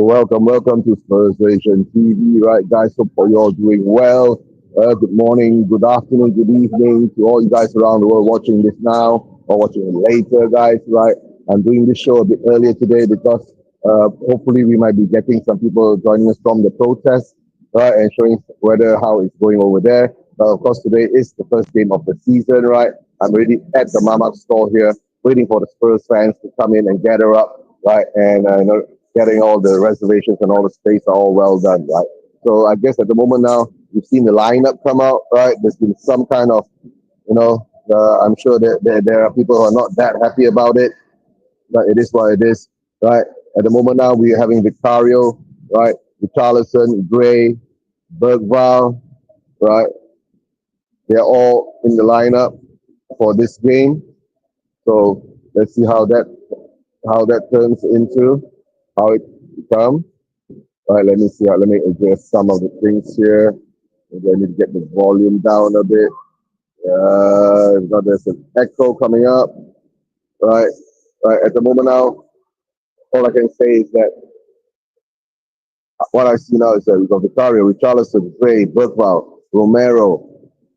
welcome to Spurs Nation TV, right, guys? Hope you're all doing well. Good morning, good afternoon, good evening to all you guys around the world watching this now or watching it later, guys, right? I'm doing this show a bit earlier today because hopefully we might be getting some people joining us from the protest, right, and showing whether how it's going over there. But of course, today is the first game of the season, right? I'm already at the Mamak store here, waiting for the Spurs fans to come in and gather up, right, and getting all the reservations and all the space are all well done, right? So I guess at the moment now, you've seen the lineup come out, right? There's been some kind of, I'm sure that there are people who are not that happy about it, but it is what it is, right? At the moment now, we're having Vicario, right? Richarlison, Gray, Bergval, right? They're all in the lineup for this game. So let's see how that turns into how it becomes. All right, let me see. Let me adjust some of the things here. Maybe I need to get the volume down a bit. Now there's an echo coming up. Right, right. At the moment now, all I can say is that what I see now is that we've got Vicario, Richarlison, Gray, Bergval, Romero.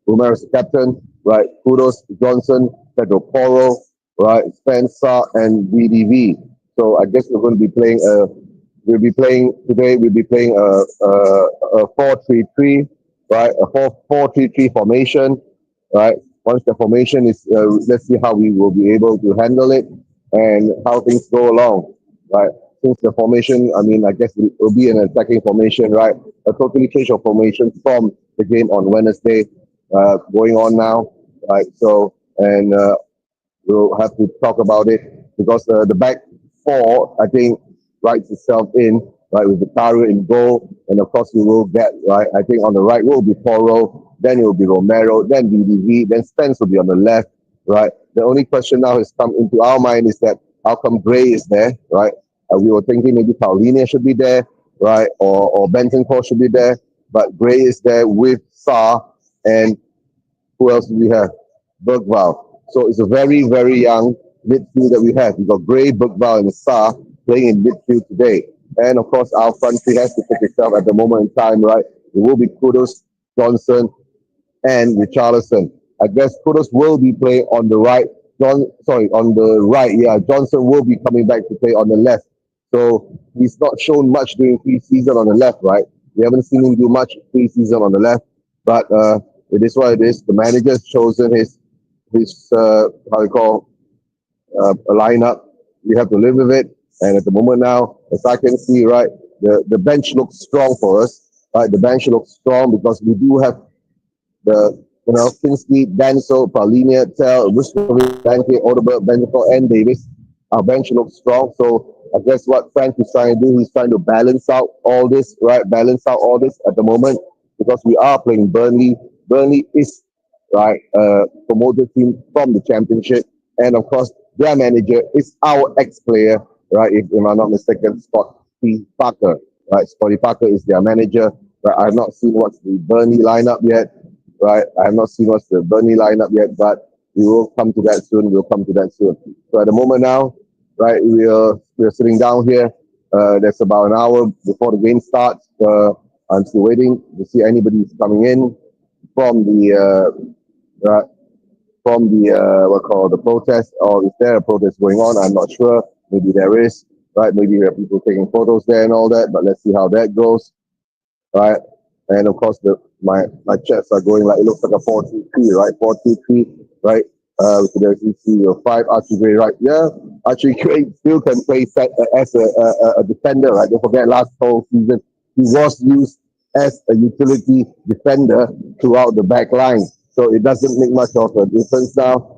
Romero's the captain, right? Kudos, Johnson, Pedro Porro, right? Spencer and VDV. So I guess we're going to be playing we'll be playing today. We'll be playing a 4-3-3, right? A 4-4-3-3 formation, right? Once the formation is, let's see how we will be able to handle it and how things go along, right? Since the formation, I mean, I guess it will be an attacking formation, right? A totally change of formation from the game on Wednesday, going on now, right? So, and we'll have to talk about it because the back four, I think, writes itself in, right, with Vicario in goal. And of course, we will get, right, I think on the right will be Porro, then it will be Romero, then VDV, then Spence will be on the left, right? The only question now has come into our mind is that how come Gray is there, right? We were thinking maybe Paulinia should be there, right? Or Bentancur should be there, but Gray is there with Sarr and who else do we have? Bergval. So it's a very, very young midfield that we have. We've got Gray, Bergval, and Sarr playing in midfield today. And of course, our front three has to pick itself at the moment in time, right? It will be Kudos, Johnson, and Richarlison. I guess Kudos will be playing on the right. On the right. Yeah, Johnson will be coming back to play on the left. So he's not shown much during pre-season on the left, right? We haven't seen him do much pre-season on the left, but it is what it is. The manager's chosen his how you call a lineup. We have to live with it. And at the moment now, as I can see, right, the bench looks strong for us. Right, the bench looks strong because we do have the Kinsley, Danso, Paulinia, Tell, Vuskovic, Danke, Odeberg, Bentancur, and Davis. Our bench looks strong. So I guess what Frank is trying to do, he's trying to balance out all this, right? Balance out all this at the moment because we are playing Burnley. Burnley is right promoted team from the championship, and of course their manager is our ex-player, right? If I'm not mistaken, Scotty Parker, right? Scotty Parker is their manager. Right? I have not seen what's the Burnley lineup yet, right? I have not seen what's the Burnley lineup yet, but we will come to that soon. We'll come to that soon. So at the moment now, right, we're sitting down here. There's about an hour before the game starts. I'm still waiting to see anybody who's coming in from the what called the protest, or is there a protest going on? I'm not sure. Maybe there is, right? Maybe there are people taking photos there and all that. But let's see how that goes, right? And of course, my chats are going like it looks like a 4-2-3, right? 4-2-3, right? There's five Archie Gray, right? Yeah, Archie Gray still can play as a defender, right? Don't forget, last whole season he was used as a utility defender throughout the back line. So it doesn't make much of a difference now.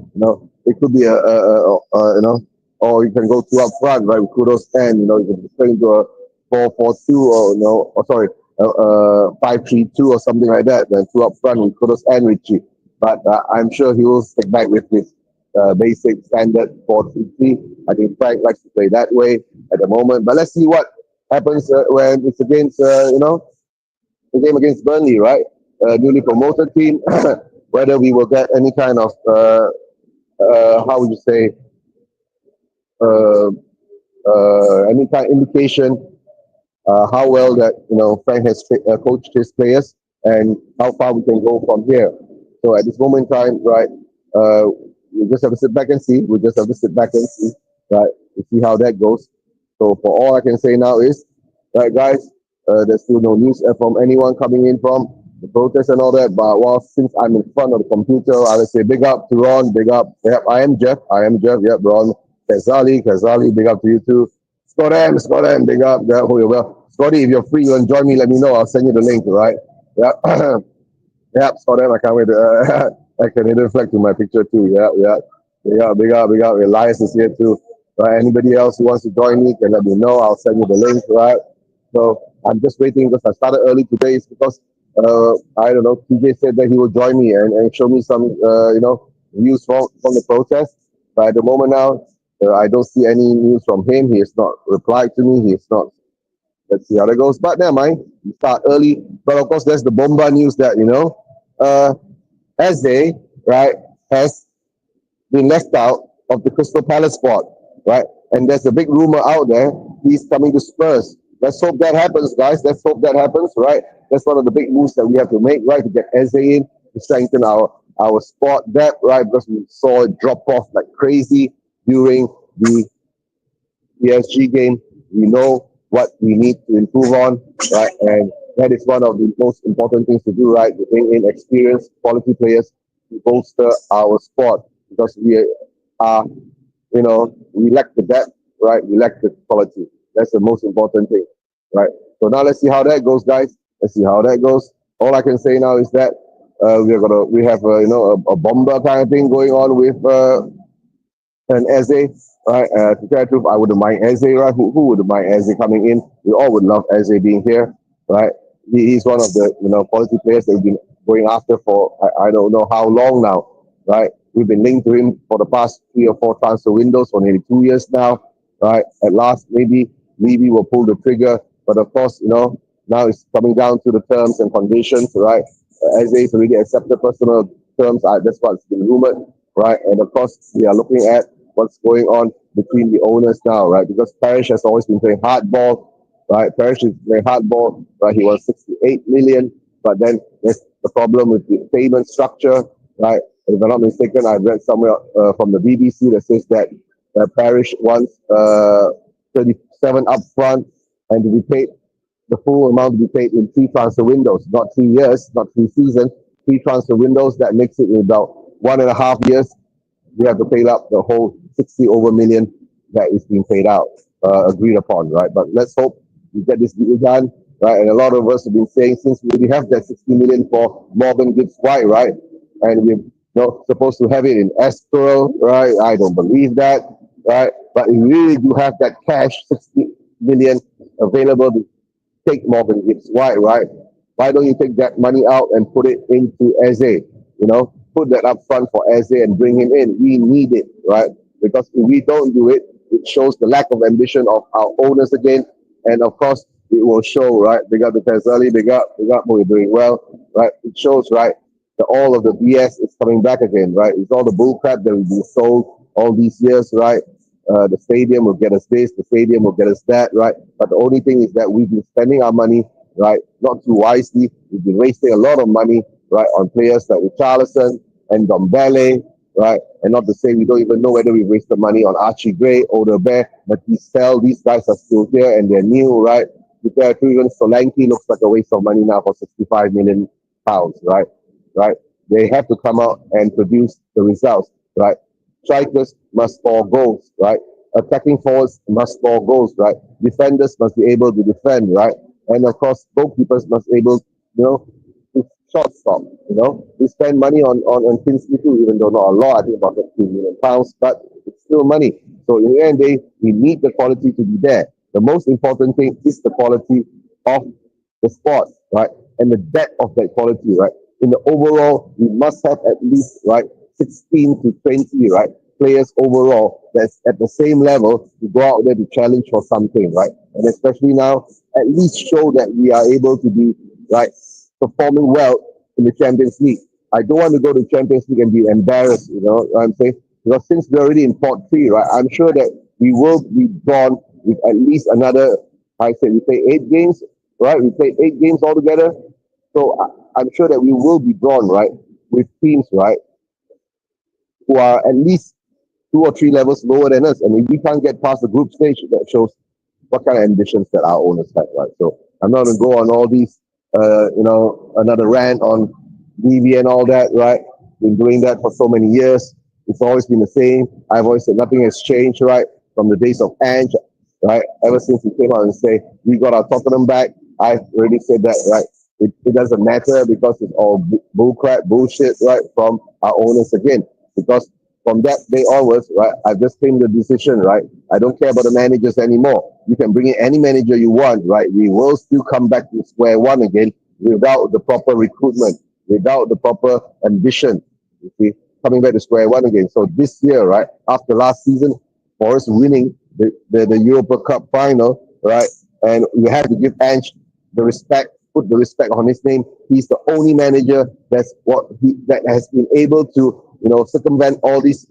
It could be or you can go two up front, right? With Kudos and you can turn into a 4-4-2 or sorry, 5-3-2 or something like that. Then two up front with Kudos and Richie. But I'm sure he will stick back with his basic standard 4-3-3. I think Frank likes to play that way at the moment. But let's see what happens when it's against the game against Burnley, right? Newly promoted team. Whether we will get any kind of how would you say uh, any kind of indication how well that Frank has coached his players and how far we can go from here. So at this moment in time, right, uh, we just have to sit back and see. We just have to sit back and see, right, to see how that goes. So for all I can say now is, right, guys, there's still no news from anyone coming in from the protest and all that. But well, since I'm in front of the computer, I will say big up to Ron, big up. Yep, I am Jeff. Yep, Ron, Kazali, big up to you too. Scott M, big up. Yeah, who you well. Scotty, if you're free, you want to join me, let me know. I'll send you the link, right? Yeah. Yep, saw them. I can't wait to, I can reflect to my picture too. Yeah, yeah. Big up. Elias is here too. Right? Anybody else who wants to join me can let me know. I'll send you the link, right? So I'm just waiting because I started early today. It's because, I don't know, TJ said that he will join me and show me some, views from the protest. But at the moment now, I don't see any news from him. He has not replied to me. He has not. Let's see how that goes. But never mind. We start early. But of course, there's the bomba news that, uh, Eze, right, has been left out of the Crystal Palace spot, right? And there's a big rumor out there he's coming to Spurs. Let's hope that happens, guys. Let's hope that happens, right? That's one of the big moves that we have to make, right, to get Eze in to strengthen our spot depth, right? Because we saw it drop off like crazy during the PSG game. We know what we need to improve on, right? And that is one of the most important things to do, right? To bring in experienced, quality players to bolster our squad because are, we lack the depth, right? We lack the quality. That's the most important thing, right? So now let's see how that goes, guys. Let's see how that goes. All I can say now is that we have a bomber kind of thing going on with and Eze, right? To tell the truth, I wouldn't mind Eze, right? Who would mind Eze coming in? We all would love Eze being here, right? He's one of the quality players that we've been going after for I don't know how long now, right? We've been linked to him for the past 3 or 4 transfer windows for nearly 2 years now, right? At last, maybe Levy will pull the trigger, but of course, now it's coming down to the terms and conditions, right? Eze already accepted personal terms. That's what's been rumored, right? And of course, we are looking at what's going on between the owners now, right? Because Parrish has always been playing hardball, right? Parrish is playing hardball, right? He was 68 million, but then there's the problem with the payment structure, right? If I'm not mistaken, I read somewhere from the BBC that says that Parrish wants 37 upfront and to be paid the full amount to be paid in 3 transfer windows, not 3 years, not 3 seasons, 3 transfer windows. That makes it in about 1.5 years we have to pay up the whole 60 over million that is being paid out, agreed upon, right? But let's hope we get this deal done, right? And a lot of us have been saying since we already have that 60 million for Morgan Gibbs White, right? And we're supposed to have it in escrow, right? I don't believe that, right? But we really do have that cash, 60 million available to take Morgan Gibbs White, right? Why don't you take that money out and put it into Eze? Put that up front for Eze and bring him in. We need it, right? Because if we don't do it, it shows the lack of ambition of our owners again. And of course, it will show, right? Big up the Kazali, big up, we're doing well, right? It shows, right, that all of the BS is coming back again, right? It's all the bull crap that we've been sold all these years, right? The stadium will get us this, the stadium will get us that, right? But the only thing is that we've been spending our money, right, not too wisely. We've been wasting a lot of money, right, on players like Richarlison and Dombele, right? And not to say we don't even know whether we wasted money on Archie Gray, Oder Bear, but these guys are still here and they're new, right? Because even Solanke looks like a waste of money now for 65 million pounds, right? Right? They have to come out and produce the results, right? Strikers must score goals, right? Attacking forwards must score goals, right? Defenders must be able to defend, right? And of course, goalkeepers must be able, to short stop. We spend money on Kinsley too, even though not a lot. I think about 15 million pounds, but it's still money. So in the end of the day, we need the quality to be there. The most important thing is the quality of the sport, right? And the depth of that quality, right? In the overall, we must have at least, right, 16 to 20, right, players overall that's at the same level to go out there to challenge for something, right? And especially now, at least show that we are able to be, right, performing well in the Champions League. I don't want to go to Champions League and be embarrassed, you know what I'm saying? Because since we're already in pot three, right, I'm sure that we will be drawn with at least another I said we play 8 games, right? We played 8 games altogether. So I'm sure that we will be drawn, right, with teams, right, who are at least 2 or 3 levels lower than us. And if we can't get past the group stage, that shows what kind of ambitions that our owners have, right? So I'm not going to go on all these, another rant on DV and all that, right? Been doing that for so many years. It's always been the same. I've always said nothing has changed, right? From the days of Ange, right? Ever since he came out and say we got our Tottenham back, I've already said that, right? It doesn't matter because it's all bullcrap, bullshit, right? From our owners again, because from that day onwards, right? I've just came to the decision, right? I don't care about the managers anymore. You can bring in any manager you want, right? We will still come back to square one again without the proper recruitment, without the proper ambition. You see, coming back to square one again. So this year, right, after last season, for us winning the Europa Cup final, right, and we have to give Ange the respect, put the respect on his name. He's the only manager that has been able to circumvent all these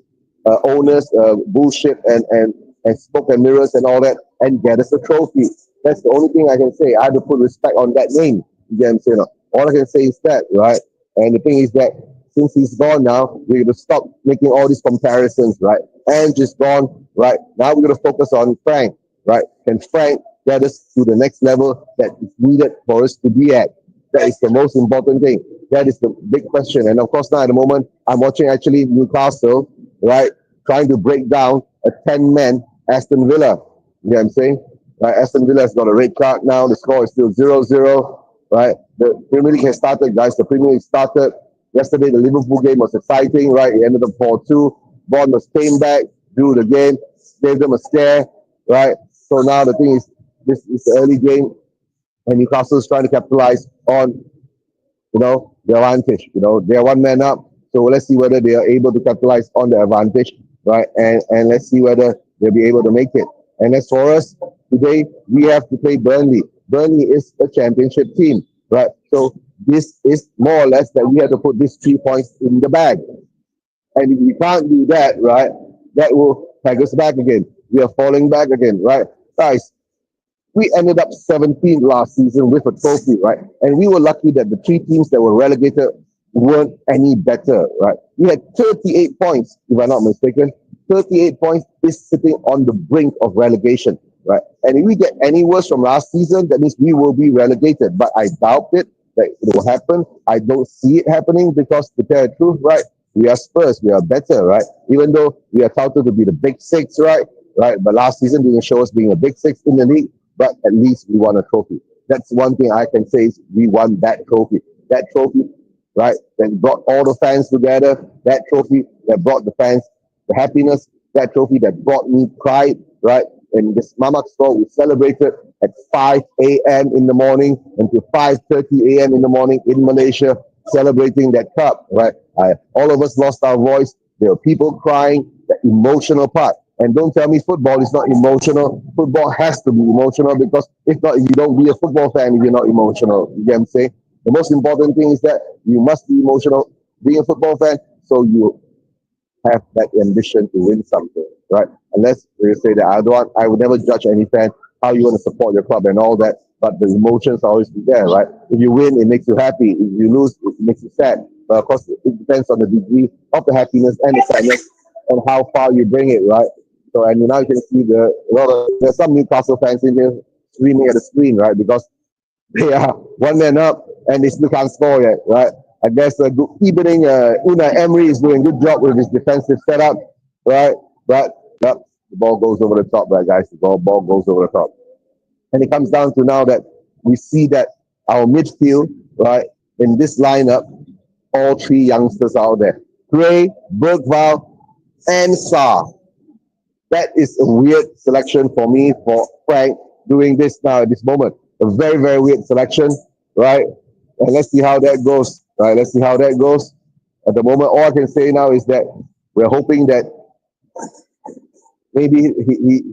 owners bullshit and smoke and mirrors and all that and get us a trophy. That's the only thing I can say. I have to put respect on that name. You get what I'm saying? All I can say is that, right? And the thing is that since he's gone now, we're going to stop making all these comparisons, right? And just gone, right? Now we're going to focus on Frank, right? Can Frank get us to the next level that is needed for us to be at? That is the most important thing. That is the big question. And of course, now at the moment, I'm watching actually Newcastle, right, trying to break down a 10-man Aston Villa. You know what I'm saying? Right, Aston Villa has got a red card now. The score is still 0-0. Right, the Premier League has started, guys. The Premier League started yesterday. The Liverpool game was exciting. Right, it ended up 4-2. Bournemouth came back, drew the game, gave them a scare. Right, so now the thing is, this is the early game, and Newcastle is trying to capitalize on the advantage. They're one man up. So let's see whether they are able to capitalize on the advantage, right? And let's see whether they'll be able to make it. And as for us, today we have to play Burnley. Burnley is a championship team, right? So this is more or less that we have to put these 3 points in the bag. And if we can't do that, right, that will peg us back again. We are falling back again, right? Guys, we ended up 17th last season with a trophy, right? And we were lucky that the 3 teams that were relegated weren't any better, right? We had 38 points, if I'm not mistaken. 38 points is sitting on the brink of relegation, right? And if we get any worse from last season, that means we will be relegated. But I doubt it that it will happen. I don't see it happening because, to tell the truth, right, we are Spurs, we are better, right? Even though we are touted to be the big six, right? Right, but last season didn't show us being a big six in the league, but at least we won a trophy. That's one thing I can say is we won that trophy. That trophy, right, that brought all the fans together. That trophy that brought the fans the happiness. That trophy that brought me pride, right? And this Mamak store, we celebrated at 5 a.m. in the morning until 5:30 a.m. in the morning in Malaysia, celebrating that cup, right? All of us lost our voice. There were people crying, the emotional part. And don't tell me football is not emotional. Football has to be emotional because if not, you don't be a football fan if you're not emotional. You get what I'm saying? The most important thing is that you must be emotional being a football fan so you have that ambition to win something, right? Unless you say that I would never judge any fan how you want to support your club and all that, but the emotions always be there, right? If you win, it makes you happy. If you lose, it makes you sad. But of course, it depends on the degree of the happiness and the sadness and how far you bring it, right? So, and now you can see there's some Newcastle fans in here screaming at the screen, right? Because they are one man up and they still can't score yet, right? I guess good evening. Una Emery is doing a good job with his defensive setup, right? But yep, the ball goes over the top, right, guys? The ball goes over the top. And it comes down to now that we see that our midfield, right, in this lineup, all 3 youngsters out there. Gray, Bergval, and Saar. That is a weird selection for me, for Frank, doing this now at this moment. A very, very weird selection, right? And let's see how that goes, right? Let's see how that goes. At the moment, all I can say now is that we're hoping that maybe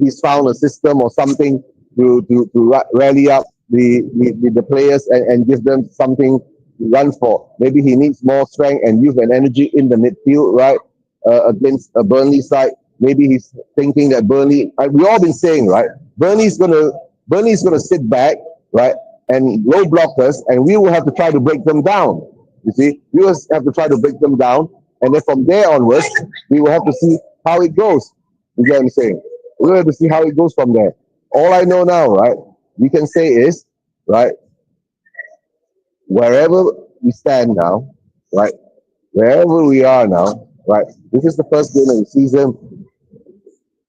he's found a system or something to rally up the players and give them something to run for. Maybe he needs more strength and youth and energy in the midfield, right? Against a Burnley side. Maybe he's thinking that Burnley, we all been saying, right? Burnley's going to Burnley is going to sit back, right, and low blockers, and we will have to try to break them down. You see, we will have to try to break them down, and then from there onwards, we will have to see how it goes. You get what I'm saying? We'll have to see how it goes from there. All I know now, right, we can say is, right, wherever we stand now, right, wherever we are now, right, this is the first game of the season.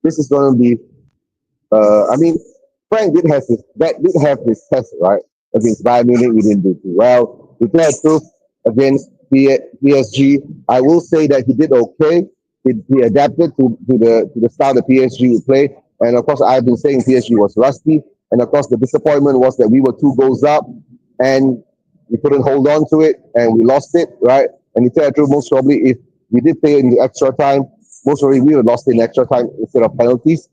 This is going to be I mean, Frank did have his test, right? Against Bayern Munich, we didn't do too well. To tell the truth, against PSG, I will say that he did okay. He adapted to the style the PSG would play. And of course, I've been saying PSG was rusty. And of course, the disappointment was that we were 2 goals up and we couldn't hold on to it and we lost it, right? And to tell the truth, most probably if we did play in the extra time, most probably we would have lost it in extra time instead of penalties,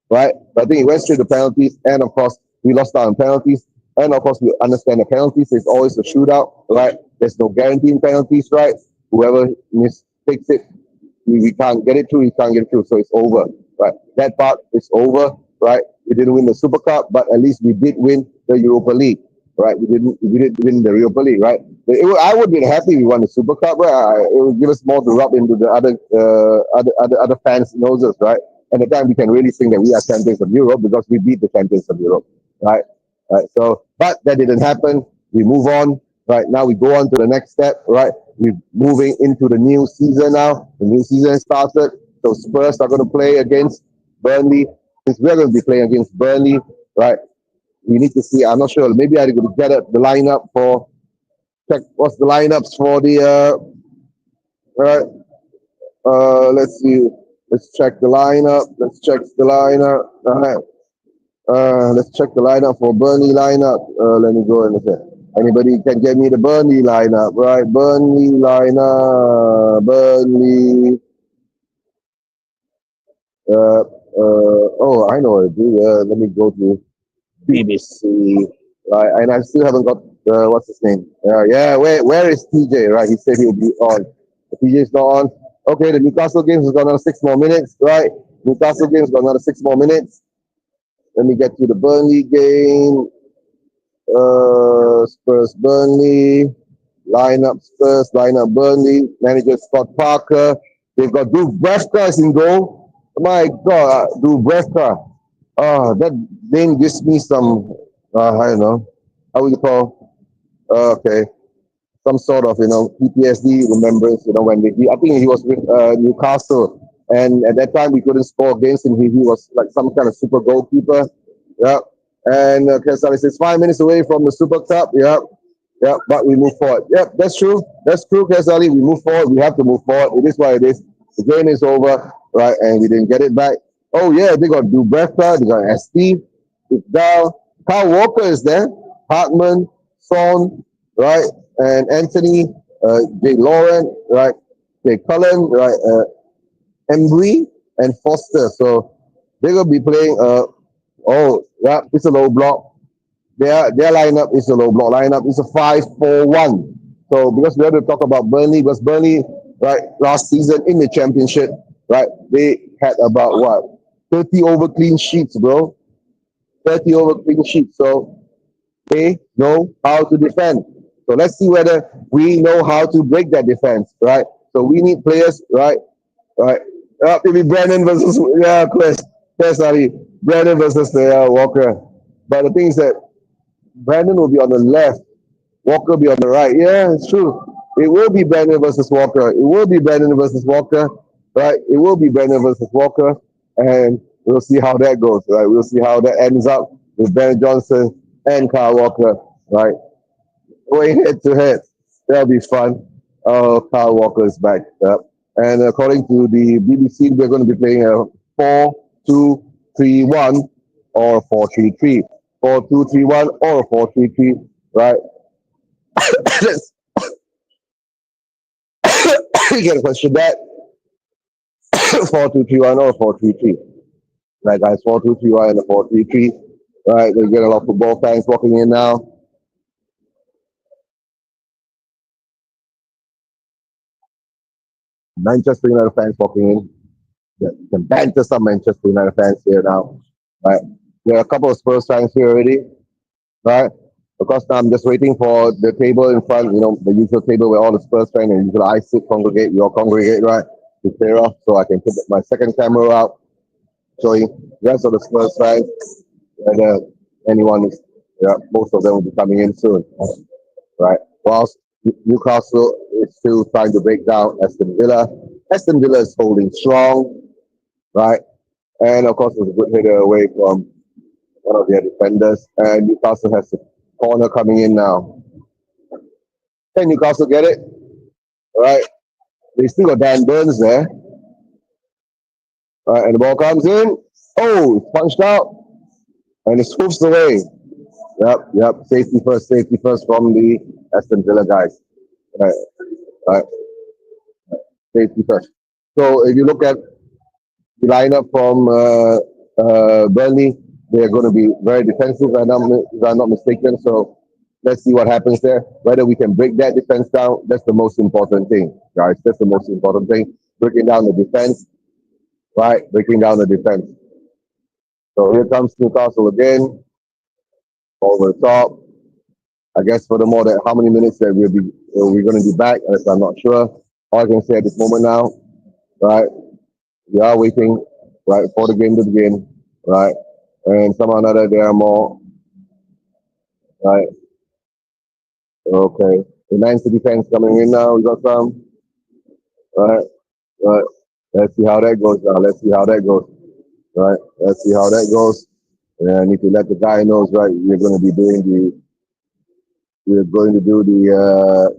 right? But I think it went straight to penalties, and of course, we lost out on penalties. And of course, we understand the penalties is always a shootout, right? There's no guarantee in penalties, right? Whoever mistakes it, we can't get it through, we can't get it through, so it's over, right? That part is over, right? We didn't win the Super Cup, but at least we did win the Europa League, right? We didn't win the Europa League, right? I would be happy we won the Super Cup, right? It would give us more to rub into the other fans' noses, right? And the time we can really think that we are champions of Europe because we beat the champions of Europe, right? Right. So, but that didn't happen. We move on. Right now, we go on to the next step. Right, we're moving into the new season now. The new season started. So Spurs are going to play against Burnley. Since we're going to be playing against Burnley, right? We need to see. I'm not sure. Maybe I could get the lineup for check. What's the lineups for the right? Let's see. Let's check the lineup. Let's check the lineup. All right. Let's check the lineup for Burnley lineup. Let me go and look at. Anybody can get me the Burnley lineup, right? Burnley lineup. Burnley. Oh, I know what to do. Let me go to BBC. Right, and I still haven't got what's his name? Yeah. Where is TJ? Right, he said he'll be on. TJ is not on. Okay, the Newcastle games has got another 6 more minutes. Right, Newcastle games got another 6 more minutes. Let me get to the Burnley game. Spurs Burnley. Lineup Spurs, lineup Burnley. Manager Scott Parker. They've got Dubravka in goal. My God, Dubravka. That name gives me some, I don't know, how would you call, okay, some sort of, PTSD remembrance, when I think he was with Newcastle. And at that time, we couldn't score against him. He was like some kind of super goalkeeper. Yeah. And Kesali says 5 minutes away from the Super Cup. Yeah. Yeah. But we move forward. Yep. That's true. That's true, Kesali. We move forward. We have to move forward. It is what it is. The game is over, right? And we didn't get it back. Oh, yeah. They got Dubravka. They got ST. Down. Kyle Walker is there. Hartman, Son, right? And Anthony, Jay Lauren, right? Jay Cullen, right? Embry and Foster. So they're gonna be playing. Oh, yeah, it's a low block. Their lineup is a low block lineup. It's a 5-4-1. So because we have to talk about Burnley, because Burnley, right, last season in the championship, right, they had about what 30 over clean sheets, bro. 30 over clean sheets. So they know how to defend. So let's see whether we know how to break that defense, right? So we need players, right? Right. Maybe Brandon versus Chris, sorry, Brandon versus Walker. But the thing is that Brandon will be on the left, Walker will be on the right. Yeah, it's true. It will be Brandon versus Walker. It will be Brandon versus Walker, right? It will be Brandon versus Walker, and we'll see how that goes, right? We'll see how that ends up with Ben Johnson and Kyle Walker, right? Going head to head. That'll be fun. Oh, Kyle Walker is back. Yep. And according to the BBC, we're going to be playing a 4-2-3-1 or 4-3-3. 4-2-3-1 or 4-3-3, right? Let's get a question that 4-2-3-1 or 4-3-3. Right, guys, 4-2-3-1 and a 4-3-3. Right, we get a lot of football fans walking in now. Manchester United fans walking in. You can banter some Manchester United fans here now. Right. there are a couple of Spurs fans here already, right? Of course, now I'm just waiting for the table in front, the usual table where all the Spurs fans and usually I sit, congregate, we all congregate, right? To clear off so I can put my second camera out, showing the rest of the Spurs fans, whether anyone is, yeah, most of them will be coming in soon, right? Whilst Newcastle is still trying to break down Aston Villa. Aston Villa is holding strong, right? And of course, there's a good header away from one of their defenders. And Newcastle has the corner coming in now. Can Newcastle get it? All right. They still got Dan Burns there. All right, and the ball comes in. Oh, it's punched out. And it swoops away. Yep. Safety first from the Aston Villa guys. Right, right. Safety first. So if you look at the lineup from Burnley, they're going to be very defensive, if I'm not mistaken. So let's see what happens there. Whether we can break that defense down, that's the most important thing, guys. That's the most important thing. Breaking down the defense, right? Breaking down the defense. So here comes Newcastle again, over the top. I guess for the more that how many minutes that we're going to be back, as I'm not sure. All I can say at this moment now, right? We are waiting, right, for the game to begin, right? And somehow or another, there are more, right? Okay. The Man City fans coming in now. We got some, right? Right. Let's see how that goes now. Let's see how that goes, right? Let's see how that goes. And I need to let the guy knows, right? We're going to do the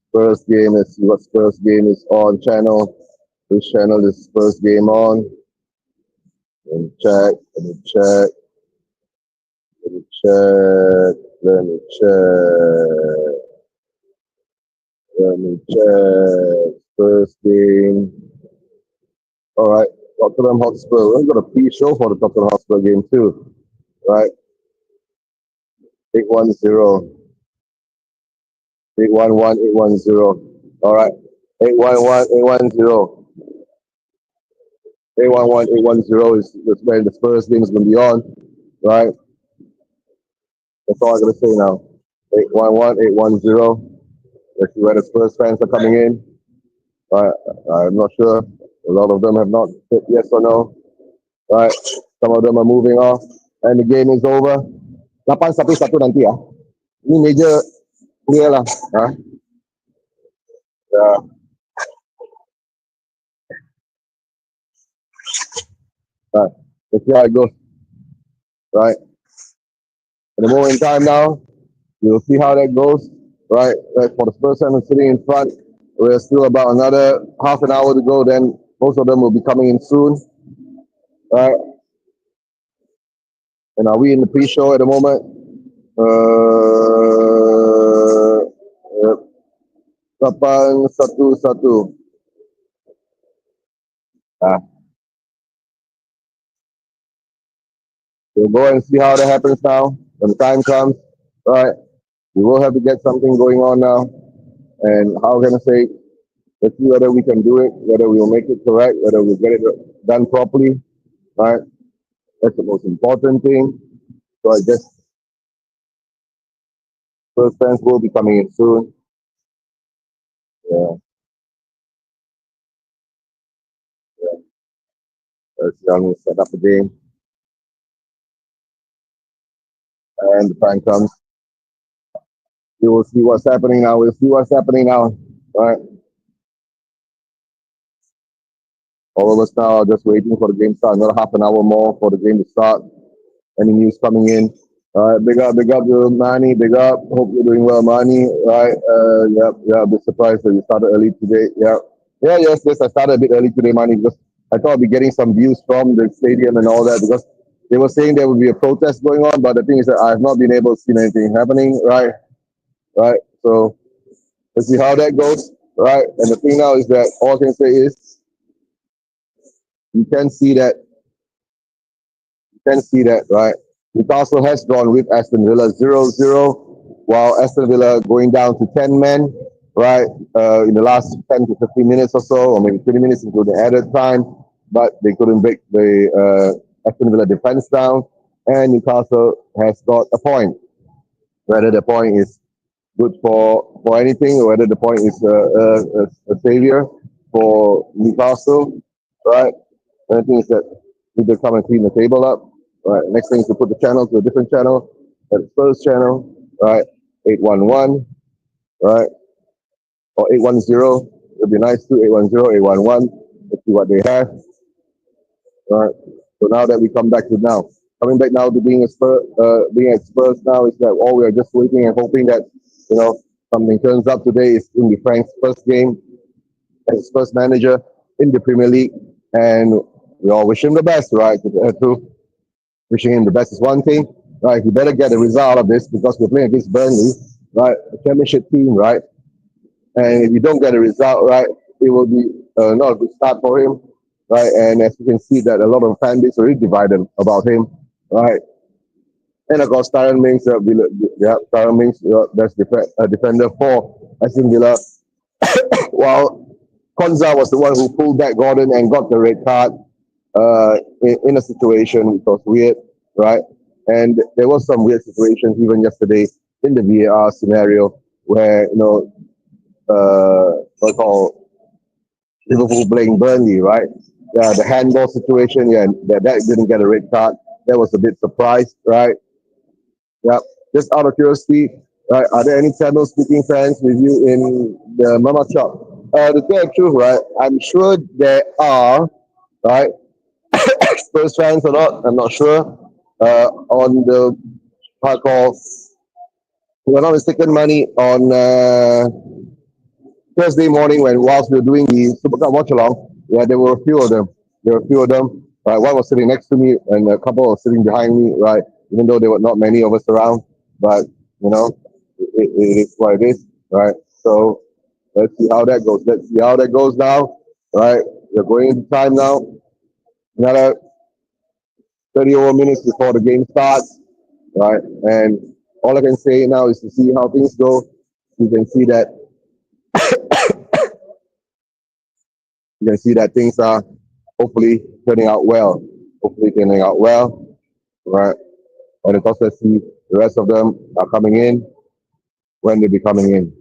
Spurs game. Let's see what Spurs game is on channel. Which channel is Spurs game on? Let me check. Let me check. Let me check. Let me check. Let me check. Spurs game. All right. Tottenham Hotspur. We've got a pre-show for the Tottenham Hotspur game too. Right. 810. 811. 810. All right. 811. 810. 811. 810 is when the Spurs game is going to be on. Right. That's all I'm going to say now. 811. 810. Let's see where the Spurs fans are coming in. Right. I'm not sure. A lot of them have not hit yes or no. Right. Some of them are moving off. And the game is over. 8-1 nanti ya. Ini major clear lah. Yeah. Right. Let's see how it goes. Right. At the moment in time now, you'll see how that goes. Right. For the Spurs fans sitting in front, we're still about another half an hour to go. Then most of them will be coming in soon. Right. And are we in the pre-show at the moment? Yep. 8-1. We'll go and see how that happens now. When the time comes, right? We will have to get something going on now. And how can I say? Let's see whether we can do it, whether we will make it correct, whether we'll get it done properly, right? That's the most important thing. So I guess first fans will be coming in soon. Yeah. Let's see how we set up the game. And the time comes. We will see what's happening now. We'll see what's happening now. Right. All of us now are just waiting for the game to start. Another half an hour more for the game to start. Any news coming in? Big up to Manny. Big up. Hope you're doing well, Manny. Right. Yeah. A bit surprised that you started early today. Yeah. Yes. I started a bit early today, Manny, because I thought I'd be getting some views from the stadium and all that, because they were saying there would be a protest going on, but the thing is that I have not been able to see anything happening. Right. So let's see how that goes. Right. And the thing now is that all I can say is you can see that, right? Newcastle has drawn with Aston Villa 0-0, while Aston Villa going down to 10 men, right? In the last 10 to 15 minutes or so, or maybe 20 minutes into the added time, but they couldn't break the Aston Villa defense down. and Newcastle has got a point. Whether the point is good for anything, or whether the point is a savior for Newcastle, right? And the thing is that need to come and clean the table up. Right. Next thing is to put the channel to a different channel, the first channel, right? 811, right? Or 810. It'd be nice too. 810, 811. Let's see what they have. Right. So now that we come back to now, coming back now to being a Spurs, being at Spurs now is that all we are just waiting and hoping that something turns up today. Is in the Frank's first game as first manager in the Premier League, and we all wish him the best, right? Wishing him the best is one thing, right? He better get a result out of this because we're playing against Burnley, right? A championship team, right? And if you don't get a result, right, it will be not a good start for him, right? And as you can see, that a lot of fan base are really divided about him, right? And of course, Tyron Mings, Tyron Mings, that's defender for Aston Villa. While Konza was the one who pulled back Gordon and got the red card in a situation which was weird, right? And there was some weird situations even yesterday in the VAR scenario where what's called Liverpool playing Burnley, right? Yeah, the handball situation, yeah, that didn't get a red card. That was a bit surprised, right? Yeah. Just out of curiosity, right? Are there any Tamil speaking fans with you in the Mamak shop? To tell the truth, right? I'm sure there are, right? Spurs fans or not, I'm not sure. On the hardcore, if I'm not mistaken, money on Thursday morning when whilst we were doing the Super Cup watch along, yeah, there were a few of them. There were a few of them. Right, one was sitting next to me, and a couple were sitting behind me. Right, even though there were not many of us around, but it is what it is. Right, so let's see how that goes. Let's see how that goes now. Right, we're going into time now. Another 30 over minutes before the game starts. Right, and all I can say now is to see how things go. You can see that things are hopefully turning out well. Hopefully turning out well, right? And of course, let's see the rest of them are coming in when they be coming in.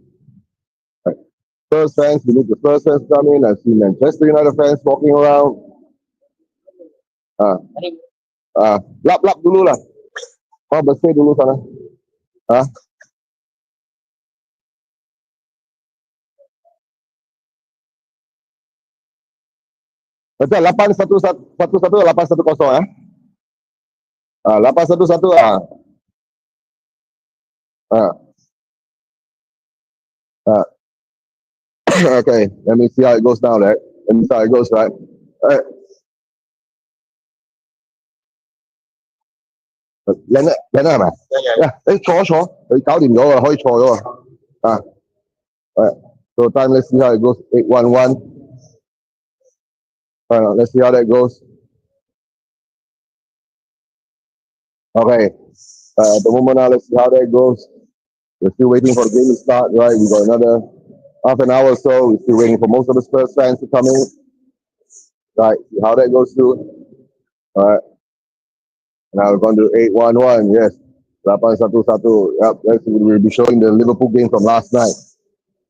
Right. Spurs fans, we need the Spurs fans come in. I see Manchester United fans walking around. Ah, lap lap dulu lah. Oh, bersih dulu sana. Ah, betul 811 810 eh? 811 ah. Ah, ah. Okay, let me see how it goes now, right? Let me see how it goes, right? Alright. 忍係咪？坐，佢搞掂咗啊，可以坐咗啊。啊，so time, let's see how it goes. 811. Let's see how that goes. Okay. The moment now, let's see how that goes. We're still waiting for the game to start, right? We got another half an hour or so. We're still waiting for most of the Spurs fans to come in. Right, see how that goes through. All right. Now we're going to 811, yes. 811. Yep, we'll be showing the Liverpool game from last night.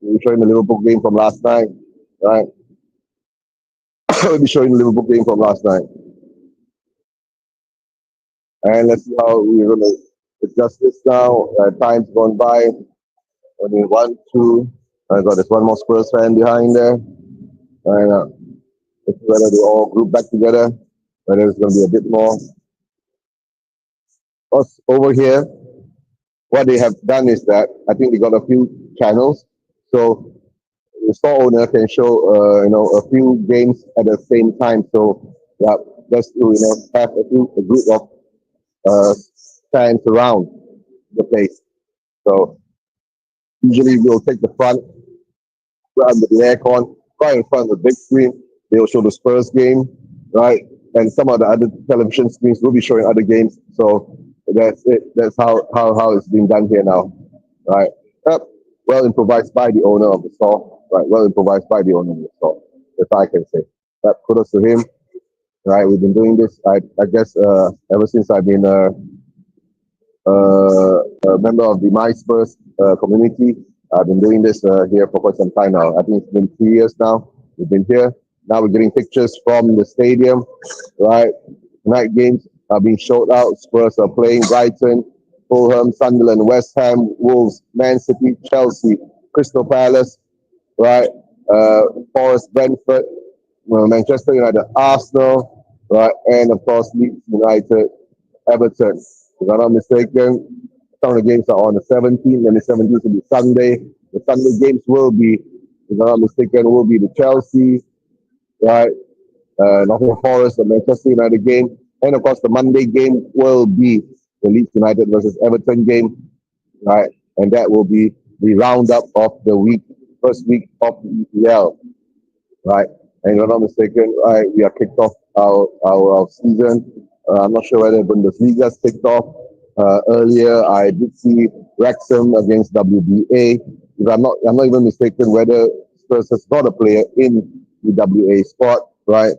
We'll be showing the Liverpool game from last night, right? We'll be showing the Liverpool game from last night. And let's see how we're going to adjust this now. Time's gone by. Only 1, 2. I got this one more Spurs fan behind there. And let's see whether they all group back together. Whether it's going to be a bit more. Us over here, what they have done is that I think they got a few channels, so the store owner can show a few games at the same time. So yeah, just to have a group of fans around the place. So usually we'll take the front under the aircon, right in front of the big screen. They'll show the Spurs game, right, and some of the other television screens will be showing other games. So that's it. That's how it's being done here now, right? Yep. Well improvised by the owner of the store, right? Well improvised by the owner of the store. If I can say, that kudos to him, right? We've been doing this, I guess, ever since I've been a member of the My Spurs community. I've been doing this here for quite some time now. I think it's been 3 years now. We've been here. Now we're getting pictures from the stadium, right? Night games are being showed out. Spurs are playing Brighton, Fulham, Sunderland, West Ham, Wolves, Man City, Chelsea, Crystal Palace, right? Forest, Brentford, Manchester United, Arsenal, right? And of course, Leeds United, Everton. If I'm not mistaken, some of the games are on the 17th, and the 17th will be Sunday. The Sunday games will be, if I'm not mistaken, will be the Chelsea, right? Nottingham Forest, the Manchester United game. And of course, the Monday game will be the Leeds United versus Everton game, right? And that will be the roundup of the week, first week of the EPL, right? And if I'm not mistaken, right, we are kicked off our season. I'm not sure whether Bundesliga's kicked off earlier. I did see Wrexham against WBA. If I'm not even mistaken whether Spurs has got a player in the WA spot, right?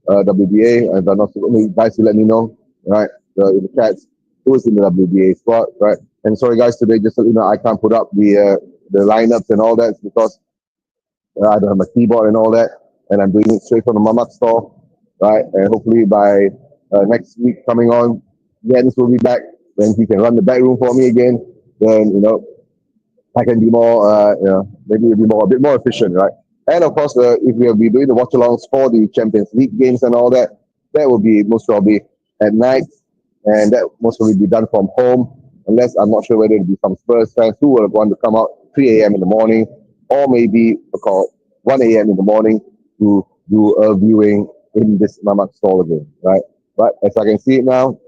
WBA, and I'm not sure, guys, you let me know, right? In the chats, who's in the WBA spot, right? And sorry, guys, today, just so you know, I can't put up the lineups and all that because I don't have my keyboard and all that, and I'm doing it straight from the Mamak store, right? And hopefully by next week coming on, Jens will be back. Then he can run the back room for me again. Then I can be more, maybe be more a bit more efficient, right? And of course, if we'll be doing the watch alongs for the Champions League games and all that, that will be most probably at night, and that most probably be done from home. Unless I'm not sure whether it'll be some Spurs fans who will want to come out 3 a.m. in the morning, or maybe about 1 a.m. in the morning to do a viewing in this Mamak stall again, right? But as I can see it now,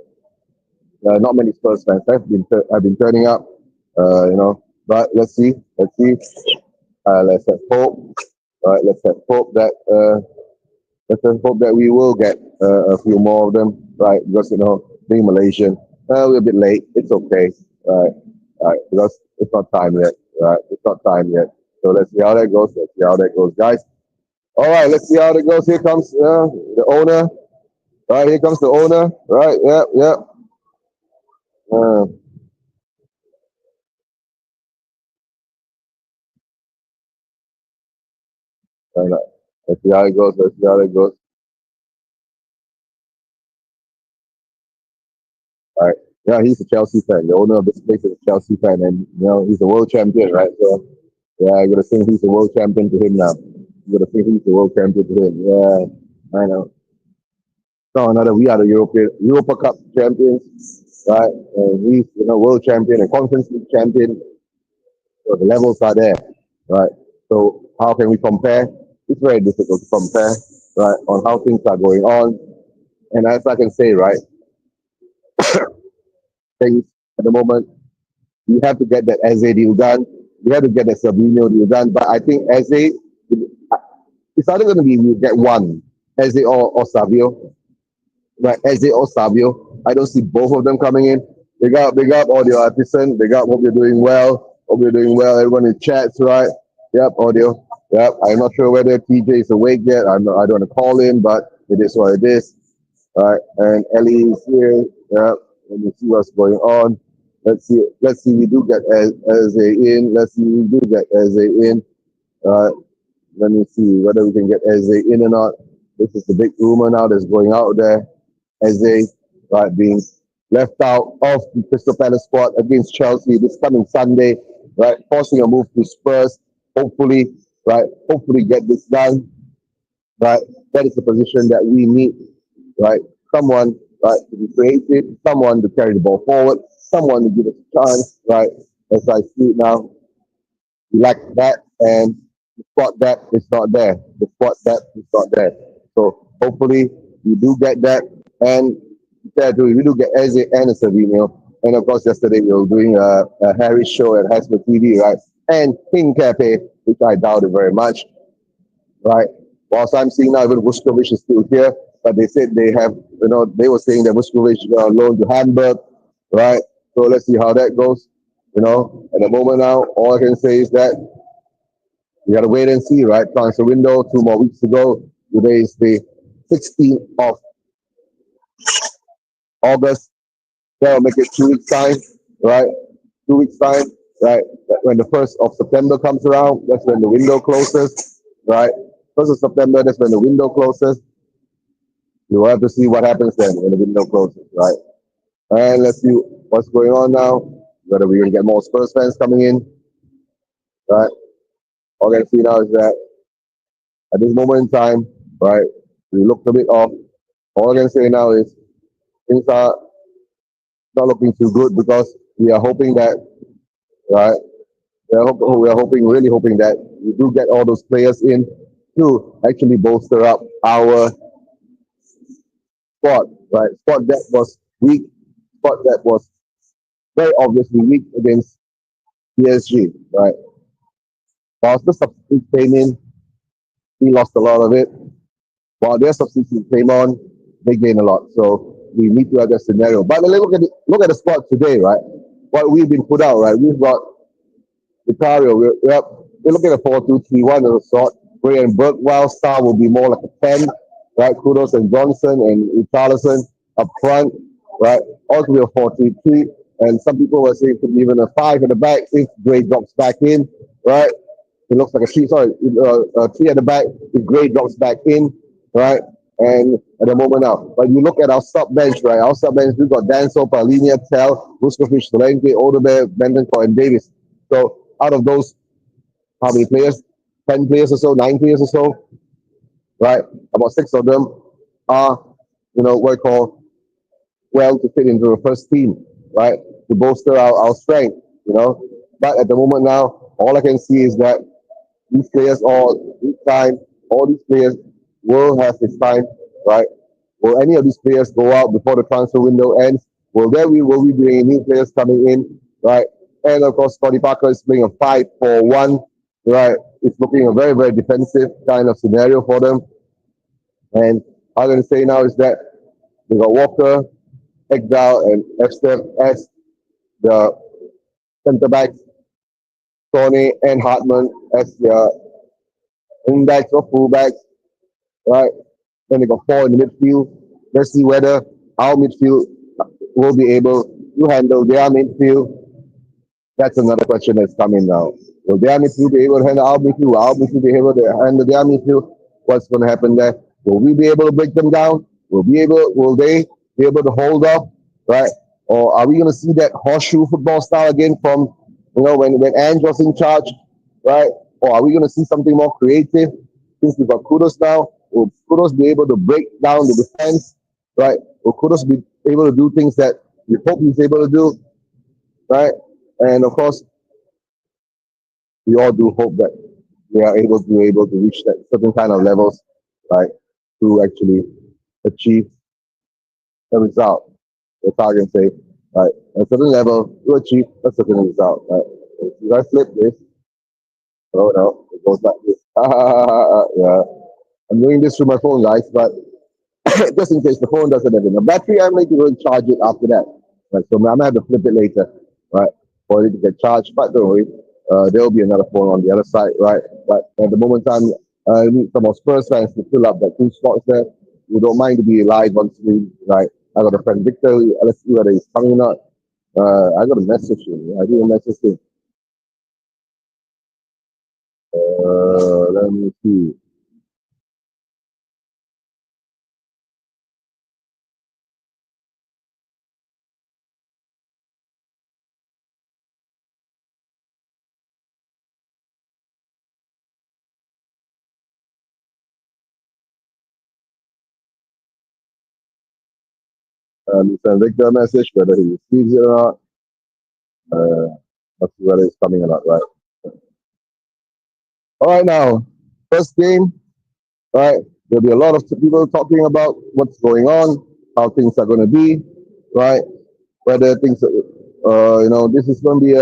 not many Spurs fans have been turning up, But let's see, let's have hope. Right, let's have hope that we will get a few more of them. Right, because being Malaysian, we're a bit late. It's okay. Right, because it's not time yet. Right, it's not time yet. So let's see how that goes. Let's see how that goes, guys. All right, let's see how that goes. Here comes the owner. Right, here comes the owner. Right, yeah, yeah. Uh, and, let's see how it goes. Let's see how it goes. All right. Yeah, he's a Chelsea fan. The owner of this place is a Chelsea fan, and he's a world champion, right? So yeah, I gotta think he's a world champion to him now. I gotta think he's a world champion to him. Yeah, I know. So another, we are the European Europa Cup champions, right? And he's world champion and Conference League champion. So the levels are there, right? So how can we compare? It's very difficult to compare, right? On how things are going on, and as I can say, right, things at the moment we have to get that Eze deal done. We have to get that Savinho deal done. But I think Eze, it's either going to be we get one, Eze or Savio. Right, Eze or Savio. I don't see both of them coming in. Big up audio artisan. Big up, hope you're doing well. Hope you're doing well. Everyone in chats, right? Yep, audio. Yep. I'm not sure whether TJ is awake yet. I don't want to call him, but it is what it is. All right, and Ellie is here. Yep. Let me see what's going on. Let's see. Let's see. We do get Eze in. Let's see. We do get Eze in. Let me see whether we can get Eze in or not. This is the big rumor now that's going out there. Eze, right, being left out of the Crystal Palace squad against Chelsea this coming Sunday, right, forcing a move to Spurs. Hopefully, right, hopefully get this done, right. That is the position that we need, right. Someone, right, to be creative, someone to carry the ball forward, someone to give us a chance, right. As I see it now, we lack that, and the squad depth is not there. The squad depth is not there. So hopefully we do get that, and we do get Eze and a Savino. And of course, yesterday we were doing a Harry show at Hasbro TV, right? And King Cafe, which I doubted very much, right? Whilst I'm seeing now, even Vuskovic is still here, but they said they have, they were saying that Vuskovic loaned to Hamburg, right? So let's see how that goes. At the moment now, all I can say is that we got to wait and see, right? Transfer window, 2 more weeks to go. Today is the 16th of August. That'll make it 2 weeks time. right? 2 weeks time, right? When the 1st of September comes around, that's when the window closes, right? 1st of September, that's when the window closes. You will have to see what happens then when the window closes, right? And let's see what's going on now. Whether we're gonna get more Spurs fans coming in, right? All I can see now is that at this moment in time, right, we looked a bit off. All I can say now is things are not looking too good because we are hoping that, right, we are hoping, really hoping that we do get all those players in to actually bolster up our squad, right? Squad that was weak, squad that was very obviously weak against PSG, right? While the substitutes came in, we lost a lot of it. While their substitutes came on, they gained a lot. So we need to have that scenario. But look at the squad today, right? What we've been put out, right? We've got Vicario. We're looking at 4-2-3-1 as a sort. Brian Burkwell style will be more like a 10, right? Kudos and Johnson and Richarlison up front, right? Also be a 4-3-3. And some people were saying could be even a 5 at the back if Gray drops back in, right? It looks like a three, sorry, 3 at the back if Gray drops back in, right? And at the moment now, but you look at our sub bench, right? Our sub bench, we've got Danso, Palinia, Tel, Vuskovic, Solanke, Odebear, Bendencourt, and Davis. So out of those, how many players? 10 players or so, 9 players or so, right? About 6 of them are, what I call well to fit into the first team, right? To bolster our strength, you know. But at the moment now, all I can see is that these players all this time, all these players will have this time, right? Will any of these players go out before the transfer window ends? Will we bring new players coming in, right? And of course, Scotty Parker is playing a 5-4-1, right? It's looking a very, very defensive kind of scenario for them. And all I'm going to say now is that we got Walker, Ekdal, and Esther as the centre backs, Tony and Hartman as the wing backs or full backs, right? Then they got 4 in the midfield. Let's see whether our midfield will be able to handle their midfield. That's another question that's coming now. Will their midfield be able to handle our midfield? Will our midfield be able to handle their midfield? What's going to happen there? Will we be able to break them down? Will they be able to hold up? Right? Or are we going to see that horseshoe football style again from, when Ange was in charge? Right? Or are we going to see something more creative? Since we've got Kudos now, will Kudos be able to break down the defense? Right? Will Kudos be able to do things that we hope he's able to do? Right? And of course, we all do hope that we are able to reach that certain kind of levels, right, to actually achieve the result. The target say, right, a certain level to achieve a certain result, right. If you guys flip this, oh no, it goes like this. Yeah, I'm doing this through my phone, guys, but just in case the phone doesn't have enough battery, I'm going to go and charge it after that. Right, so I'm gonna have to flip it later, right, for it to get charged. But don't worry, there will be another phone on the other side, right? But at the moment, I need some more Spurs fans to fill up that 2 slots there. We don't mind to be live on screen, right? I got a friend Victor. Let's see whether he's coming or not. I got a message him. I did a message him. Let me see. He sent Victor a message, whether he receives it or not. Let's see whether it's coming or not, right? All right, now, first game, right? There'll be a lot of people talking about what's going on, how things are going to be, right? Whether things, this is going to be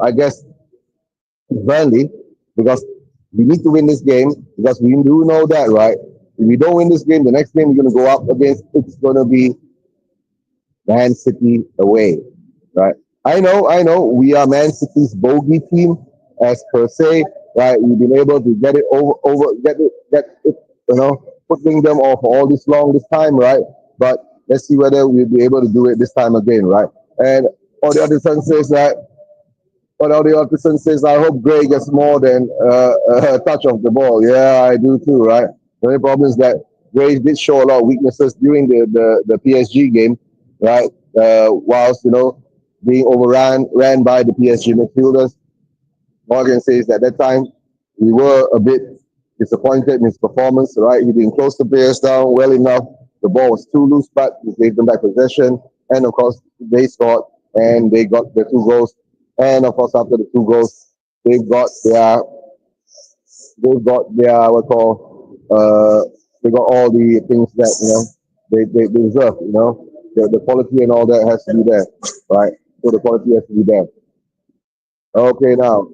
I guess, Burnley, because we need to win this game, because we do know that, right? If we don't win this game, the next game we're going to go up against, it's going to be Man City away, right? I know, we are Man City's bogey team, as per se, right? We've been able to get it get it, putting them off all this time, right? But let's see whether we'll be able to do it this time again, right? And Or the other son says that. But all the other son says, I hope Gray gets more than a touch of the ball. Yeah, I do too, right? The only problem is that Gray did show a lot of weaknesses during the PSG game, right? Whilst, being ran by the PSG midfielders. Morgan says that at that time we were a bit disappointed in his performance, right? He didn't close the players down well enough. The ball was too loose, but he gave them back possession. And of course, they scored and they got the two goals. And of course, after the two goals, they've got their what call they got all the things that they deserve. The quality and all that has to be there, right? So the quality has to be there. Okay, now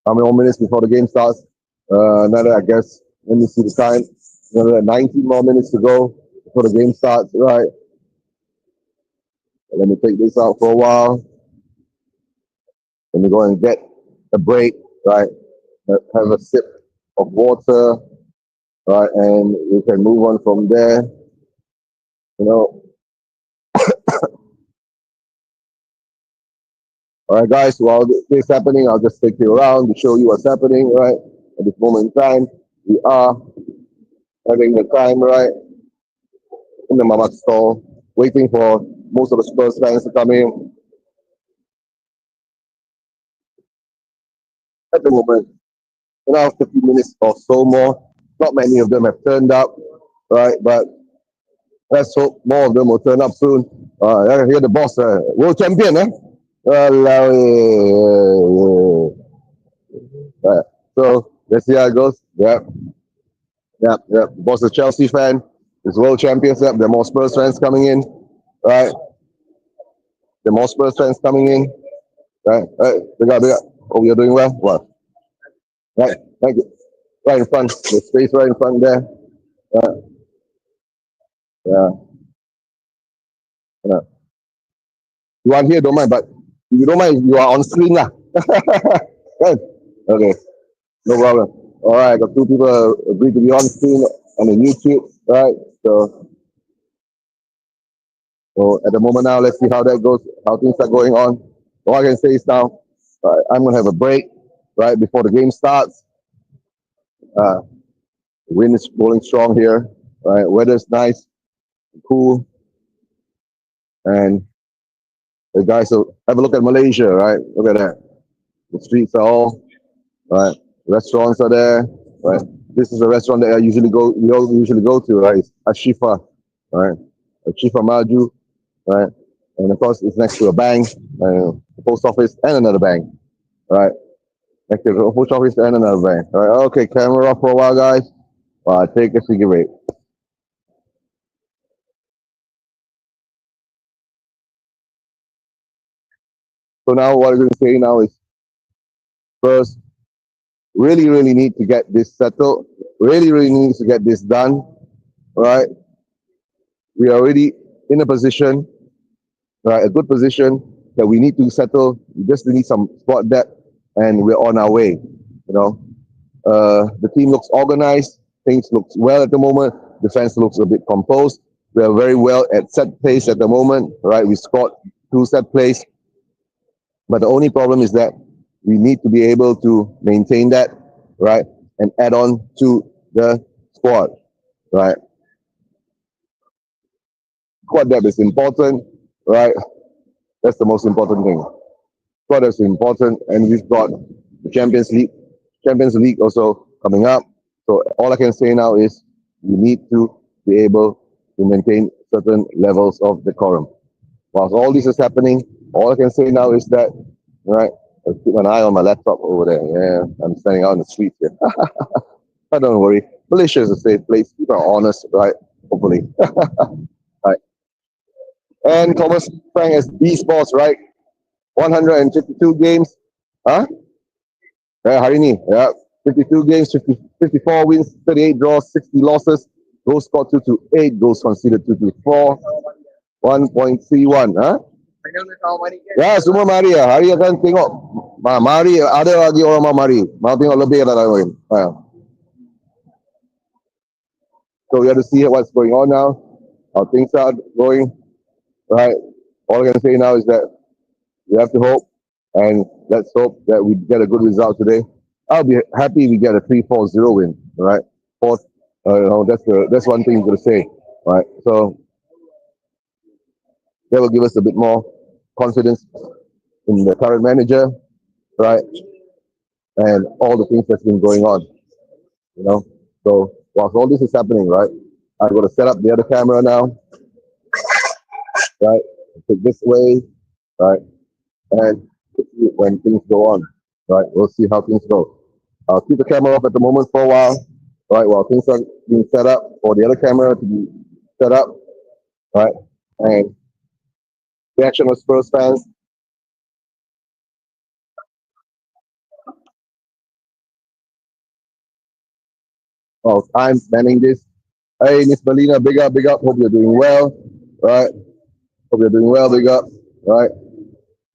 how many more minutes before the game starts? Another, I guess, let me see the time. Another 19 more minutes to go before the game starts. Right. Let me take this out for a while. Let me go and get a break. Right. Have a sip of water. Right. And we can move on from there. You know. All right, guys. While this is happening, I'll just take you around to show you what's happening. Right. At this moment in time, we are having the time. Right. In the Mamak store, waiting for most of the Spurs fans to come in. At the moment, around 50 minutes or so more. Not many of them have turned up, right? But let's hope more of them will turn up soon. I hear the boss, world champion, eh? Walao, right. So let's see how it goes. Yep, yep, yep. Boss is a Chelsea fan. It's world champions. Yep, there are more Spurs fans coming in, right? There are more Spurs fans coming in, right? Right. They got. Oh, you're doing well. What? Right. Thank you. Right in front. The space right in front there. Yeah. Yeah. You want here, don't mind, but if you don't mind, you are on screen lah. Right? Okay, no problem. All right, got two people agree to be on screen on the YouTube, right? So at the moment now, let's see how that goes, how things are going on. All I can say is now, I'm gonna have a break right before the game starts. Uh, the wind is blowing strong here, right? Weather's nice, cool, and the guys. So have a look at Malaysia, right? Look at that. The streets are all right. Restaurants are there, right? This is a restaurant that we all usually go to, right? It's Ashifa, right? Ashifa Maju, right? And of course, it's next to a bank, the post office, and another bank, right? Next to the post office and another bank, right? Okay, camera off for a while, guys. Take a cigarette. So now, what I'm going to say now is first, really, really need to get this settled. Really, really needs to get this done, right? We are already in a position, right, a good position that we need to settle. We just need some spot depth, and we're on our way. The team looks organized. Things looks well at the moment. Defense looks a bit composed. We are very well at set plays at the moment, right? We scored two set plays, but the only problem is that we need to be able to maintain that, right, and add on to the squad, right? Squad depth is important, right? That's the most important thing. Squad depth is important, and we've got the Champions League also coming up. So all I can say now is we need to be able to maintain certain levels of decorum. Whilst all this is happening, all I can say now is that, right, I keep an eye on my laptop over there. Yeah, I'm standing out in the street here. But don't worry, Malaysia is a safe place. People are honest, right? Hopefully. Right. And Thomas Frank as B Sports, right? 152 games. Huh? Yeah, hari ni. Yeah. 52 games, 54 wins, 38 draws, 60 losses. Goals scored 2 to 8, goals conceded 2 to 4, 1.31. Huh? Ya, semua mari ya. Hari akan tengok. Mari, ada lagi orang mau mari. Mau tengok lebih kata lain. So we have to see what's going on now, how things are going. Right. All I can say now is that We have to hope, and let's hope that we get a good result today. I'll be happy we get a 3-4-0 win. All right, fourth. That's one thing I'm going to say. All right, so that will give us a bit more confidence in the current manager, right, and all the things that's been going on. You know, so whilst all this is happening, right, I'm going to set up the other camera now, right, take this way, right, and when things go on, right, we'll see how things go. I'll keep the camera off at the moment for a while, right, while things are being set up for the other camera to be set up, right, and reaction of Spurs fans. Oh, I'm manning this. Hey, Miss Melina, big up, big up. Hope you're doing well, right? Hope you're doing well, big up, right?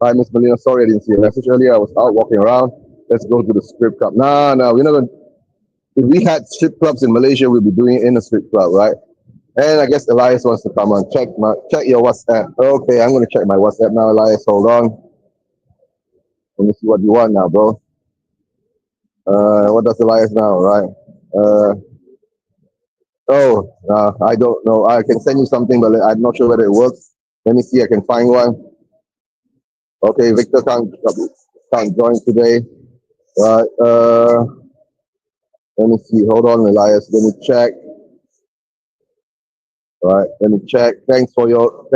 Hi, Miss Melina. Sorry I didn't see your message earlier. I was out walking around. Let's go to the strip club. Nah, nah, we're not going. If we had strip clubs in Malaysia, we'd be doing it in a strip club, right? And I guess Elias wants to come on. Check your WhatsApp. Okay, I'm gonna check my WhatsApp now, Elias. Hold on. Let me see what you want now, bro. What does Elias now, right? Uh, I don't know. I can send you something, but I'm not sure whether it works. Let me see. I can find one. Okay, Victor can't join today. Right. Let me see. Hold on, Elias. Let me check. All right. Let me check. Thanks for your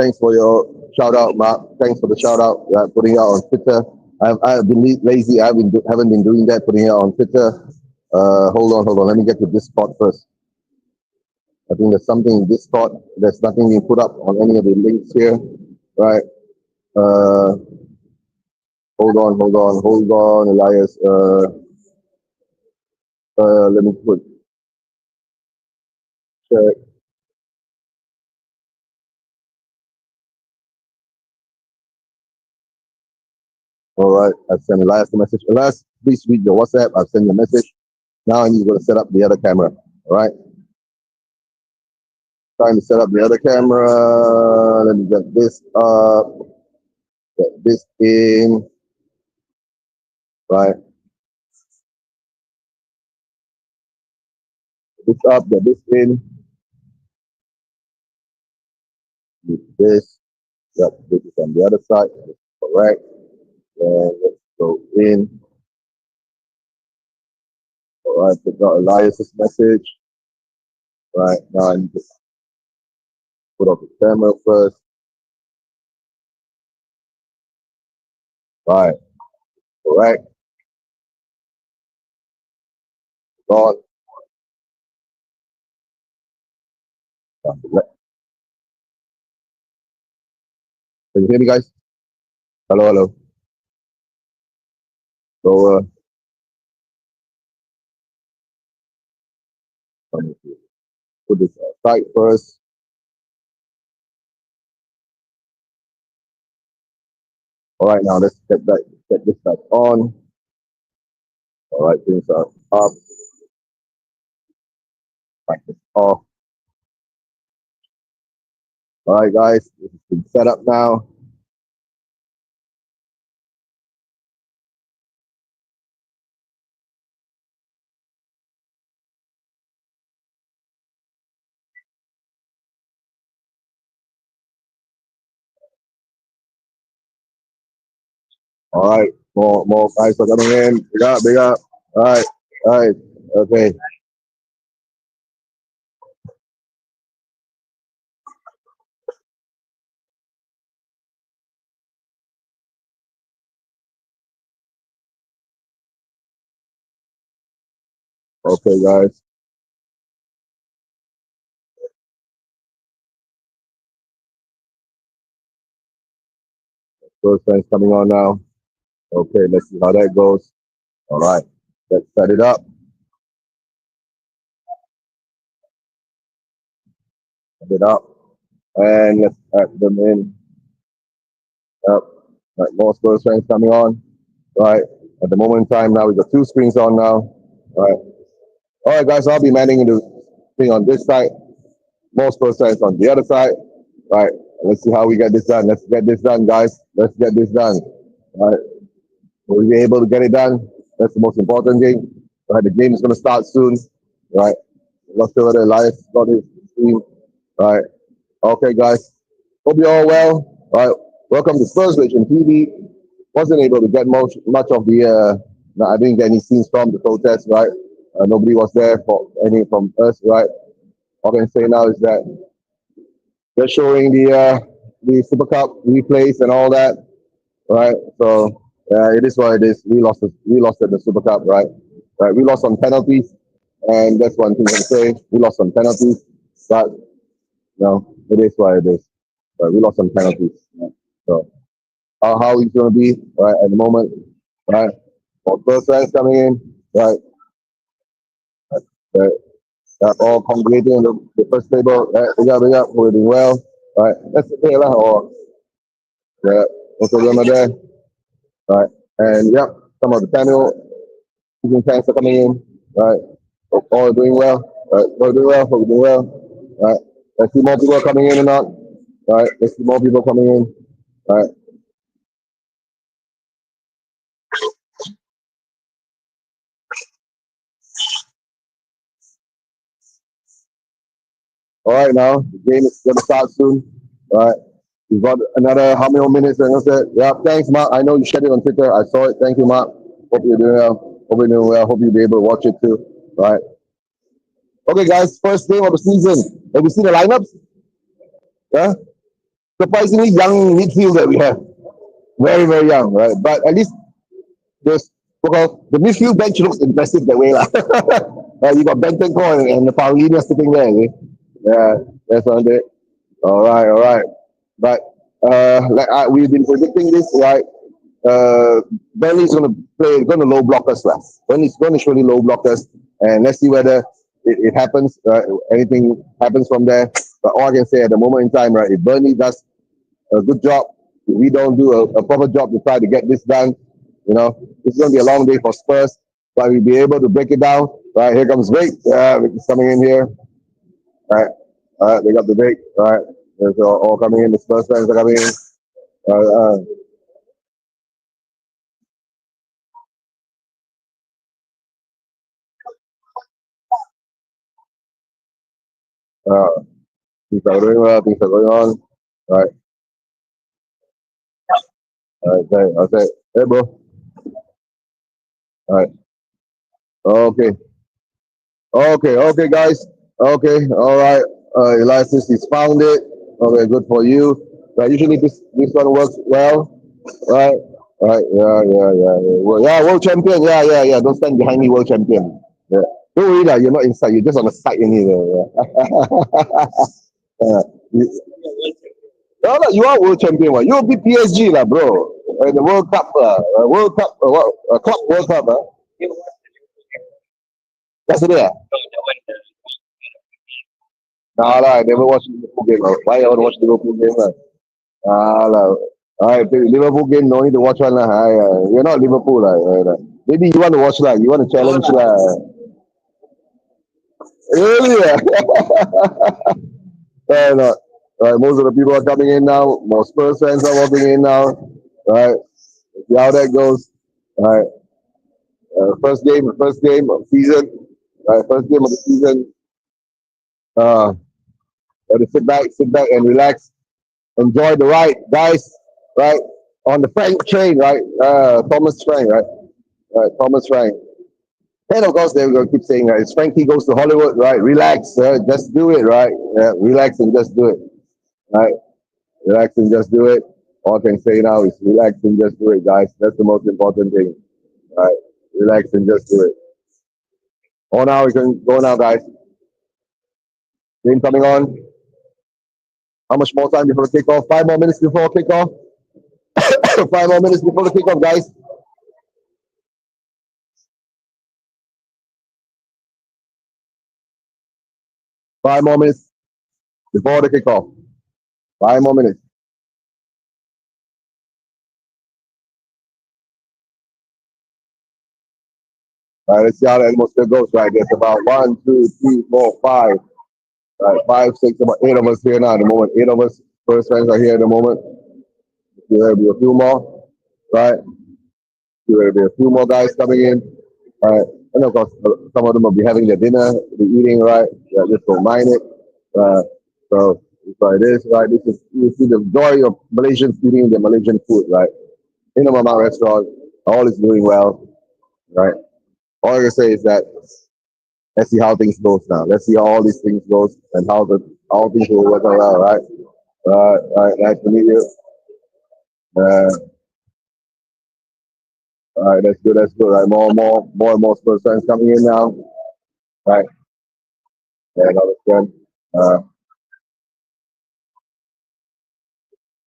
shout out, Mark. Thanks for the shout out. Putting it out on Twitter. I've been lazy. Haven't been doing that. Putting it out on Twitter. Hold on. Let me get to Discord first. I think there's something in Discord. There's nothing being put up on any of the links here. Right. Uh, hold on, Elias. Let me put check. All right, I've sent Elias the message. Elias, please read your WhatsApp. I've sent you a message. Now I need to go to set up the other camera. All right, trying to set up the other camera. Let me get this up. Get this in. Right, this up. Get this in. Get this. Yep, this is on the other side. Correct. And let's go in. All right, pick out Elias's message. Right now I need to put off the camera first. Right, correct. On. Can you hear me, guys? Hello, hello. So, let me put this aside first. All right, now let's get this back on. All right, things are up. Back this off. All right, guys, this has been set up now. All right, more guys are coming in. Big up, big up. All right, okay. Okay, guys. First friends coming on now. Okay, let's see how that goes. All right, let's set it up. Set it up. And let's add them in. Yep. Right, more Spurs fans coming on. Right. At the moment in time now, we've got two screens on now. Right. All right, guys, I'll be manning the thing on this side. More Spurs fans on the other side. Right. Let's see how we get this done. Let's get this done, guys. Let's get this done. Right? We'll be able to get it done. That's the most important thing. Right? The game is going to start soon. Right? Not sure whether Elias got his team. Right? Okay, guys. Hope you're all well. All right. Welcome to Spurs Nation TV. Wasn't able to get much of the. No, I didn't get any scenes from the protest. Right. Nobody was there for any from us. Right. All I can say now is that they're showing the Super Cup replays and all that. Right. So it is what it is. We lost. We lost at the Super Cup. Right. Right. We lost on penalties, and that's one thing I can say. We lost on penalties, but no, it is what it is. Right. We lost on penalties. Right? So how he's going to be right at the moment, right? For first fans coming in, right? Right. All congregating on the first table. Right? Big up, we're doing well. Right. That's okay, lah. Or yeah, also them are there. Right. And yeah, some of the panel season fans are coming in. Right. All doing well. Right. All doing well. All doing well. Right. Let's see more people coming in or not. Right. Let's see more people coming in. Right. All right, now the game is going to start soon. All right, we've got another how many more minutes? And I said, yeah, thanks, Mark. I know you shared it on Twitter. I saw it. Thank you, Mark. Hope you're doing well. Hope you're doing well. Hope you'll be able to watch it too. All right. Okay, guys. First game of the season. Have you seen the lineups? Yeah. Surprisingly young midfield that we have. Very, very young, right? But at least there's well, the midfield bench looks impressive that way, lah. You got Bentancur and the Paulina sitting there. Eh? Yeah, that's on it. All right. But we've been predicting this, right? Burnley's going to play, going to low block us last. Burnley's going to surely low block us, and let's see whether it happens. Anything happens from there. But all I can say at the moment in time, right? If Burnley does a good job, if we don't do a proper job to try to get this done, it's going to be a long day for Spurs. But we'll be able to break it down. Right, here comes Vic. Vic is coming in here. All right, they got the Vic. All right, they're all coming in. The Spurs fans are coming in. Uh, uh, things are doing well. Things are going on. All right, okay, okay. Hey, bro. All right, okay, okay, guys. Okay, all right. Elias is found it. Okay, good for you. Usually this one works well, right? Right, yeah. World champion. Yeah. Don't stand behind me, world champion. Yeah. Don't worry, lah. You're not inside. You're just on the side, anyway. Yeah. No, no, you are world champion. What? You'll be PSG, lah, bro. The World Cup, World Cup, what? Club World Cup, That's it. Yeah. Nah, lah. I never watched Liverpool game. Why I want to watch Liverpool game? Lah. Alright, Liverpool game, no need to watch one. You're not Liverpool. Maybe you want to watch. You want to challenge. Really? No. Right, most of the people are coming in now. More Spurs fans are walking in now. Right. See how that goes. All right. First game of season. Right, first game of the season. Sit back and relax. Enjoy the ride, guys. Right. On the Frank train, right? Thomas Frank, right? Thomas Frank. And of course, they're going to keep saying, right, it's Frankie goes to Hollywood, right? Relax, just do it, right? Yeah, relax and just do it, right? Relax and just do it. All I can say now is relax and just do it, guys. That's the most important thing, right? Relax and just do it. Oh, now we can go now, guys. Game coming on. How much more time before the kickoff? 5 more minutes before kickoff. 5 more minutes before the kickoff, guys. Five more minutes before the kickoff. 5 more minutes. All right, let's see how the atmosphere goes. Right, there's about 1, 2, 3, 4, 5. Right, 5, 6, about 8 of us here now at the moment. 8 of us, first fans are here at the moment. There'll be a few more. right? There will be a few more guys coming in, right? And of course, some of them will be having their dinner, be eating, right? Yeah, just don't mind it. Uh, so it's like this, right? This is you see the joy of Malaysians eating the Malaysian food, right? In a Mamak restaurant, all is doing well, right? All I can say is that let's see how things goes now. Let's see how all these things goes and how things will work out, well, right? Right. Nice to meet you. Uh, all right, that's good. That's good. Right, more and more Spurs fans coming in now. Right, yeah, that was good.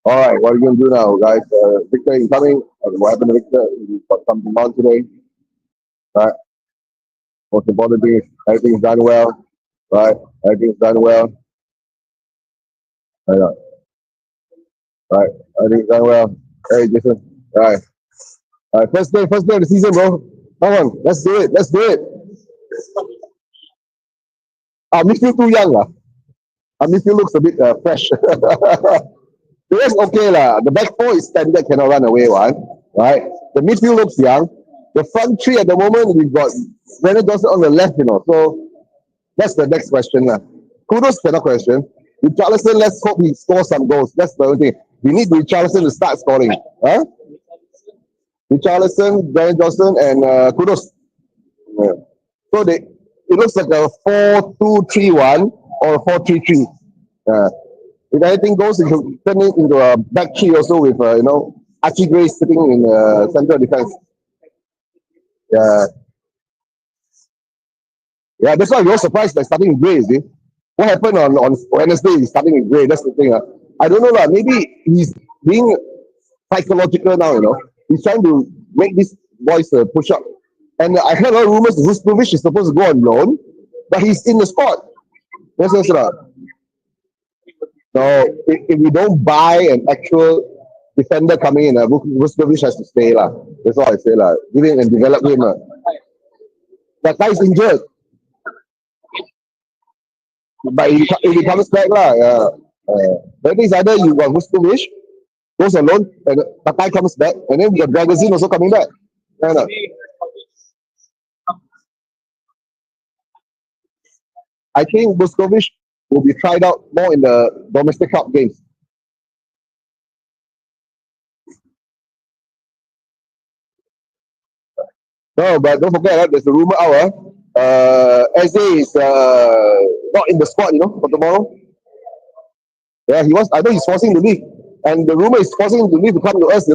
All right, what are you gonna do now, guys? Victor incoming. What happened to Victor? He got something on today. Right. Most important thing is everything's done well. Right, everything's done well. Right, right, everything's done well. Hey, Jason. All right, first day of the season, bro. Come on, let's do it. Let's do it. Midfield too young, lah. Midfield looks a bit fresh. The rest okay lah. The back four is standard, cannot run away one, right? The midfield looks young. The front three at the moment we've got Brennan Johnson on the left, So that's the next question lah. Kudos cannot question. Richarlison, let's hope he scores some goals. That's the only thing. We need Richarlison to start scoring. Huh? Richarlison, Brennan Johnson, and Kudos. Yeah. So it looks like a 4-2-3-1 or a 4-3-3. If anything goes, it can turn it into a back three also with Archie Gray sitting in central defense. Yeah, yeah. That's why we were surprised by starting with Gray. See, what happened on Wednesday? He's starting with Gray. That's the thing. I don't know lah. Maybe he's being psychological now. He's trying to make these boys push up. And I heard a lot of rumors that Vuskovic is supposed to go on loan, but he's in the squad. Yes, yes, sir. So if we don't buy an actual defender coming in, Vuskovic has to stay lah. That's all I say lah. Give him and develop him. That guy is injured, but if he comes back lah, yeah. The thing is either you got Vuskovic goes alone, and Takai comes back, and then we got Dragazin also coming back. Yeah, no. I think Vuskovic will be tried out more in the domestic cup games. No, but don't forget, there's a rumor out. Eze is not in the squad, for tomorrow. Yeah, he was. I know he's forcing to leave, and the rumor is forcing him to leave to come to us,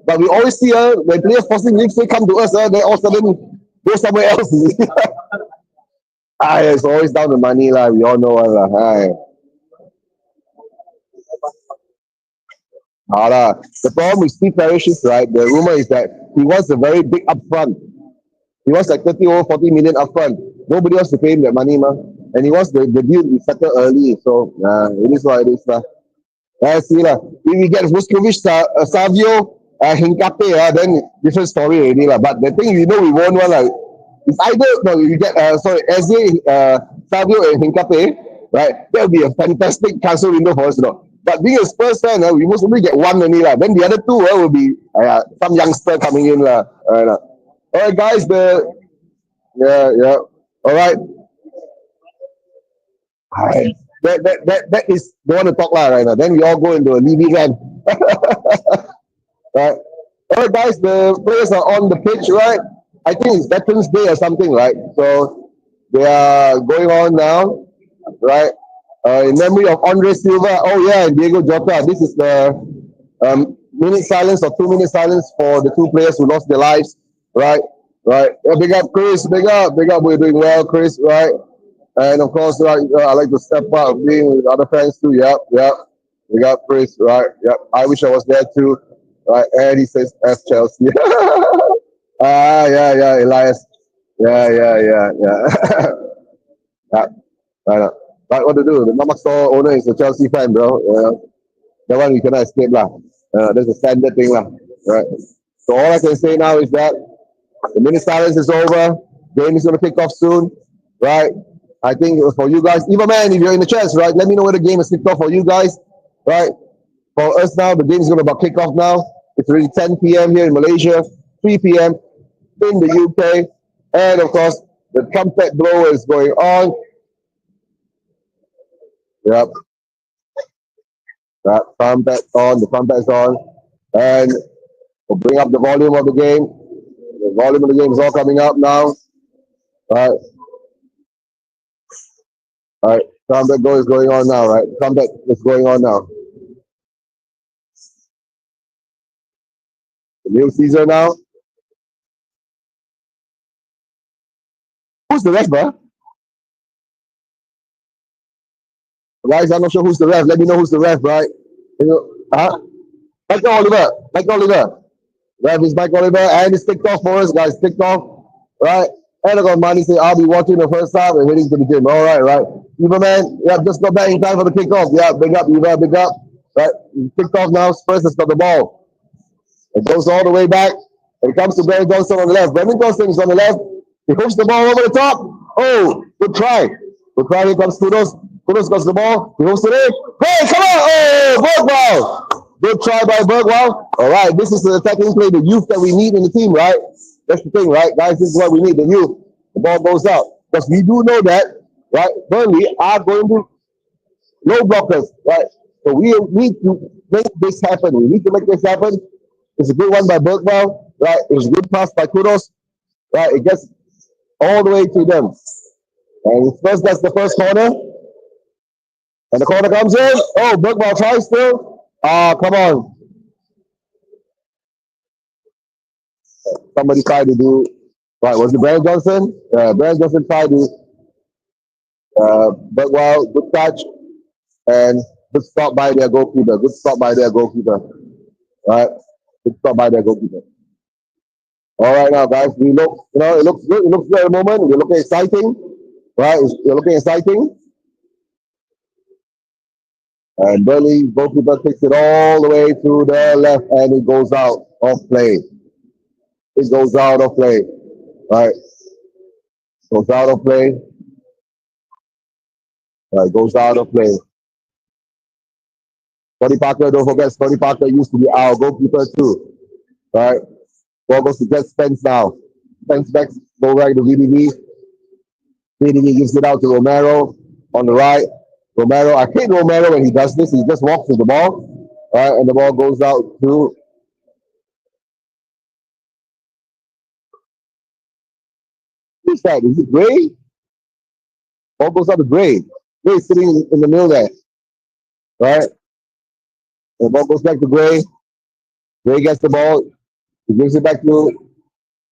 But we always see when players forcing leave, say come to us, they all of a sudden go somewhere else. It's always down to money, lah. We all know, The problem with Steve Parrish is, right, the rumor is that he wants a very big upfront. He wants like 30 or 40 million upfront. Nobody wants to pay him that money, man. And he wants the deal to be settled early. So, it is what it is, lah. Let's see, lah. If we get Vuskovic, Savio, Hincape, then different story already, lah. But the thing we won't want, like, it's either, no, you get, Eze, Savio, and Hincape, right? That would be a fantastic transfer window for us, But being a Spurs fan, we must only get one only, lah. Then the other two will be some youngster coming in, lah. All right, guys. Yeah. All right. That is the one to talk lah right now. Then we all go into a Levy run. Right. All right, guys. The players are on the pitch, right? I think it's Veterans Day or something, right? So they are going on now, right? In memory of Andre Silva. Oh yeah, and Diego Jota. This is the minute silence or 2 minute silence for the two players who lost their lives, right? Right. Big up, Chris. Big up. We're doing well, Chris. Right. And of course, I like to step up, being with other fans too. Yep. Big up, Chris. Right. Yep. I wish I was there too. Right. And he says F Chelsea. Yeah. Elias. Yeah. Yeah. Right. What to do? The Mamak store owner is a Chelsea fan, bro. That one we cannot escape, lah. That's a standard thing, lah. Right. So all I can say now is that the minute silence is over. Game is going to kick off soon, right? I think for you guys, even man, if you're in the chat, right, let me know where the game is kicked off for you guys, right? For us now, the game is going to about kick off now. It's already 10 p.m. here in Malaysia, 3 p.m. in the UK, and of course the trumpet blower is going on. Yep, that trumpet on, the trumpet's on, and we'll bring up the volume of the game. The volume of the game is all coming up now. All right, trumpet go is going on now, right? Trumpet is going on now. The new season now. Who's the ref, bro? Guys, I'm not sure who's the ref. Let me know who's the ref, right? You know, huh? Mike Oliver. Mike Oliver. Ref is Mike Oliver, and it's ticked off for us, guys. Ticked off, right? And I got money say I'll be watching the first half and heading to the gym. All right, right. Eva, man, yeah, just got back in time for the kickoff. Yeah, big up, Eva, big up. Right, kicked off now. Spurs has got the ball. It goes all the way back. It comes to Brandon Johnson on the left. Brandon Johnson is on the left. He hooks the ball over the top. Oh, good try. Good try. Here comes Kudos. Kudos gets the ball. He hooks it in. Hey, come on. Oh, Bergwall. Good try by Bergwall. All right, this is the attacking play, the youth that we need in the team, right? That's the thing, right? Guys, this is what we need, the youth. The ball goes out. Because we do know that, right? Burnley are going to low blockers, right? So we need to make this happen. We need to make this happen. It's a good one by Bergwall, right? It was a good pass by Kudos, right? It gets all the way to them. And first, that's the first corner. And the corner comes in. Oh, Bergwall tries still. Ah, come on. Somebody tried to do, right, was it Brandon Johnson? Brandon Johnson tried to, Bergwall, good touch. And good stop by their goalkeeper. Good stop by their goalkeeper. Right? Good stop by their goalkeeper. All right, now, guys, we look, it looks good. It looks good at the moment. We're looking exciting. Right? We're looking exciting. And Burnley goalkeeper takes it all the way to the left and it goes out of play. It goes out of play. Right? Goes out of play. Right? Goes out of play. Scotty Parker, don't forget, Scotty Parker used to be our goalkeeper too. Right? Ball goes to get Spence now. Spence back, go right to VDV. VDV gives it out to Romero on the right. Romero, I hate Romero when he does this. He just walks with the ball. Right? And the ball goes out to. Who's that? Is it Gray? Ball goes out to Gray. Gray sitting in the middle there. Right? The ball goes back to Gray. Gray gets the ball. He gives it back to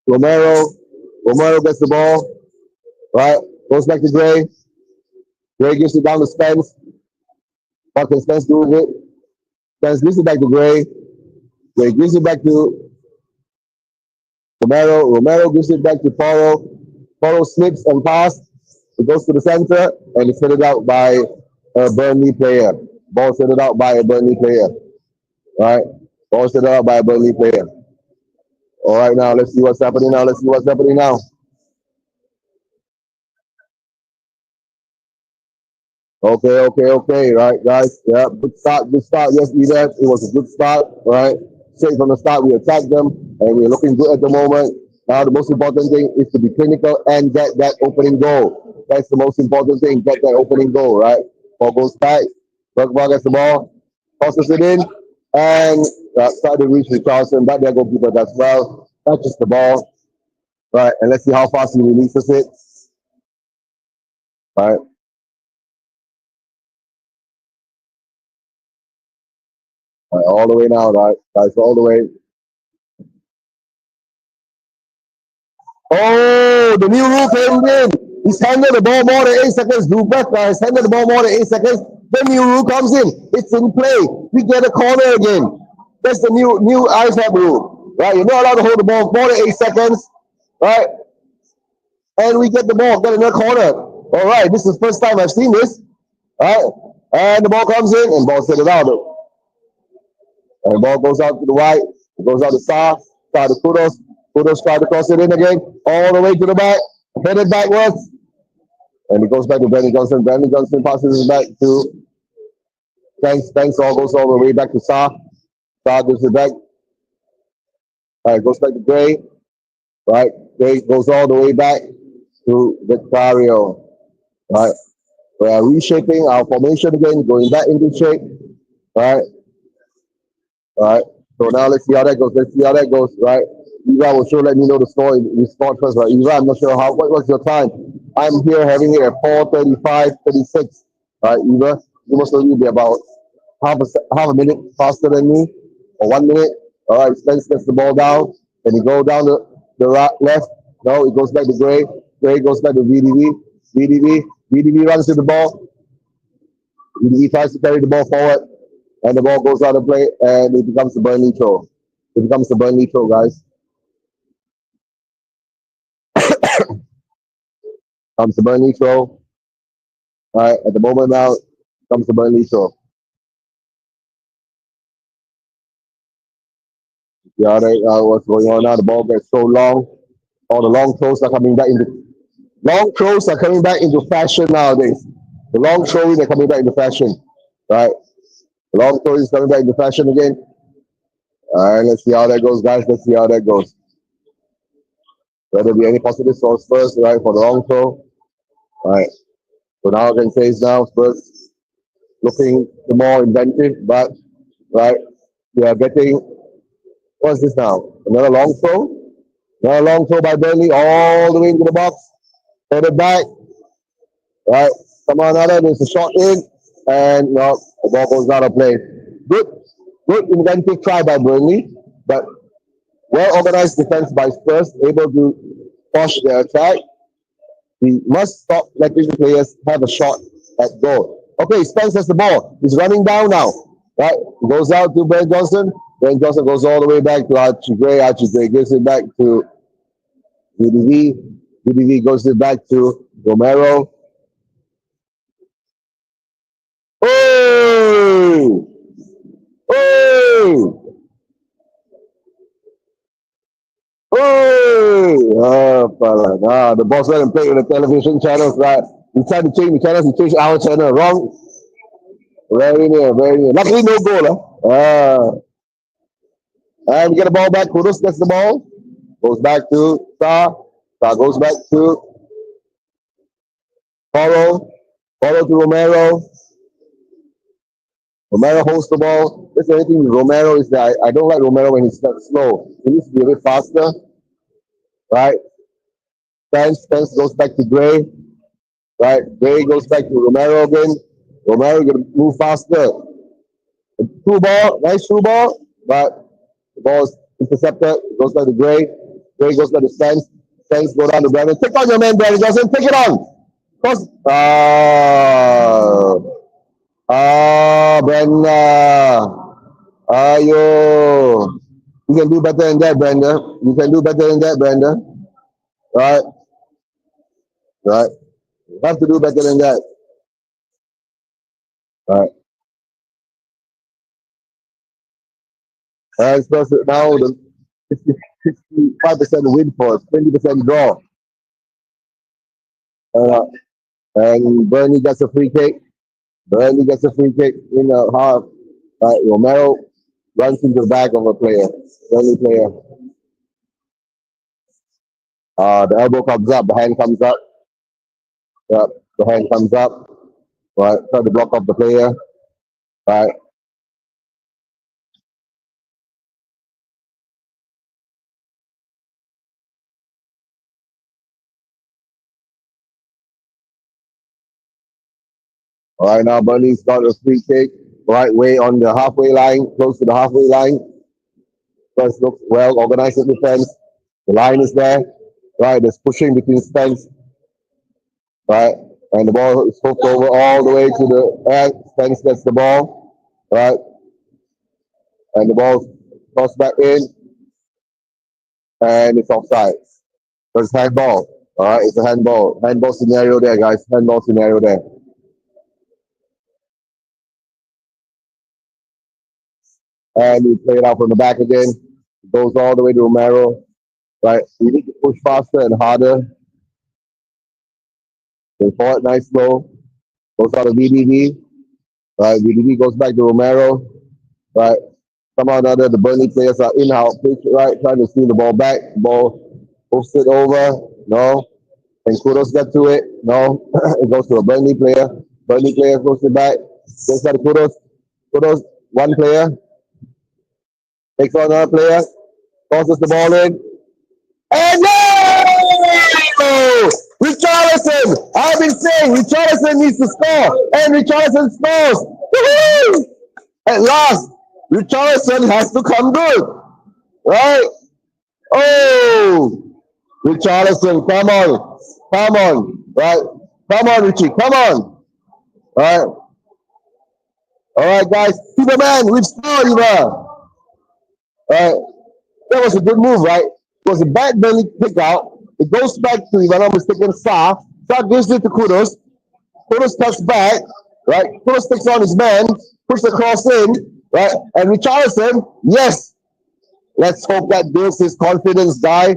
Romero. Romero gets the ball. Right? Goes back to Gray. Gray gives it down to Spence. What can Spence do with it? Spence gives it back to Gray. Gray gives it back to Romero. Romero gives it back to Poro. Poro slips and passes. It goes to the center and it's headed out by a Burnley player. Ball headed out by a Burnley player. Right? Ball headed out by a Burnley player. All right, now let's see what's happening now. Let's see what's happening now. Okay. Right, guys. Yeah, good start. Good start. Yes, Edith. It was a good start. Right. Straight from the start, we attacked them, and we're looking good at the moment. Now, the most important thing is to be clinical and get that opening goal. That's the most important thing. Get that opening goal. Right. Ball goes back. Bergwall gets the ball, tosses it in, and try to reach Richardson. But their goalkeeper does well. Touches the ball. Right. And let's see how fast he releases it. Right. All the way now, right? Guys, all the way. Oh, the new rule came in. He's handed the ball more than 8 seconds. Do back, guys. Handed the ball more than 8 seconds. The new rule comes in. It's in play. We get a corner again. That's the new IFAB rule, right? You're not allowed to hold the ball more than 8 seconds, right? And we get the ball, get another corner. All right, this is the first time I've seen this, right? And the ball comes in and ball set it out. And the ball goes out to the right. It goes out to Star. Star to Kudos. Kudos try to cross it in again. All the way to the back. Headed backwards. And it goes back to Brandon Johnson. Brandon Johnson passes it back to Thanks all goes all the way back to Star. Star gives it back. Right, goes back to Gray. Right, Gray goes all the way back to Vicario. Right, we are reshaping our formation again, going back into shape. Right, right. So now let's see how that goes. Let's see how that goes. Right, Eva will sure let me know the score. We scored first, right? Eva, I'm not sure how. What was your time? I'm here having it at 4:35, 36. Right, Eva, you must only be about half a minute faster than me, or 1 minute. All right, Spence gets the ball down, and he go down the right, left. No, it goes back to Gray. Gray goes back to VDV. VDV. VDV runs to the ball. VDV tries to carry the ball forward, and the ball goes out of play, and it becomes the Burnley throw. It becomes the Burnley throw, guys. Comes the Burnley throw. All right, at the moment now, comes the Burnley throw. Yeah, what's going on now? The ball gets so long. All the long throws are coming back into long throws are coming back into fashion nowadays. The long throws are coming back into fashion, right? The long throw is coming back into fashion again. All right, let's see how that goes, guys. Let's see how that goes. Whether be any positive for Spurs, right, for the long throw. All right. So now I can say is now Spurs looking the more inventive, but right, we are getting what's this now? Another long throw. Another long throw by Burnley all the way into the box. Headed back. Right. Come on, Anna. There's a shot in. And no, the ball goes out of play. Good, good inventive try by Burnley, but well organized defense by Spurs, able to push their attack. We must stop letting the players have a shot at goal. Okay, Spence has the ball. He's running down now. Right? Goes out to Ben Johnson. Ben Johnson goes all the way back to Archie Gray. Archie Gray gives it back to VDV. VDV goes it back to Romero. Oh! Oh! Oh! Pala. The boss let him play with the television channels. Right? He tried to change the channels. He changed our channel. Wrong. Very near. Very near. Luckily, no goal. And we get the ball back. Kudus gets the ball. Goes back to Star. Star goes back to Poro. Poro to Romero. Romero holds the ball. That's the only thing with Romero is that I don't like Romero when he's slow. He needs to be a bit faster. Right? Spence goes back to Gray. Right? Gray goes back to Romero again. Romero gonna move faster. Through ball, nice through ball, but the ball is intercepted. It goes back to Gray. Gray goes back to Spence. Spence go down to Brandon. Take on your man, Brandon Johnson. Take it on. Cross. Brenda. Ayo. You can do better than that, Brenda. You can do better than that, Brenda. Right? Right. You have to do better than that. Right. Spurs now the 65% win for us, 20% draw. Uh, and Burnley gets a free kick. Burnley gets a free kick in the half. Romero runs into the back of a player. Burnley player. The elbow comes up, the hand comes up. Yep, the hand comes up. Right, try to block off the player. Right. All right, now Burnley's got a free kick. Right way on the halfway line, close to the halfway line. First looks well organized in defense. The line is there. Right, there's pushing between Spence. Right, and the ball is hooked over all the way to the end. Spence gets the ball. Right, and the ball tossed back in, and it's offside. So it's handball. All right, it's a handball. Handball scenario there, guys. Handball scenario there. And we play it out from the back again. It goes all the way to Romero. Right, we need to push faster and harder. They forward nice slow. Goes out to VDV. Right, VDV goes back to Romero. Right, Somehow or other, the Burnley players are in our pitch, right, trying to steal the ball back. Ball posts it over. No. And Kudos get to it. No. It goes to a Burnley player. Burnley player goes it back. Goes to Kudos. Kudos, one player. Takes on another player. Tosses the ball in. And no! Richarlison! I've been saying Richarlison needs to score. And Richarlison scores. Woo-hoo! At last, Richarlison has to come good. Right? Oh! Richarlison, come on. Come on. Right? Come on, Richie. Come on. Right? All right, guys. Superman, we've scored, Eva. Right? That was a good move, right? It was a bad belly pick out. It goes back to, if I'm not mistaken, Sa. Sa gives it to Kudos. Kudos cuts back, right? Kudos takes on his man, puts the cross in, right? And Richarlison, yes. Let's hope that builds his confidence, guy.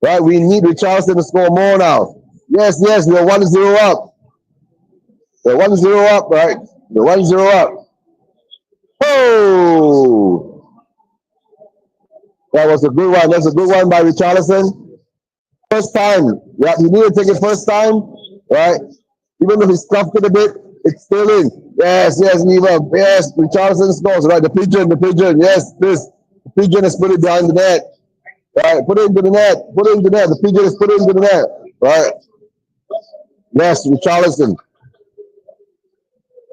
Right? We need Richarlison to score more now. Yes, yes, we're 1-0 up. We're 1-0 up, right? We're 1-0 up. Oh! That was a good one. That's a good one by Richarlison. First time. Yeah, he needed to take it first time. Right? Even though he scuffed it a bit, it's still in. Yes, yes, Eva. Yes, Richarlison scores. Right, the pigeon, the pigeon. Yes, this. The pigeon has put it behind the net. Right, put it into the net. Put it into the net. The pigeon has put it into the net. Right. Yes, Richarlison.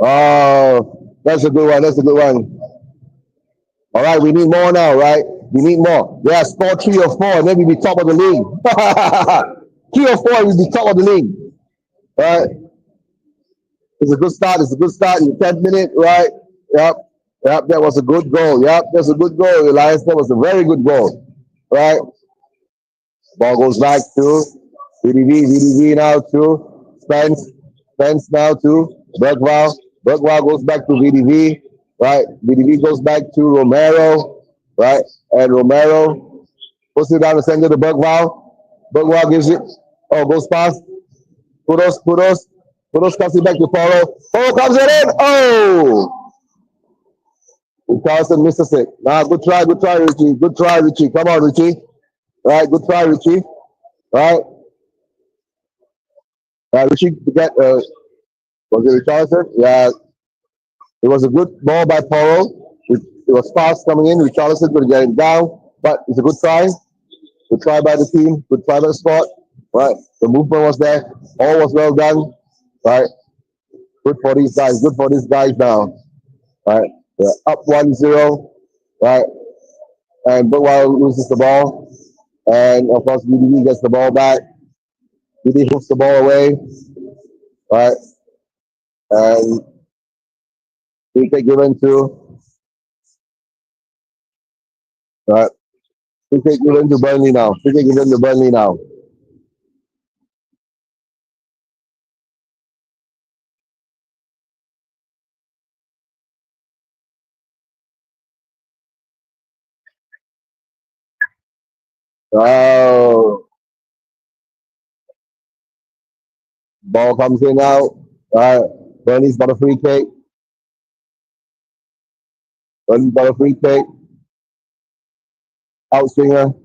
Oh, that's a good one. That's a good one. All right, we need more now, right? We need more. Yeah, score 3 or 4, and then we'll be top of the league. 3 or 4, we'll be top of the league. Right? It's a good start. It's a good start in the 10th minute, right? Yep. Yep, that was a good goal. Yep, that's a good goal, Elias. That was a very good goal. Right? Ball goes back to VDV. VDV now to Spence. Spence now to Bergwall. Bergwall goes back to VDV. Right? VDV goes back to Romero. Right? And Romero puts it down the center to Bergwall. Bergwall gives it. Oh, goes past. Kudos. Kudos comes it back to Paulo. Paulo comes it in. Oh! Carlson misses it. Nah, good try, Richie. Good try, Richie. Come on, Richie. Right, good try, Richie. Right. Richie to get was it Richarlison? Yeah. It was a good ball by Paulo. It was fast coming in. Richarlison could get it down, but it's a good try. Good try by the team. Good try by the spot. Right. The movement was there. All was well done. Right. Good for these guys. Good for these guys now. Right. They're up 1-0. Right. And Butwell loses the ball. And of course, BDB gets the ball back. BDB hooks the ball away. Right. And we take given to. Right. We take given to Burnley now. We take given to Burnley now. Oh. Ball comes in now. Right. Burnley's got a free kick. Burnley's got a free kick. Outswinger.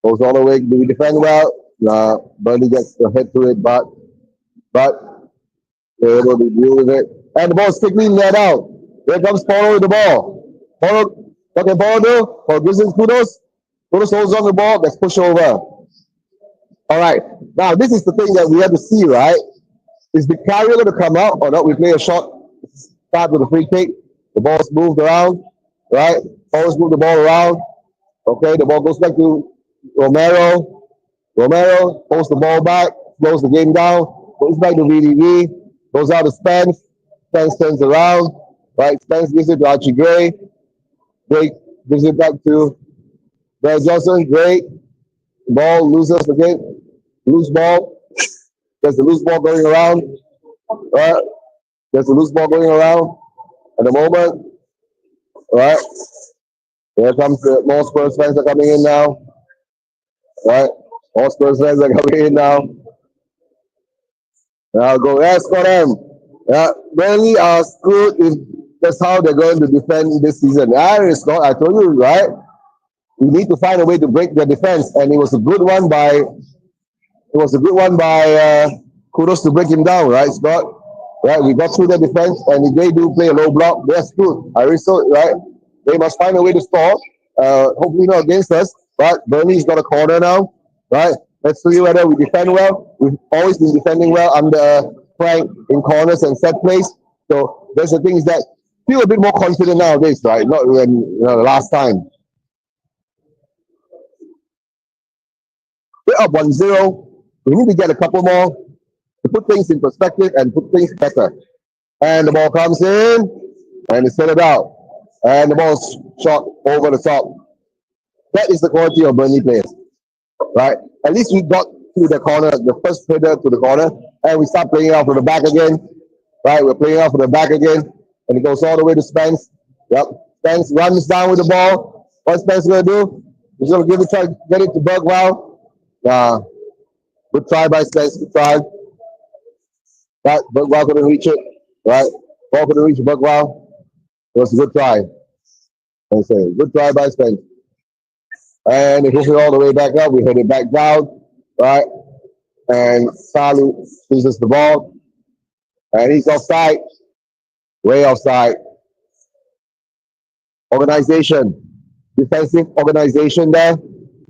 Goes all the way. Do we defend well? Burnley gets the head to it, but they're able to deal with it. And the ball's quickly let out. Here comes Paulo with the ball. Paulo, what can Paulo do? Paulo gives him Kudos. Kudos holds on the ball. Let's push over. All right. Now, this is the thing that we have to see, right? Is the carrier going to come out or not? We play a shot, start with a free kick. The ball's moved around, right? Paulo's moved the ball around. Okay, the ball goes back to Romero. Romero pulls the ball back, slows the game down, goes back to VDV, goes out to Spence. Spence turns around, right? Spence gives it to Archie Gray. Gray gives it back to Brad Johnson. Gray, ball loses again, loose ball. There's a loose ball going around, right? There's a loose ball going around at the moment, right? Here comes the more Spurs fans are coming in now, right? More Spurs fans are coming in now. Now go, yes, got them. Yeah, Burnley are screwed if That's how they're going to defend this season. Ah, it's not. I told you, right? We need to find a way to break their defense, and it was a good one by kudos to break him down, right, Scott? Right, we got through the defense, and if they do play a low block, they're screwed. I really saw it, right? They must find a way to score. Hopefully not against us, but Burnley's got a corner now, right? Let's see whether we defend well. We've always been defending well under Frank in corners and set plays. So there's the things that feel a bit more confident nowadays, right? Not when the last time. We're up 1-0. We need to get a couple more to put things in perspective and put things better. And the ball comes in and it's set it out. And the ball's shot over the top. That is the quality of Burnley players, right? At least we got to the corner, the first header to the corner, and we start playing out from the back again, right? We're playing out from the back again, and it goes all the way to Spence. Yep. Spence runs down with the ball. What's Spence going to do? He's going to give it try, get it to Bergwijn. Good try by Spence. Good try. That Bergwijn couldn't reach it, right? Ball couldn't reach Bergwijn. It was a good try. I say, good try by Spence. And it hooks it all the way back up. We hit it back down, right? And Salu loses the ball. And he's offside. Way offside. Organization. Defensive organization there.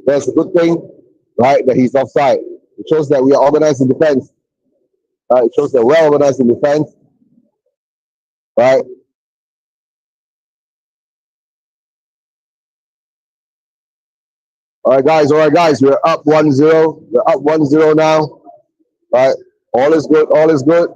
That's a good thing, right? That he's offside. It shows that we are organized in defense. It shows that we're organized in defense, right? All right, guys. We're up 1-0. We're up 1-0 now. Right. All is good. All is good.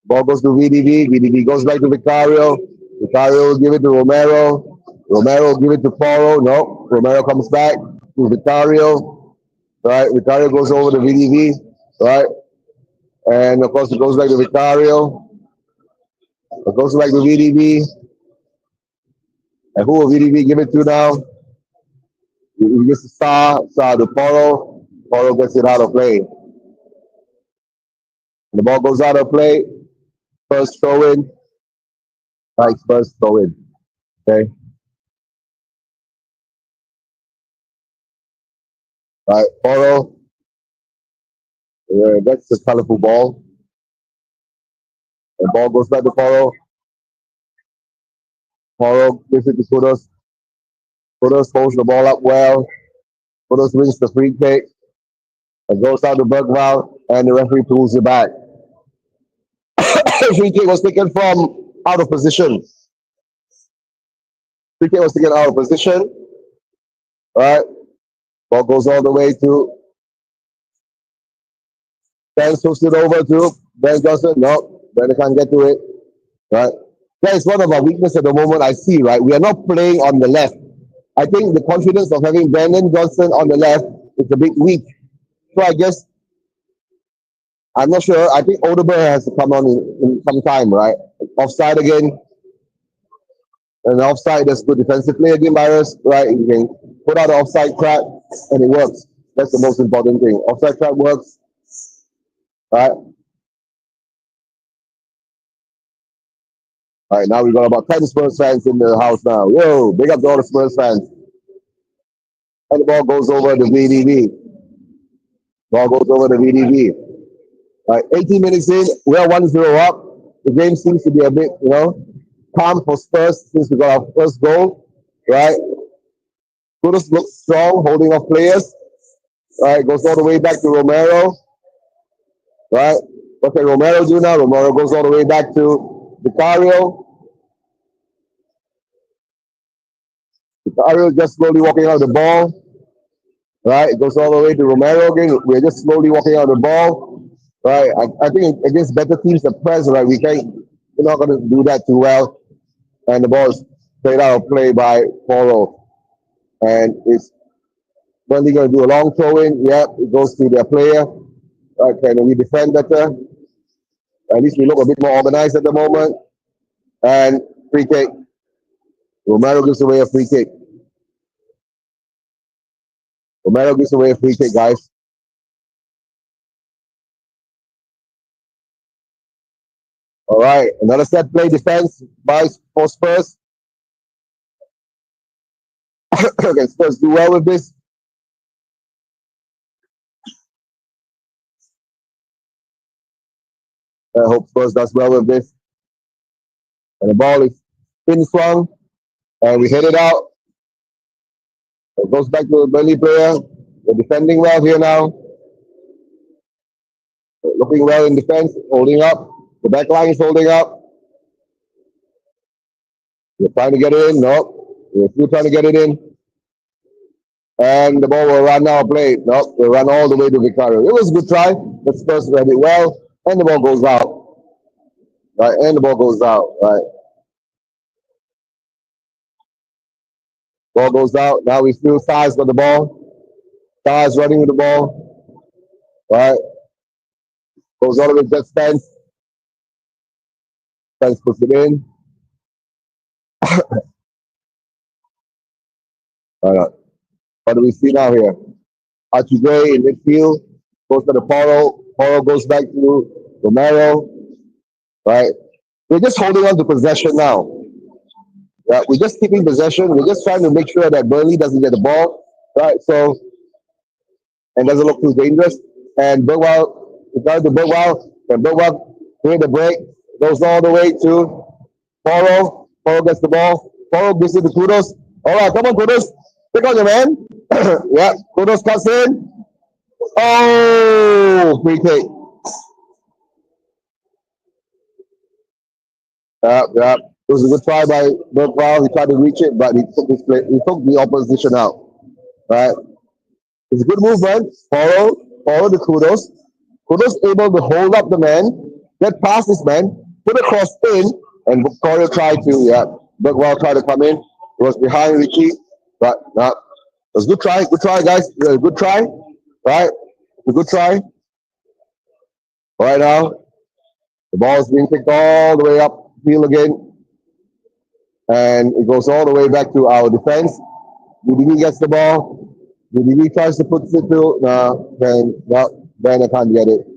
Ball goes to VDV. VDV goes back to Vicario. Vicario will give it to Romero. Romero will give it to Poro. No. Romero comes back to Vicario. Right. Vicario goes over to VDV. Right. And of course it goes back to Vicario. It goes back to VDV. And who will VDV give it to now? He gets to Star to Poro. Poro gets it out of play. And the ball goes out of play. First throw in. Right, first throw in. Okay. Right, Poro. Yeah, that's the colorful ball. The ball goes back to Poro. Poro gives it to Kudos. Kudos holds the ball up well. Kudos wins the free kick. It goes out to Bergwijn, and the referee pulls it back. Free kick was taken from out of position. Free kick was taken out of position. Right. Ball goes all the way to Ben, switched it over to Ben Johnson. No, Ben can't get to it. Right. That is one of our weaknesses at the moment I see, right? We are not playing on the left. I think the confidence of having Brandon Johnson on the left is a bit weak. So I guess, I'm not sure. I think Odeberg has to come on in some time, right? Offside again. And offside, that's good defensive play again by us, right? You can put out the offside trap and it works. That's the most important thing. Offside trap works, right? All right, now we've got about 10 Spurs fans in the house now. Yo, big up to all the Spurs fans. And the ball goes over the VDV. Ball goes over the VDV. All right, 18 minutes in, we're 1-0 up. The game seems to be a bit, calm for Spurs since we got our first goal, right? Kudos looks strong, holding off players. Right, goes all the way back to Romero. Right, what can Romero do now? Romero goes all the way back to Vicario. Vicario is just slowly walking out the ball. Right, it goes all the way to Romero again. We're just slowly walking out the ball. Right, I think against better teams, the press, right, we're not going to do that too well. And the ball is played out of play by Poro. And it's Burnley going to do a long throw in. Yep, it goes to their player. Okay, and we defend better. At least we look a bit more organized at the moment. And free kick. Romero gives away a free kick. Romero gives away a free kick, guys. All right, another set play defense by for Spurs. Okay, Spurs do well with this. I hope Spurs does well with this. And the ball is spin swung, and we hit it out. It goes back to the Burnley player. They're defending well here now. Looking well in defense, holding up. The back line is holding up. We're trying to get it in. No. We're still trying to get it in. And the ball will run now play. No, we'll run all the way to Vicario. It was a good try. The Spurs read it well. And the ball goes out. Right, and the ball goes out. Right. Ball goes out. Now we still size for the ball. Size running with the ball. Right. Goes all the way to Spence. Spence puts it in. Right. What do we see now here? Archie Gray in midfield. Goes to the Poro. Poro goes back to Romero. Right. We're just holding on to possession now. Yeah, we're just keeping possession. We're just trying to make sure that Burnley doesn't get the ball. Right. So, and doesn't look too dangerous. And Burwell, we got to Burwell. And Burwell clear the break. Goes all the way to Poro. Poro gets the ball. Poro gives it to Kudos. All right, come on, Kudos. Pick on your man. Yeah, Kudos cuts in. Oh, free kick. Yeah. It was a good try by Burwell. He tried to reach it, but he took his play. He took the opposition out. Right. It's a good movement. Follow the Kudos. Kudos able to hold up the man, get past this man, put a cross in, and Victoria tried to, yeah. Burwell tried to come in. It was behind Richie, but no. It was a good try. Good try, guys. Good try. Right? A good try. Right now, the ball is being kicked all the way up field again. And it goes all the way back to our defense. UDB gets the ball. UDB tries to put it to Ben can't get it.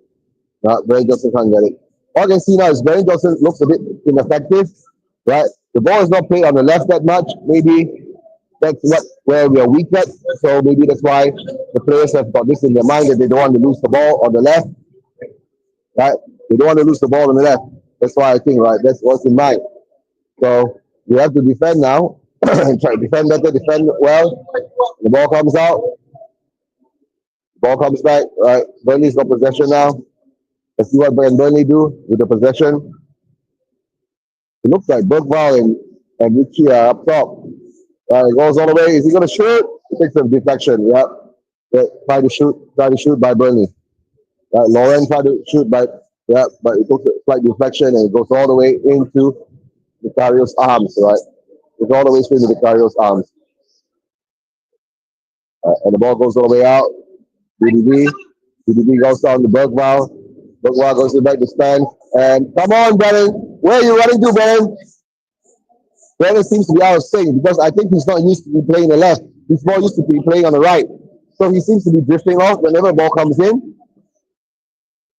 No, Ben Johnson can't get it. All I can see now is Ben Johnson looks a bit ineffective. Right? The ball is not played on the left that much. Maybe that's where we are weak at. So maybe that's why the players have got this in their mind that they don't want to lose the ball on the left. Right? They don't want to lose the ball on the left. That's why I think, right, that's what's in mind. So we have to defend now. Try to defend better, defend well. The ball comes out. The ball comes back. Right. Burnley's got possession now. Let's see what Burnley do with the possession. It looks like Burwell and Richie are up top. It goes all the way. Is he going to shoot? He takes a deflection. Yeah. Try to shoot by Burnley. Lauren tried to shoot by, yeah, but it took a slight deflection and it goes all the way into Vicario's arms, right? It's all the way straight to Vicario's arms. And the ball goes all the way out. BDB goes down to Burwell. Burwell goes back to Spence. And come on, Brennan. Where are you running to, Brennan? Brennan seems to be out of sync because I think he's not used to be playing the left. He's more used to be playing on the right. So he seems to be drifting off whenever the ball comes in.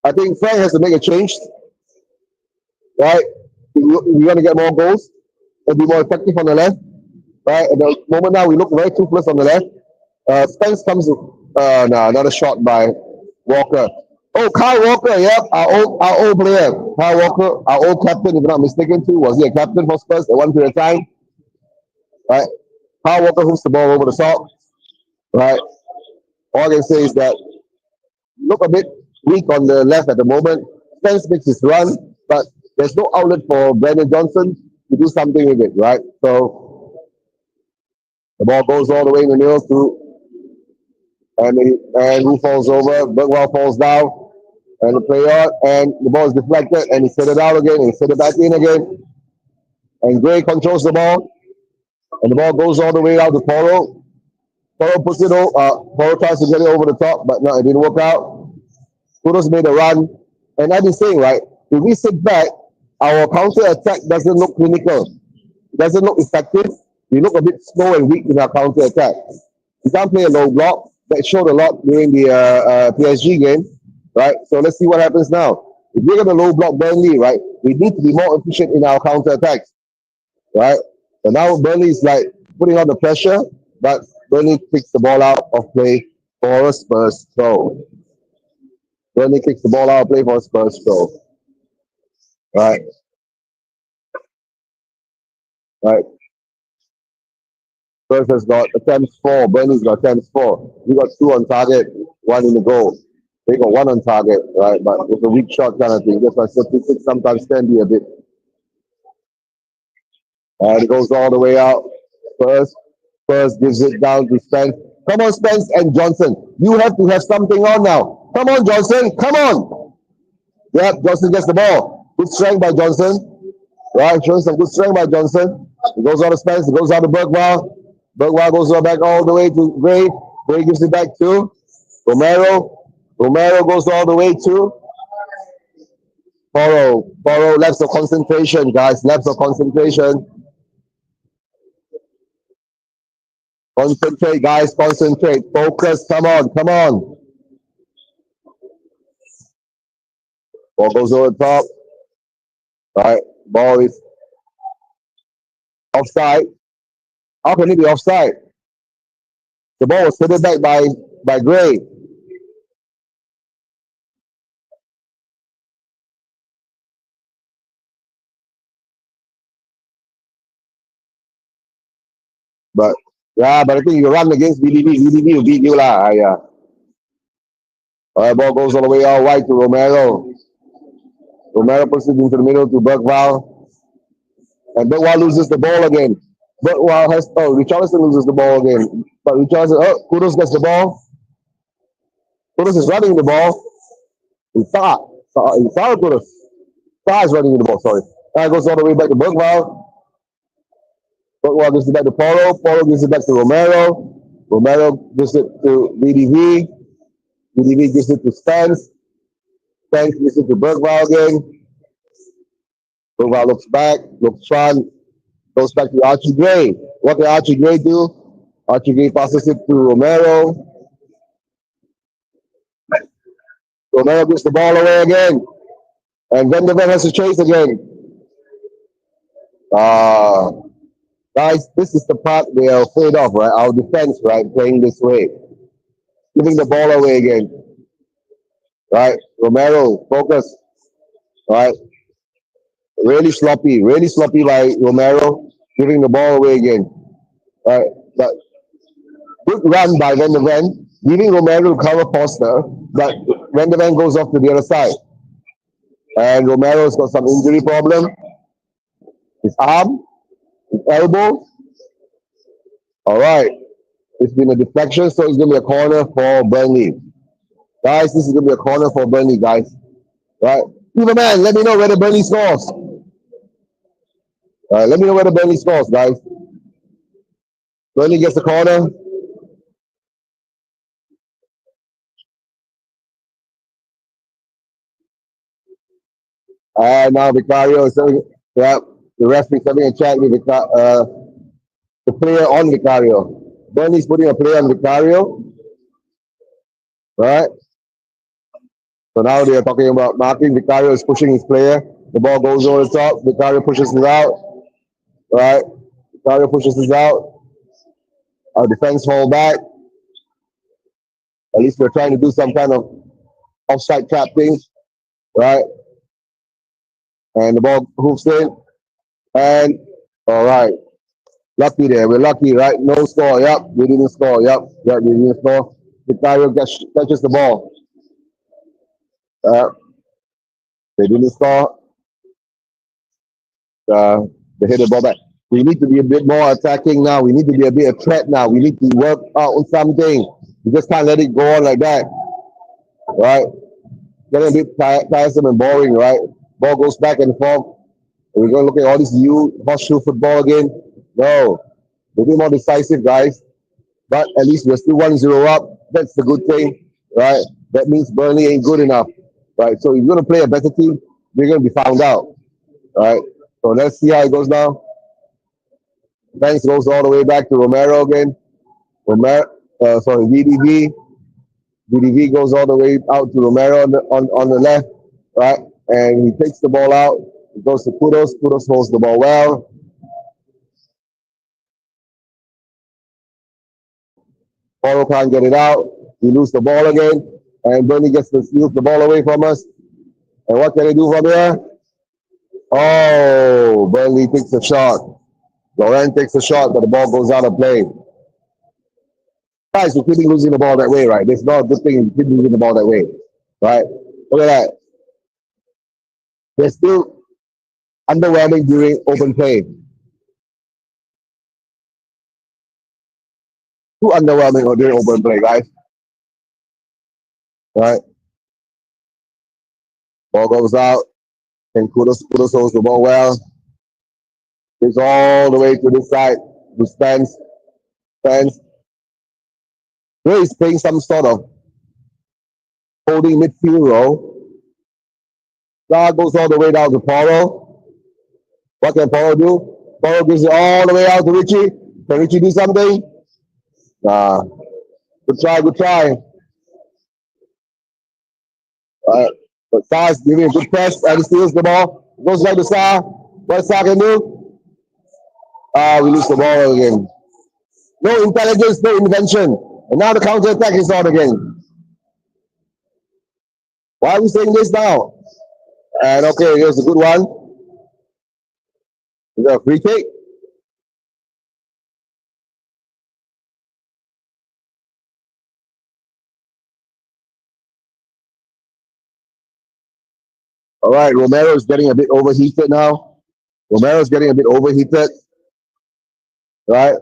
I think Frank has to make a change. Right? We're going to get more goals and be more effective on the left. Right? At the moment now, we look very toothless on the left. Spence comes, another shot by Walker. Oh, Kyle Walker, yeah, our old player. Kyle Walker, our old captain, if I'm not mistaken, too. Was he a captain for Spurs at one period of time? Right? Kyle Walker hooks the ball over the top. Right? All I can say is that look a bit weak on the left at the moment. Spence makes his run, but there's no outlet for Brendan Johnson to do something with it, right? So the ball goes all the way in the middle to, and who falls over? Burwell falls down, and the player, and the ball is deflected, and he set it out again, and he set it back in again. And Gray controls the ball, and the ball goes all the way out to Poro. Poro puts it over, Poro tries to get it over the top, but no, it didn't work out. Kudos made a run, and I've been saying, right, if we sit back, our counter attack doesn't look clinical. It doesn't look effective. We look a bit slow and weak in our counter attack. We can't play a low block. That showed a lot during the PSG game, right? So let's see what happens now. If we're going to low block Burnley, right, We need to be more efficient in our counter attacks, right? So now Burnley is like putting on the pressure, but Burnley kicks the ball out of play for a Spurs throw. Burnley kicks the ball out of play for a Spurs throw. Right, right. Spurs has got attempts four. Burnley's got attempts four. We got two on target, one in the goal. They got one on target, right? But it's a weak shot kind of thing. That's why statistics sometimes can be a bit. And it goes all the way out. Spurs, Spurs gives it down to Spence. Come on, Spence and Johnson. You have to have something on now. Come on, Johnson. Come on. Yep, Johnson gets the ball. Good strength by Johnson. Right, showing some good strength by Johnson. It goes out to Spence. It goes out to Bergwall. Bergwall goes back all the way to Gray. Gray gives it back to Romero. Romero goes all the way to Porro. Porro, lapse of concentration, guys. Lapse of concentration. Concentrate, guys. Concentrate. Focus. Come on. Come on. Ball goes over the top. All right. Ball is offside. How can it be offside? The ball was headed back by Gray. But yeah, but I think you run against BDB. BDB will beat you lah. Yeah. All right, ball goes all the way out wide to Romero. Romero puts it into the middle to Bergwall. And Bergwall loses the ball again. Bergwall has, Richarlison loses the ball again. But Richarlison, Kudus gets the ball. Kudus is running the ball. It's Kudus. Sa is running the ball, sorry. And it goes all the way back to Bergwall. Bergwall gives it back to Porro. Porro gives it back to Romero. Romero gives it to VDV. VDV gives it to Spence. Spence gives it to Bergwall again. Bergwall looks back, looks front, goes back to Archie Gray. What did Archie Gray do? Archie Gray passes it to Romero. Romero gives the ball away again. And Van der Ven has to chase again. Guys, this is the part we are afraid of, right? Our defense, right? Playing this way. Giving the ball away again. Right? Romero, focus. Right? Really sloppy by Romero, giving the ball away again. Right? But good run by Van der Ven, leaving Romero to cover Foster, but Van der Ven goes off to the other side. And Romero's got some injury problem. His arm, his elbow. All right. It's been a deflection, so it's going to be a corner for Burnley. Guys, this is going to be a corner for Burnley, guys. Right? Leave a man, let me know where the Burnley scores. Let me know where the Burnley scores, guys. Burnley gets the corner. And now Vicario is saying, yeah, the referee having a chat with the player on Vicario. Burnley's putting a player on Vicario. Right? So now they are talking about marking. Vicario is pushing his player. The ball goes over the top. Vicario pushes it out. Right? Vicario pushes it out. Our defense fall back. At least we're trying to do some kind of offside trap thing. Right? And the ball hoops in. And all right. Lucky there. We're lucky, right? No score. Yep. We didn't score. Yep. Yep. We didn't score. Vicario catches the ball. They didn't score. They hit the ball back. We need to be a bit more attacking now. We need to be a bit of threat now. We need to work out on something. We just can't let it go on like that. Right? Getting a bit tiresome and boring, right? Ball goes back and forth. And we're going to look at all this horseshoe football again. No. We're being more decisive, guys. But at least we're still 1-0 up. That's the good thing, right? That means Burnley ain't good enough, right? So if you're going to play a better team, we're going to be found out, right? So let's see how it goes now. Thanks goes all the way back to Romero again. VDV. VDV goes all the way out to Romero on the left, right? And he takes the ball out. It goes to Kudos. Kudos holds the ball well. Poro can't get it out. We lose the ball again. And Burnley gets to steal the ball away from us. And what can they do from here? Oh, Burnley takes a shot. Laurent takes a shot, but the ball goes out of play. Guys, we're keeping losing the ball that way, right? It's not a good thing to keep losing the ball that way, right? Look at that. They're still underwhelming during open play. Too underwhelming during open play, guys. Right? Ball goes out, and Kudos holds the ball well. It's all the way to this side. To Spence. Here he's playing some sort of holding midfield role. Star goes all the way down to Poro. What can Poro do? Poro gives it all the way out to Richie. Can Richie do something? Nah. Good try. But Star's giving a good press and he steals the ball. Goes back to Star. What Star can do? We lose the ball again. No intelligence, no invention. And now the counter attack is on again. Why are we saying this now? And okay, here's a good one. Is that a free kick? All right, Romero's getting a bit overheated now. Right?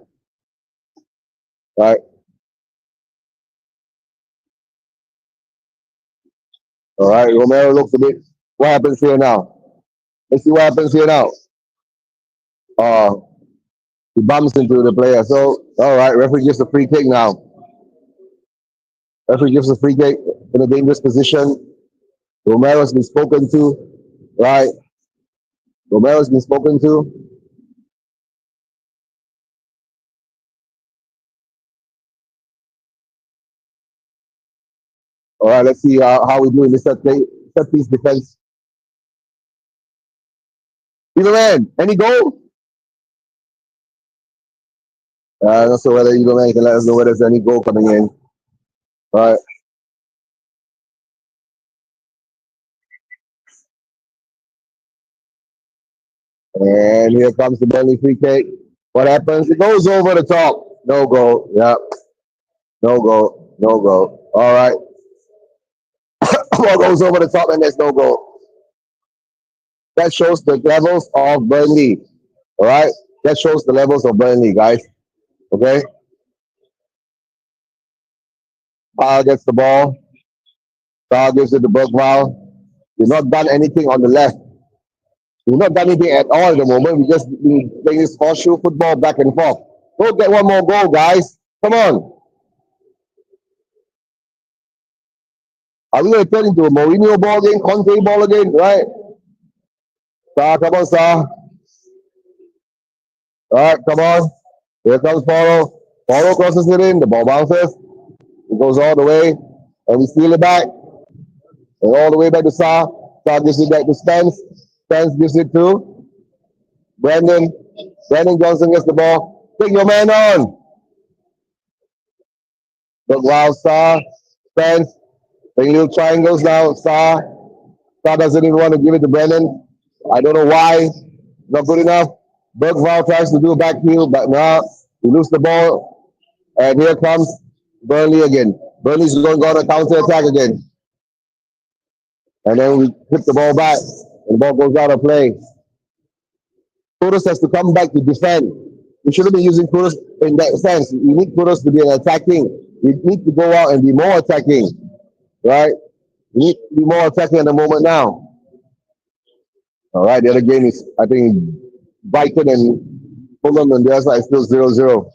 Right. All right, Romero looks a bit. What happens here now? Let's see what happens here now. He bumps into the player. So, all right, referee gives a free kick now. Referee gives a free kick in a dangerous position. Romero's been spoken to. Right. Romero's been spoken to. All right, let's see how we do in this set piece defense. Either man, any goal? Not sure whether either man can let us know whether there's any goal coming in. All right. And here comes the Burnley free kick. What happens? It goes over the top. No goal. Yeah. No goal. All right. Ball goes over the top and there's no goal. That shows the levels of Burnley. All right. That shows the levels of Burnley, guys. Okay. Gets the ball. Gives it to Bergwall. We've not done anything on the left. We've not done anything at all at the moment. We just been playing this horseshoe football back and forth. Go get one more goal, guys. Come on. Are we going to turn into a Mourinho ball game, Conte ball again, right? Star, come on, Star. All right, come on. Here comes Poro. Poro crosses it in. The ball bounces. It goes all the way. And we steal it back. And all the way back to Star. Star gives it back to Spence. Spence gives it to Brandon. Brandon Johnson gets the ball. Take your man on. Look, wow, Star. Spence. Playing little triangles now. Star doesn't even want to give it to Brandon. I don't know why. Not good enough. Bergwall tries to do a back heel, but no. We lose the ball. And here comes Burnley again. Burnley's going to go on a counter attack again. And then we flip the ball back. And the ball goes out of play. Kudos has to come back to defend. We shouldn't be using Kudos in that sense. We need Kudos to be an attacking. We need to go out and be more attacking. Right? We need to be more attacking at the moment now. All right, the other game is, I think, Brighton and Fulham on the other side still 0-0.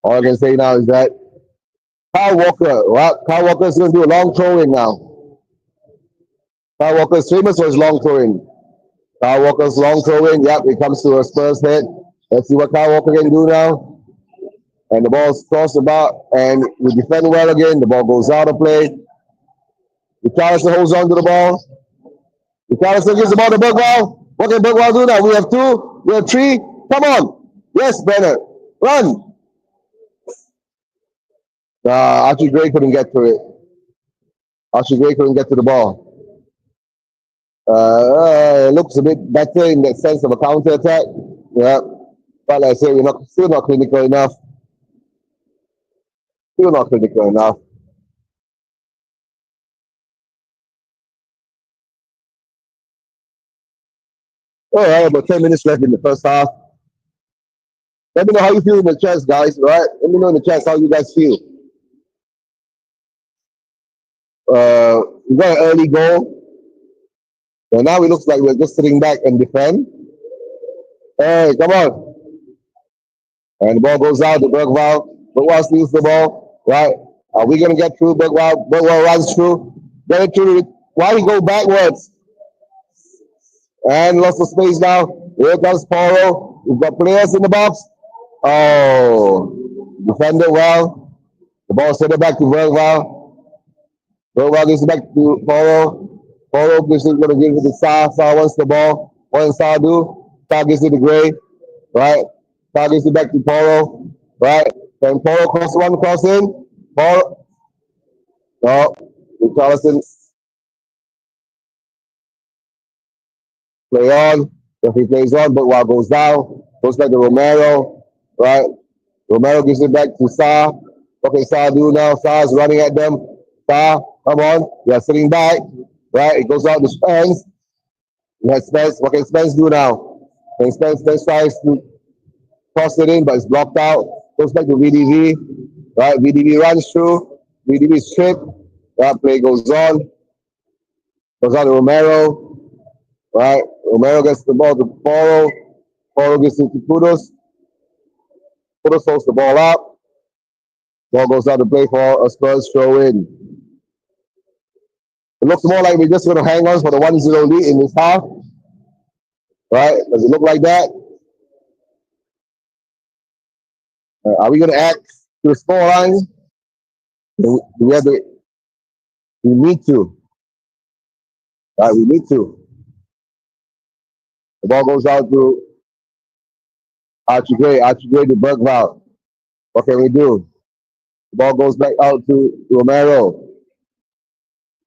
All I can say now is that Kyle Walker is going to do a long throw in now. Kyle Walker is famous for his long throw in. Kyle Walker's long throw in. Yep, it comes to a Spurs head. Let's see what Kyle Walker can do now. And the ball's crossed about, and we defend well again. The ball goes out of play. Richarlison holds on to the ball. Richarlison gives the ball to Bergwall. What can Bergwall do now? We have two. We have three. Come on. Yes, Bennett. Run. Archie Gray couldn't get to it. Archie Gray couldn't get to the ball. It looks a bit better in that sense of a counter attack. Yeah. But like I say, we're still not clinical enough. Still not critical enough. All right, about 10 minutes left in the first half. Let me know how you feel in the chats, guys. Right? Let me know in the chats how you guys feel. We got an early goal. So now it looks like we're just sitting back and defend. Hey, come on. And the ball goes out to Bergwall. Bergwall steals the ball. Right? Are we going to get through Bergwall? Bergwall runs through. Get it through. Why he go backwards? And lots of space now. Here comes Poro. We've got players in the box. Oh, defended well. The ball sent it back to Bergwall. Bergwall gives it back to Poro. Poro gives it, going to give it to Sa. Sa wants the ball. What does Sa do? Sa gives it to Gray. Right? Sa gives it back to Poro. Right? Then Poro cross in. Poro. No. Richarlison. Play on. If he plays on, Bergwall goes down. Goes back to Romero. Right? Romero gives it back to Sa. What can Sa do now? Sa is running at them. Sa, come on. They are sitting back. Right? It goes out to Spence. We have Spence. What can Spence do now? And Spence tries to cross it in, but it's blocked out. Goes back to VDV. Right? VDV runs through. VDV is stripped. That play goes on. Goes out to Romero. Right? Romero gets the ball to Poro. Poro gets it to Kudos. Kudos holds the ball up. Ball goes out to play for a Spurs throw in. It looks more like we're just going to hang on for the 1-0 lead in this half. Right? Does it look like that? Are we going to act to the scoreline? Do we have to? We need to. Right? We need to. The ball goes out to Archie Gray. Archie Gray to Bergwall. What can we do? The ball goes back out to Romero.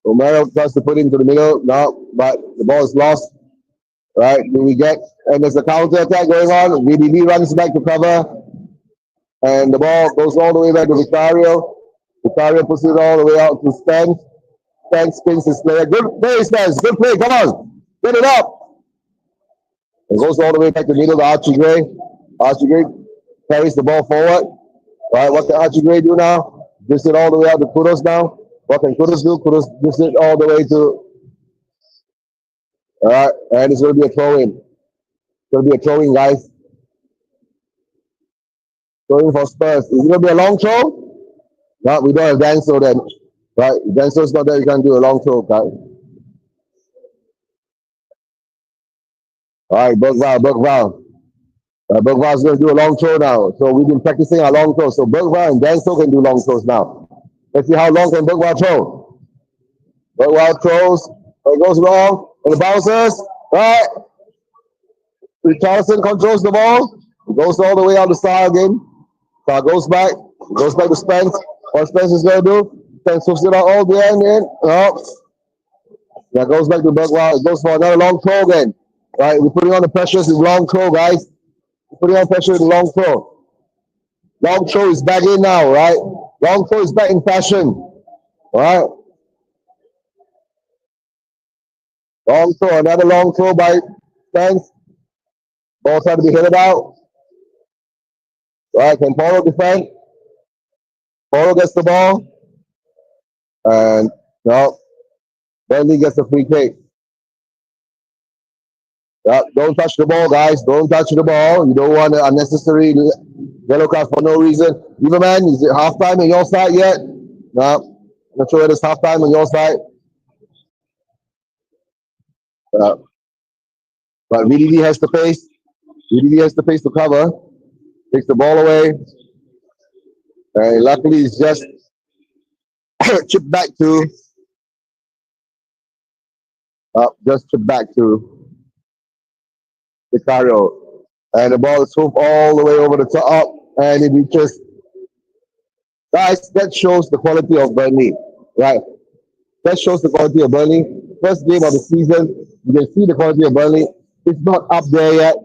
Romero tries to put it into the middle. No, but the ball is lost. Right? Do we get? And there's a counter attack going on. VDB runs back to cover. And the ball goes all the way back to Vicario. Vicario puts it all the way out to Spence. Spence spins his player. Good play, Spence. Good play. Come on. Get it up. It goes all the way back to the middle to Archie Gray. Archie Gray carries the ball forward. Right? What can Archie Gray do now? Gives it all the way out to Kudos now. What can Kudos do? Kudos gives it all the way to. All right. And it's going to be a throw in. It's going to be a throw in, guys. Throwing for Spurs. Is it going to be a long throw? No, we don't have Denso then. Right? Denso's not there. You can't do a long throw, guys. All right, Bergwall. Bergwall's going to do a long throw now. So we've been practicing our long throw. So Bergwall and Denso can do long throws now. Let's see how long can Bergwall throw. Bergwall throws. It goes wrong. And it bounces. Right? Richarlison controls the ball. It goes all the way out the side again. Star goes back. Goes back to Spence. What Spence is going to do? Spence swoops it out all the end in. Oh. That goes back to Bergwall. It goes for another long throw again. Right? We're putting on the pressure with long throw, guys. We're putting on pressure with long throw. Long throw is back in now, right? Long throw is back in fashion. Right? Long throw. Another long throw by Spence. Ball trying to be headed out. Right? Can Poro defend? Poro gets the ball. And no. Burnley gets a free kick. Yeah, don't touch the ball, guys. Don't touch the ball. You don't want an unnecessary yellow card for no reason. Lieberman, is it halftime on your side yet? No. Not sure it is halftime on your side. But VDD has the pace. VDD has the pace to cover. Takes the ball away. And luckily, it's just chipped back to Just chip back to Vicario. And the ball is swooped all the way over the top. And it reaches. Guys, that shows the quality of Burnley. Right? That shows the quality of Burnley. First game of the season. You can see the quality of Burnley. It's not up there yet.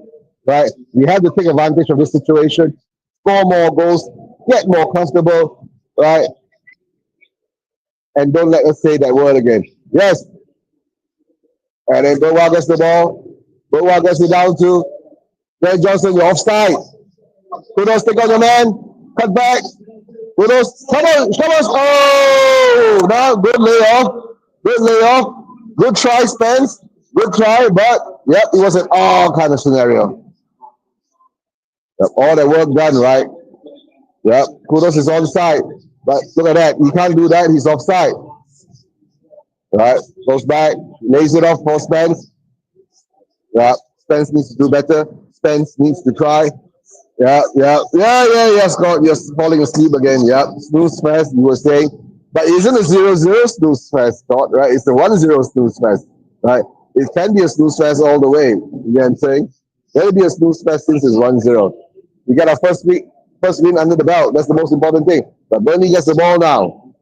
Right? We have to take advantage of this situation. Score more goals. Get more comfortable. Right? And don't let us say that word again. Yes. And then Burwell gets the ball. Burwell gets it down to Ben Johnson. You're offside. Kudos, take on your man. Cut back. Kudos. Come on. Come on. Oh, now good layoff. Good layoff. Good try, Spence. Good try, but yep, it was an all kind of scenario. Yep, all the work done, right? Yep. Kudos is onside. But look at that. He can't do that. He's offside. Right. Goes back. Lays it off for Spence. Yeah. Spence needs to do better. Spence needs to try. Yeah, Scott, you're falling asleep again. Yeah, snooze fest, you were saying. But isn't a 0-0 snooze fest, Scott, right? It's a 1-0 snooze fest, right? It can be a snooze fest all the way. You know what I'm saying? There'll be a snooze fest since it's 1-0. We got our first win under the belt. That's the most important thing. But Burnley gets the ball now.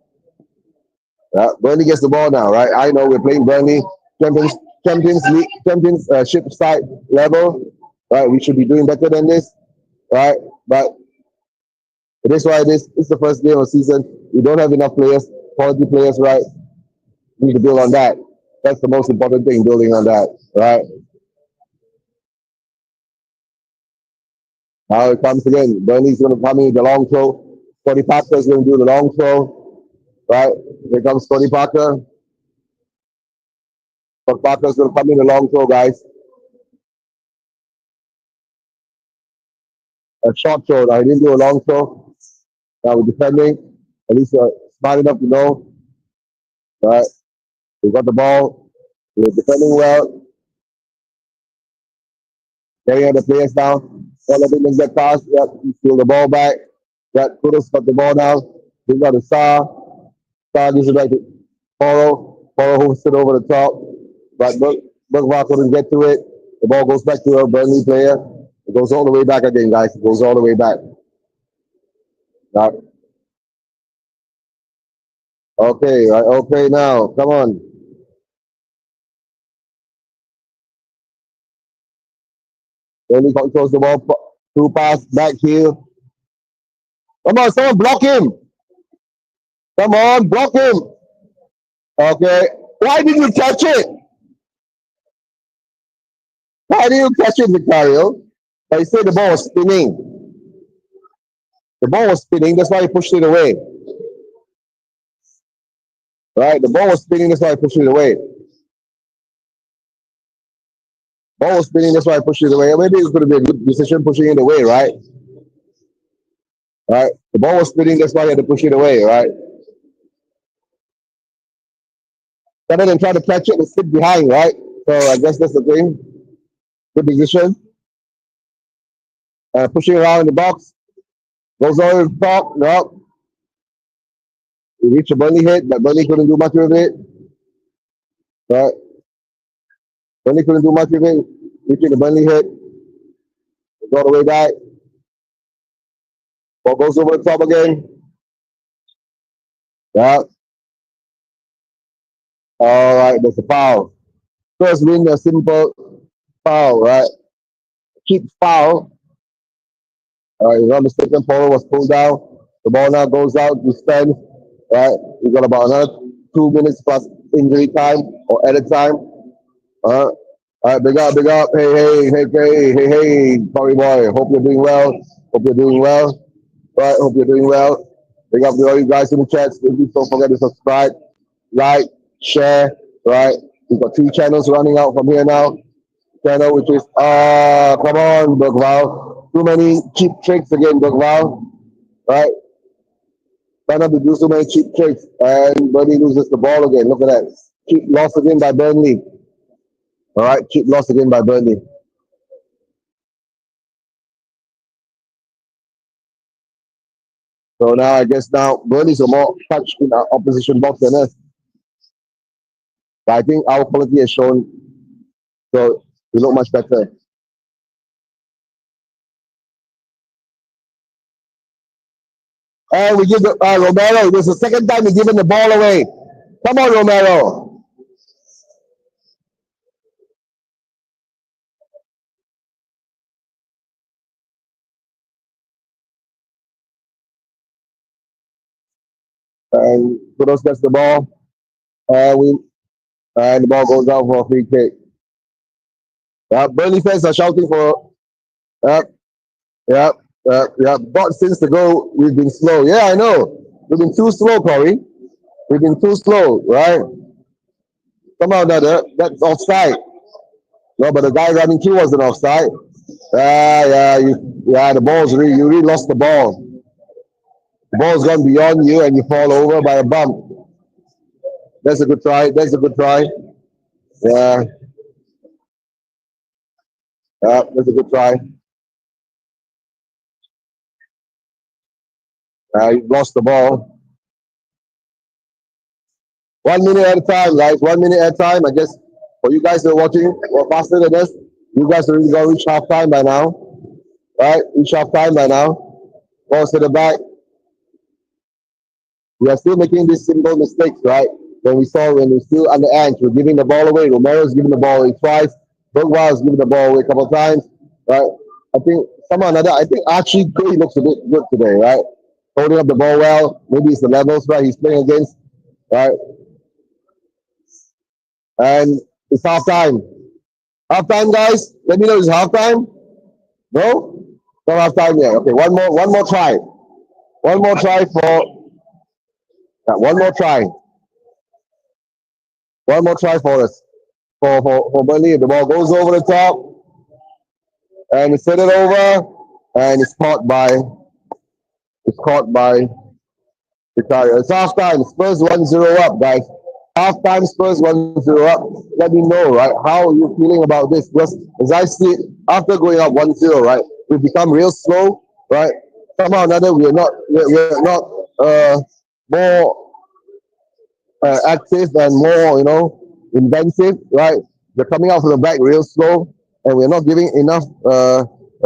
Burnley gets the ball now, right? I know we're playing Burnley, Champions League, Championship side level, right? We should be doing better than this, right? But it is why it is. It's the first game of the season. We don't have enough players, quality players, right? We need to build on that. That's the most important thing, building on that, right? Now it comes again. Burnley's going to come in with the long throw. Scotty Parker's going to do the long throw, right? Here comes Scotty Parker. Scotty Parker's going to come in the long throw, guys. A short throw. Now, he didn't do a long throw. Now we're defending. At least smart enough to know, right? We got the ball. We're defending well. Carrying the players down. Don't let him get past. Yep, he steal the ball back. That Kudos got the ball now. We got the Star. Star gives it back to Poro. Poro hooks it over the top. But Burgvar couldn't get to it. The ball goes back to a Burnley player. It goes all the way back again, guys. It goes all the way back. Right. Okay, right. Okay, now. Come on. Burnley controls the ball. Two pass, back heel. Come on, someone block him. Come on, block him. Okay. Why did you catch it? Why did you catch it, Vicario? I said the ball was spinning. The ball was spinning, that's why he pushed it away. Right? The ball was spinning, that's why I pushed it away. Ball was spinning, that's why I pushed it away. Maybe it could have been a good decision pushing it away, right? Right? The ball was spinning, that's why I had to push it away, right? Rather than try to catch it and sit behind, right? So I guess that's the thing. Good position. Pushing around in the box. Goes over the top. No. He reached a Burnley hit, but Burnley couldn't do much with it. Right? Burnley couldn't do much with it. Reaching the Burnley hit. It's all the way back. Ball goes over the top again. Yeah. All right, there's a foul. First win, a simple foul, right? Keep foul. All right, if I'm not mistaken, Polo was pulled down. The ball now goes out to Spence. Right? We got about another 2 minutes plus injury time or edit time. All right, big up, big up. Hey, Tommy boy. Hope you're doing well. Hope you're doing well. Right, hope you're doing well. Big up to all you guys in the chat. Please don't forget to subscribe, like, share. Right, we've got 3 channels running out from here now. Channel which is come on, Burgval. Too many cheap tricks again, Burgval. Right? Try not to do so many cheap tricks, and Burnley loses the ball again. Look at that. Cheap loss again by Burnley. All right, cheap loss again by Burnley. So now I guess now Burnley's a more touch in our opposition box than us. But I think our quality has shown, so we look much better. And we give the Romero. This is the second time we've given the ball away. Come on, Romero. And Kudos gets the ball. We and the ball goes out for a free kick. Burnley fans are shouting for. Uh, yeah, But since the goal, we've been slow. Yeah, I know. We've been too slow, Corey. We've been too slow, right? Come on, that's offside. No, but the guy running through wasn't offside. The ball's you really lost the ball. The ball's gone beyond you and you fall over by a bump. That's a good try. That's a good try. Yeah, that's a good try. You lost the ball. 1 minute at a time, guys. 1 minute at a time. I guess for you guys that are watching faster than us, you guys are already going to reach half time by now. Right? Reach half time by now. Balls to the back. We are still making these simple mistakes, right? When we're still under edge, we're giving the ball away. Romero's giving the ball away twice. Bergwall's giving the ball away a couple of times, right? I think somehow or another, I think Archie Gray looks a bit good today, right? Holding up the ball well. Maybe it's the levels, right? He's playing against, right? And it's half time. Half time, guys. Let me know it's half time. No, not half time yet. Okay, one more try. One more try for. One more try. One more try for us. For Burnley. The ball goes over the top and it's set it over and it's caught by Vicario. It's half time. Spurs 1-0 up, guys. Half time Spurs 1-0 up. Let me know, right? How are you feeling about this? Because as I see it, after going up 1-0, right, we've become real slow, right? Somehow or another we're not more active and more, inventive, right? They're coming out from the back real slow, and we're not giving enough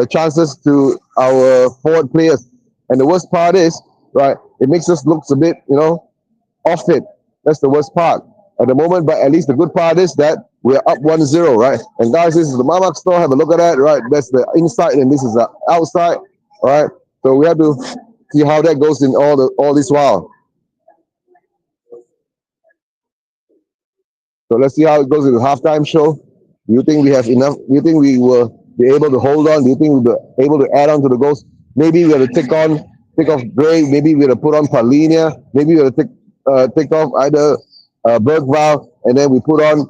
chances to our forward players. And the worst part is, right, it makes us look a bit, off it. That's the worst part at the moment. But at least the good part is that we're up 1-0, right? And guys, this is the Mamak store. Have a look at that, right? That's the inside, and this is the outside, all right? So we have to see how that goes in all this while. So let's see how it goes in the halftime show. Do you think we have enough? Do you think we will be able to hold on? Do you think we'll be able to add on to the goals? Maybe we're going to take off Gray. Maybe we're going to put on Paulinia. Maybe we're going to take off either Bergwall, and then we put on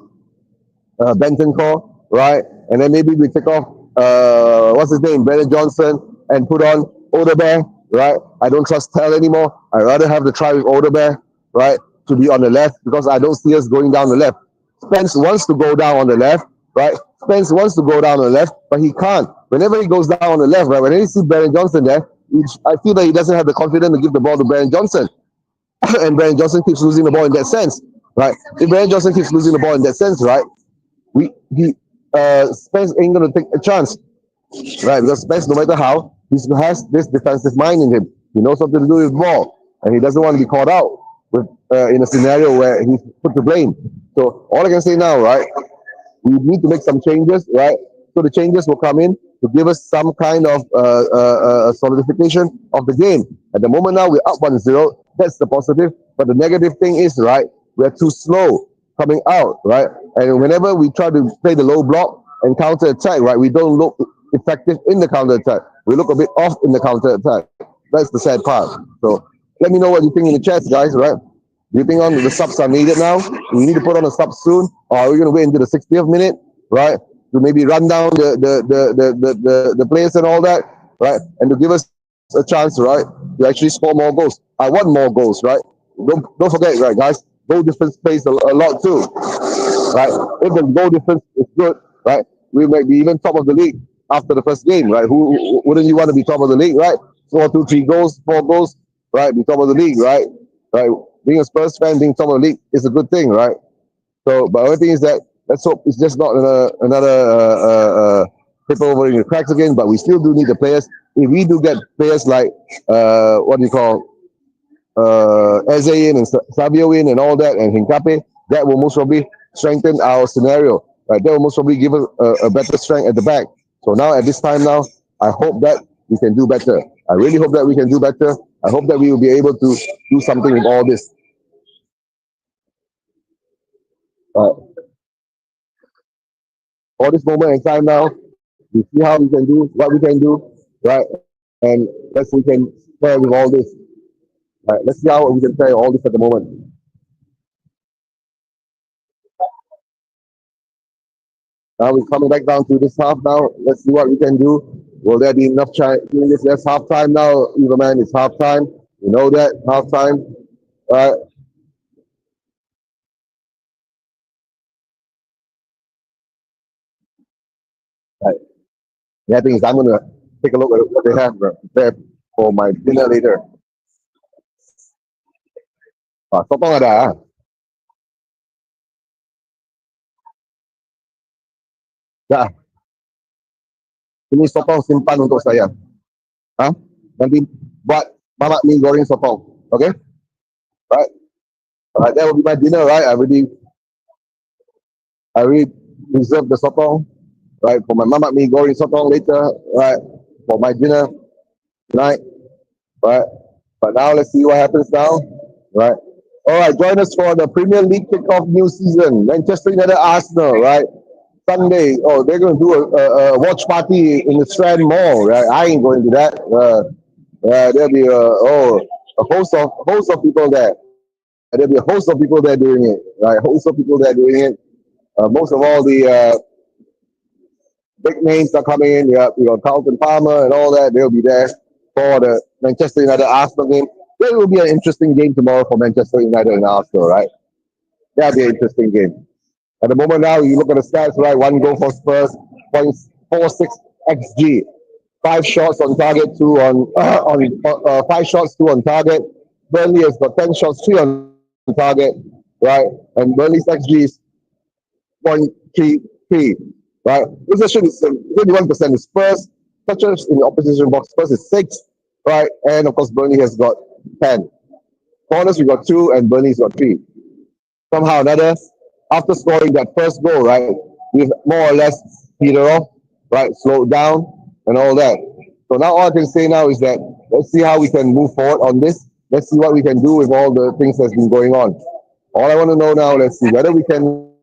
Bentancur, right? And then maybe we take off what's his name, Brennan Johnson, and put on Odebear, right? I don't trust Tell anymore. I rather have the try with Odebear, right, to be on the left because I don't see us going down the left. Spence wants to go down on the left, right? Spence wants to go down on the left, but he can't. Whenever he goes down on the left, right, whenever you see Brennan Johnson there, I feel that he doesn't have the confidence to give the ball to Brennan Johnson. And Brennan Johnson keeps losing the ball in that sense, right? If Brennan Johnson keeps losing the ball in that sense, right, Spence ain't gonna take a chance, right? Because Spence, no matter how, he has this defensive mind in him. He knows what to do with the ball, and he doesn't want to be caught out with in a scenario where he's put to blame. So all I can say now, right, we need to make some changes, right? So the changes will come in to give us some kind of solidification of the game. At the moment now, we're up 1-0. That's the positive. But the negative thing is, right, we're too slow coming out, right? And whenever we try to play the low block and counter attack, right, we don't look effective in the counter attack. We look a bit off in the counter attack. That's the sad part. So let me know what you think in the chat, guys, right? Do you think the subs are needed now? We need to put on a sub soon, or are we going to wait until the 60th minute, right? To maybe run down the players and all that, right? And to give us a chance, right, to actually score more goals. I want more goals, right? Don't forget, right, guys, goal difference plays a lot too, right? If the goal difference is good, right, we might be even top of the league after the first game, right? Who wouldn't you want to be top of the league, right? Score 2, 3 goals, 4 goals, right? Be top of the league, right? Right? Being a Spurs fan, being top of the league is a good thing, right? So, but the thing is that let's hope it's just not another trip over in the cracks again. But we still do need the players. If we do get players like what do you call Eze in and Savio in and all that, and Hincape, that will most probably strengthen our scenario. Right, that will most probably give us a better strength at the back. So now at this time now, I hope that we can do better. I really hope that we can do better. I hope that we will be able to do something with all this. Uh, for this moment in time now, we see how we can do, what we can do, right? And let's see we can fare with all this. Right, let's see how we can fare all this at the moment. Now we're coming back down to this half now. Let's see what we can do. Will there be enough time doing this? Yes, half time now, Eva man. It's half time. You know that half time. Right. Right. The thing is, I'm gonna take a look at what they have prepared for my dinner later. Ah, sotong ada. Ah. Dah. Ini sotong simpan untuk saya. Ah, nanti buat mamak mie goreng sotong. Okay. Right. Right. That will be my dinner. Right. I already reserved the sotong. Right. For my mamak mie goreng sotong later. Right. For my dinner tonight. Right. But now let's see what happens now. Right. All right. Join us for the Premier League kickoff new season. Manchester United Arsenal. Right. Sunday. Oh, they're going to do a watch party in the Strand Mall. Right. I ain't going to that. There'll be a host of people there. There'll be a host of people there doing it. Right. Host of people there doing it. Most of all the big names are coming in. Yeah, Carlton Palmer and all that. They'll be there for the Manchester United Arsenal game. That will be an interesting game tomorrow for Manchester United and Arsenal, right? That'll be an interesting game. At the moment now, you look at the stats, right? One goal for Spurs, 0.46 xG, 5 shots on target, two on 5 shots, two on target. Burnley has got 10 shots, three on target, right? And Burnley's xG is 0.33, right? Possession is 31%. Spurs touches in the opposition box. Spurs is 6, right? And of course, Burnley has got 10. Corners, we got 2, and Burnley's got 3. Somehow or another, after scoring that first goal, right, we've more or less petered off, right, slowed down, and all that. So now all I can say now is that let's see how we can move forward on this. Let's see what we can do with all the things that's been going on. All I want to know now, let's see whether we can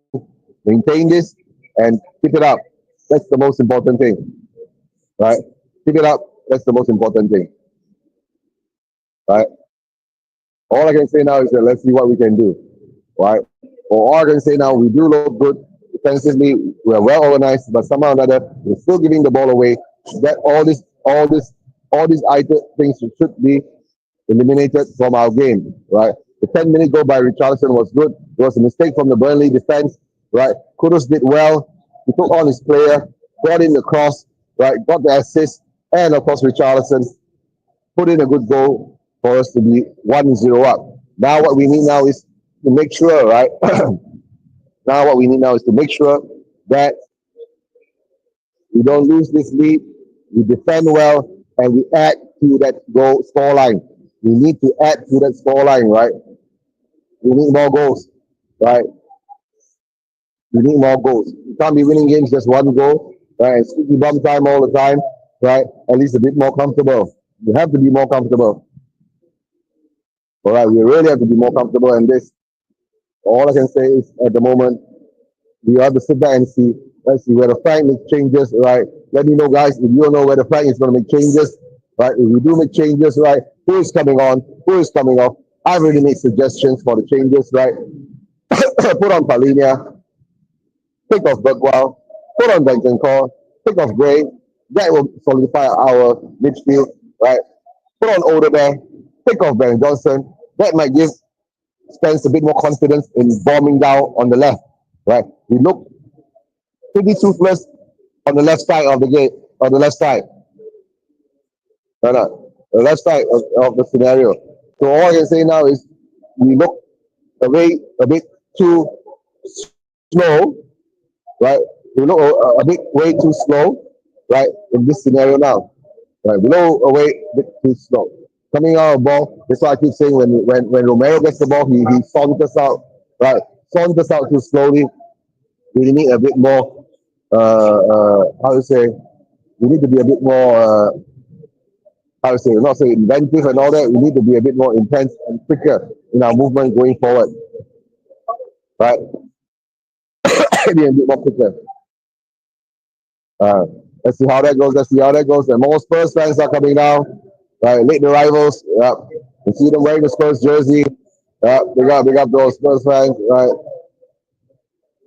maintain this and keep it up. That's the most important thing, right? Keep it up. That's the most important thing, right? All I can say now is that let's see what we can do, right? Or all I can say now, we do look good defensively. We're well organized, but somehow or another, we're still giving the ball away. That all these things should be eliminated from our game, right? The 10-minute goal by Richarlison was good. It was a mistake from the Burnley defense, right? Kudus did well. He took on his player, brought in the cross, right? Got the assist, and of course, Richarlison put in a good goal for us to be 1-0 up. Now, what we need now is to make sure, right? Now, what we need now is to make sure that we don't lose this lead. We defend well, and we add to that goal scoreline. We need to add to that scoreline, right? We need more goals, right? We need more goals. You can't be winning games just one goal, right? And squeaky bum time all the time, right? At least a bit more comfortable. You have to be more comfortable. All right, we really have to be more comfortable in this. All I can say is at the moment, we have to sit back and see. Let's see whether Frank makes changes, right? Let me know, guys, if you don't know whether Frank is going to make changes, right? If we do make changes, right? Who is coming on? Who is coming off? I've already made suggestions for the changes, right? Put on Palinia, take off Bergwall, put on Benjamin, take off Gray. That will solidify our midfield, right? Put on Odebear, take off Ben Johnson. That might give Spence a bit more confidence in bombing down on the left, right? We look pretty toothless on the left side of the gate, on the left side. No, no, the left side of the scenario. So all I can say now is we look a bit too slow, right? We look a bit way too slow, right? In this scenario now, right? We look a way bit too slow. Coming out of ball, that's why I keep saying when Romero gets the ball, he saunters out, right? Saunters out too slowly. We need a bit more, how to say, we need to be a bit more, how to say, not say inventive and all that. We need to be a bit more intense and quicker in our movement going forward, right? Be a bit more quicker. Uh, let's see how that goes. Let's see how that goes. And more Spurs fans are coming down. Right, late arrivals. Yeah, you see them wearing the Spurs jersey. Yeah, big up those Spurs fans. Right,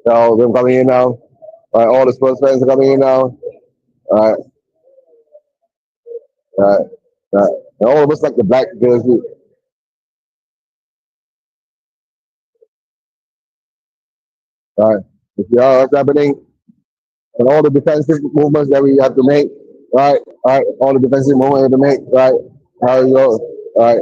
now them coming in now. Right, all the Spurs fans are coming in now. Right, right, right. And all of us like the black jersey. Right, you see how that's happening, and all the defensive movements that we have to make. Right, all the defensive movements we have to make. Right, how you go. Right.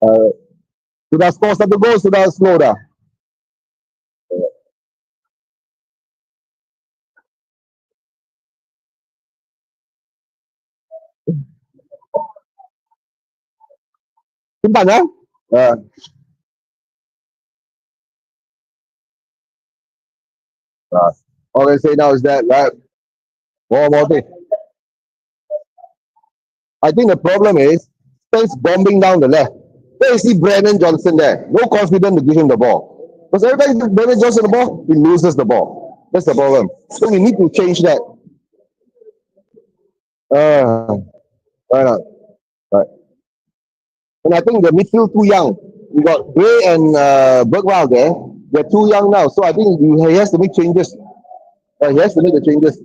uh, sudah skor satu gol, sudah slow dah. Simpan ya. Uh, uh, all I say now is that, right, more thing. I think the problem is Spence bombing down the left. There you see Brandon Johnson there. No confidence to give him the ball. Because every time Brandon Johnson the ball, he loses the ball. That's the problem. So we need to change that. Why not? Right. And I think the midfield too young. We got Gray and Bergwald there. They're too young now. So I think he has to make changes. He has to make the changes.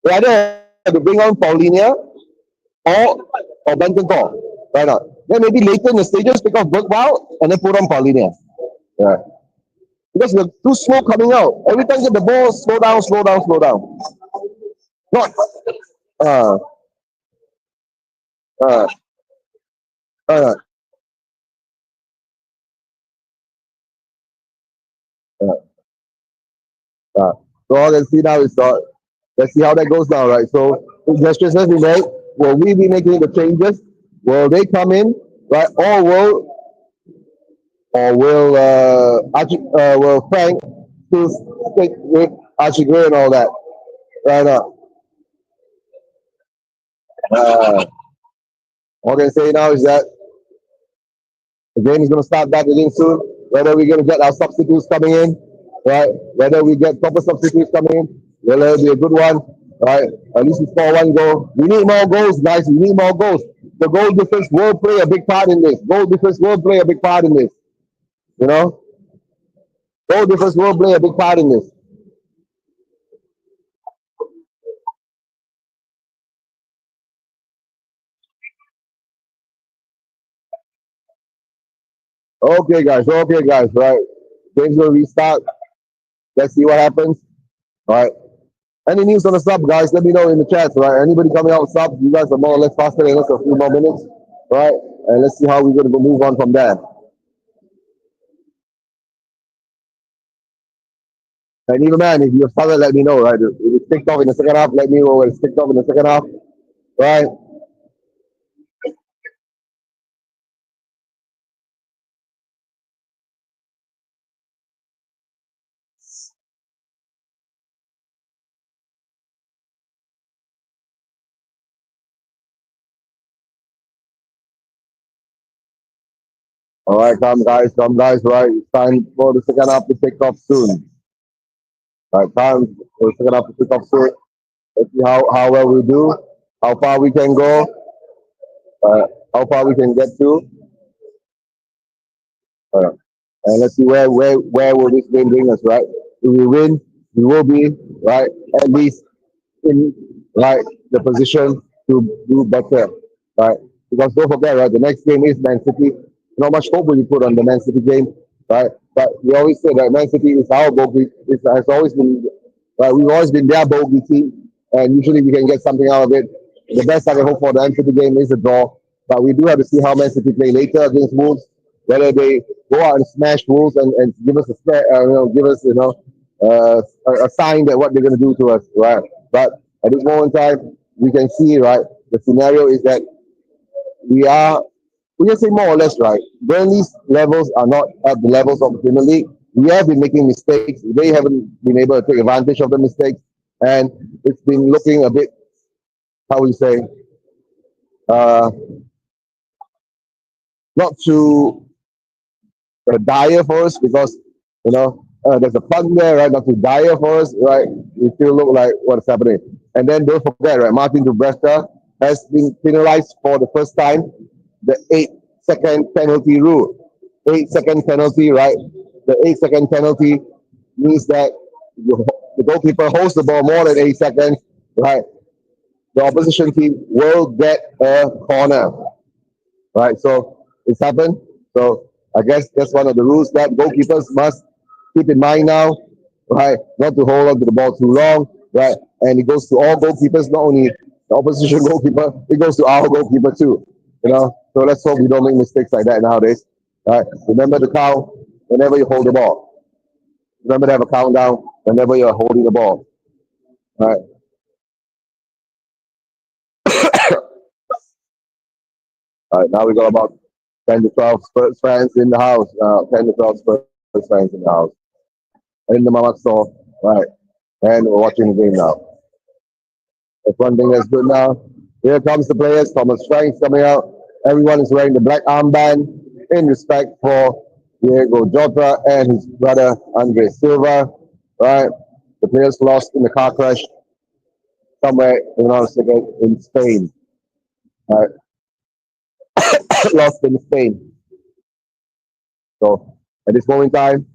Rather to bring on Paulinia or Benton Core. Why not? Then maybe later in the stages, pick off Bergwald and then put on Paulinia. Yeah. Because we're too slow coming out. Every time you get the ball, slow down, slow down, slow down. Not. Uh, uh, uh, uh, so all let's see now is let's see how that goes now, right? So gestures we make, will we be making the changes? Will they come in, right? Will Frank still stick with Archie Gray and all that? Right now. All I can say now is that the game is going to start back again soon. Whether we're going to get our substitutes coming in, right? Whether we get proper substitutes coming in, whether it'll be a good one, right? At least we score one goal. We need more goals, guys. We need more goals. The goal difference will play a big part in this. Goal difference will play a big part in this. You know, goal difference will play a big part in this. Okay, guys. Okay, guys. Right. Game's gonna restart. Let's see what happens. All right. Any news on the sub, guys? Let me know in the chat, right? Anybody coming out sub? You guys are more or less faster than us a few more minutes, right? And let's see how we're going to move on from there. And even man, if you're started, let me know, right? If it's ticked off in the second half, let me know when it's ticked off in the second half, right? All right, come guys, right? It's time for the second half to kick off soon. Right, time for the second half to kick off soon. Let's see how well we do, how far we can go, how far we can get to. Uh, and let's see where will this game bring us, right? If we win, we will be right at least in right the position to do better, right? Because don't forget, right, the next game is Man City. Not much hope will you put on the Man City game, right? But we always say that Man City is our bogey. It has always been, we've always been their bogey team, and usually we can get something out of it. The best I can hope for the Man City game is a draw, but we do have to see how Man City play later against Wolves. Whether they go out and smash Wolves and give us a give us a sign that what they're going to do to us, right? But at this moment in time, we can see right the scenario is that we are, we can say more or less right. Burnley's levels are not at the levels of the Premier League. We have been making mistakes. They haven't been able to take advantage of the mistakes, and it's been looking a bit, how would you say, uh, not too dire for us because there's a pun there, right? Not too dire for us, right? We still look like what's happening. And then don't forget, right? Martin Dubresta has been penalized for the first time the 8 second penalty rule. 8 second penalty, right? The 8 second penalty means that the goalkeeper holds the ball more than 8 seconds, right? The opposition team will get a corner, right? So it's happened. So I guess that's one of the rules that goalkeepers must keep in mind now, right? Not to hold on to the ball too long, right? And it goes to all goalkeepers, not only the opposition goalkeeper, it goes to our goalkeeper too. So let's hope we don't make mistakes like that nowadays. Right? Remember to count whenever you hold the ball. Remember to have a countdown whenever you're holding the ball. Right? All right. Now we got about 10 to 12 Spurs fans in the house. 10 to 12 Spurs fans in the house. In the Mamak store. Right. And we're watching the game now. That's one thing that's good now. Here comes the players. Thomas Frank's coming out. Everyone is wearing the black armband in respect for Diego Jota and his brother Andre Silva. Right. The players lost in the car crash somewhere in Spain. Right. Lost in Spain. So at this moment in time,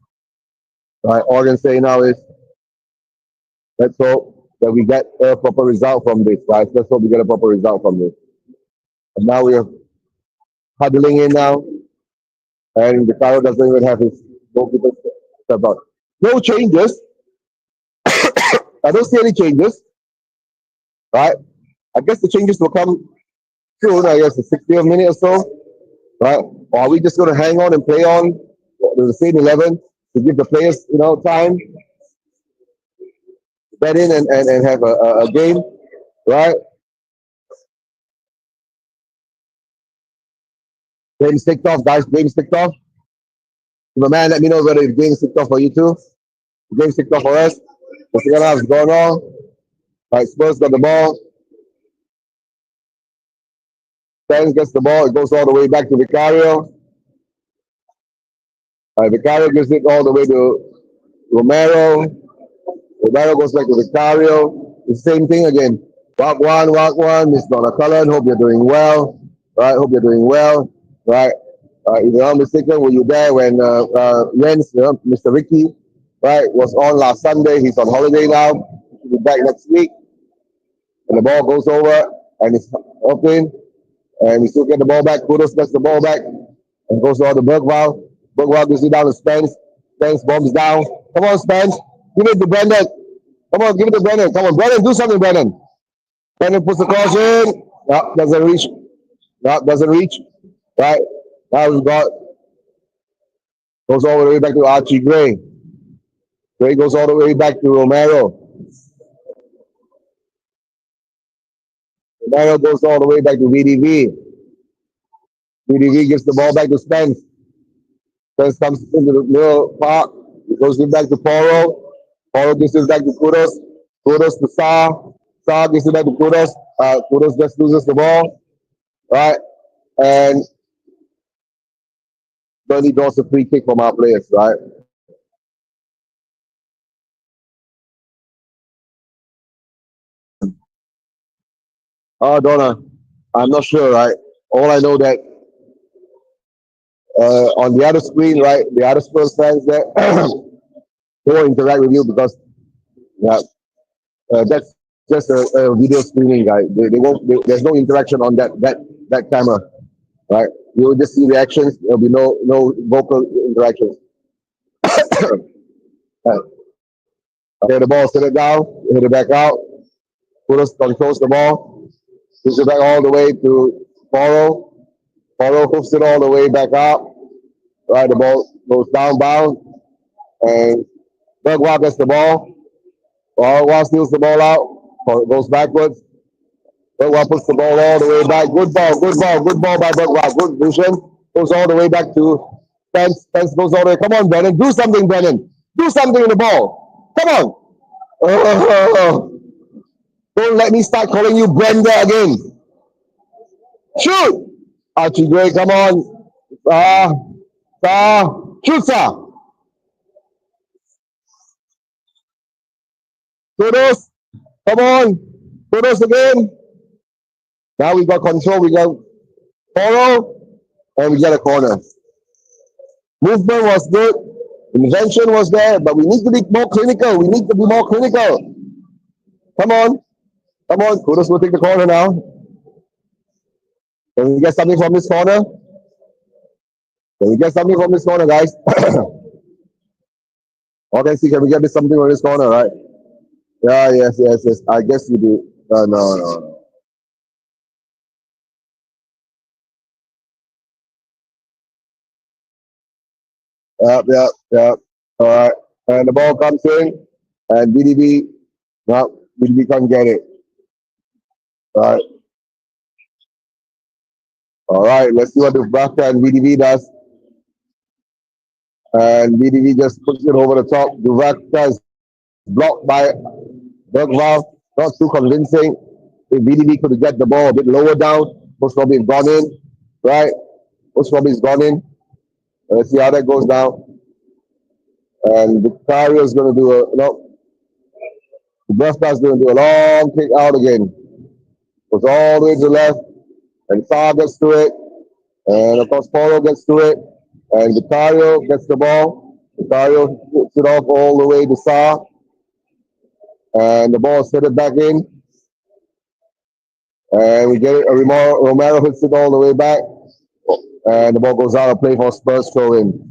right, all I can say now is let's hope that we get a proper result from this, guys. Let's hope we get a proper result from this. And now we are huddling in now, and the Caro doesn't even have his goalkeeper step out. No changes. I don't see any changes. Right? I guess the changes will come soon. I guess the 60th minute or so. Right? Or are we just going to hang on and play on with the same 11 to give the players, time to get in and have a game, right? Game's ticked off, guys. Game's ticked off. My man, let me know whether the game's ticked off for you too. The game's ticked off for us. The second half is going on. All right, Spurs got the ball. Spence gets the ball. It goes all the way back to Vicario. Vicario gives it all the way to Romero. Romero goes back to Vicario. The same thing again. Walk one. Miss Donna Cullen. Hope you're doing well. Right. Hope you're doing well. Right. If you're not mistaken, were you there when Jens, Mr. Ricky, right, was on last Sunday? He's on holiday now. He'll be back next week. And the ball goes over and it's open. And we still get the ball back. Kudos gets the ball back and goes over to Bergwall. Bergwall gives it down to Spence. Spence bombs down. Come on, Spence. Give it to Brendan. Come on, give it to Brendan. Come on, Brendan, do something, Brendan. Brendan puts the cross in. No, doesn't reach. No, doesn't reach. Right. Now we've got, goes all the way back to Archie Gray. Gray goes all the way back to Romero. Romero goes all the way back to VDV. VDV gives the ball back to Spence. Spence comes into the middle park. He goes it back to Poro. Poro gives it back to Kudos. Kudos to Saar. Saar gives it back to Kudos. Kudos just loses the ball. Right. And Burnley draws a free kick from our players, right? Oh, Donna, I'm not sure, right? All I know that on the other screen, right, the other Spurs fans there, they won't interact with you because yeah, that's just a video screening, guy. They won't. There's no interaction on that camera, right? You'll just see reactions. There'll be no vocal interactions. Okay, the ball, set it down, hit it back out. Kudos controls the ball, push it back all the way to Poro. Poro hoofs it all the way back out. Right, the ball goes down bound, and Bergwijn gets the ball. Bergwijn steals the ball out, goes backwards. Bergwijn puts the ball all the way back. Good ball by Bergwijn. Good vision. Goes all the way back to Spence. Spence goes all the way. Come on, Brennan. Do something, Brennan. Do something in the ball. Come on. Don't let me start calling you Brenda again. Shoot. Archie Gray, come on. Shoot, sir. Kudos. Come on. Kudos again. Now we got control. We got follow. And we get a corner. Movement was good. Invention was there, but we need to be more clinical. We need to be more clinical. Come on. Come on. Kudos will take the corner now. Can we get something from this corner? Can we get something from this corner, guys? Okay, see, can we get something from this corner, right? Yeah, yes. I guess you do. No. Yep. All right. And the ball comes in, and BDB, no, BDB can't get it. All right. Let's see what the Bafta and BDB does. And BDB just puts it over the top. Duvakta is blocked by Bergwijn. Not too convincing. If BDB could get the ball a bit lower down, most probably it's gone in. Right? Most probably it's gone in. Let's see how that goes down. And Vicario is going to do Bafta is going to do a long kick out again. Goes all the way to the left. And Saar gets to it. And of course, Poro gets to it. And Vicario gets the ball. Vicario puts it off all the way to Saar. And the ball is headed back in. And we get it. Romero hits it all the way back. And the ball goes out of play for Spurs throw in.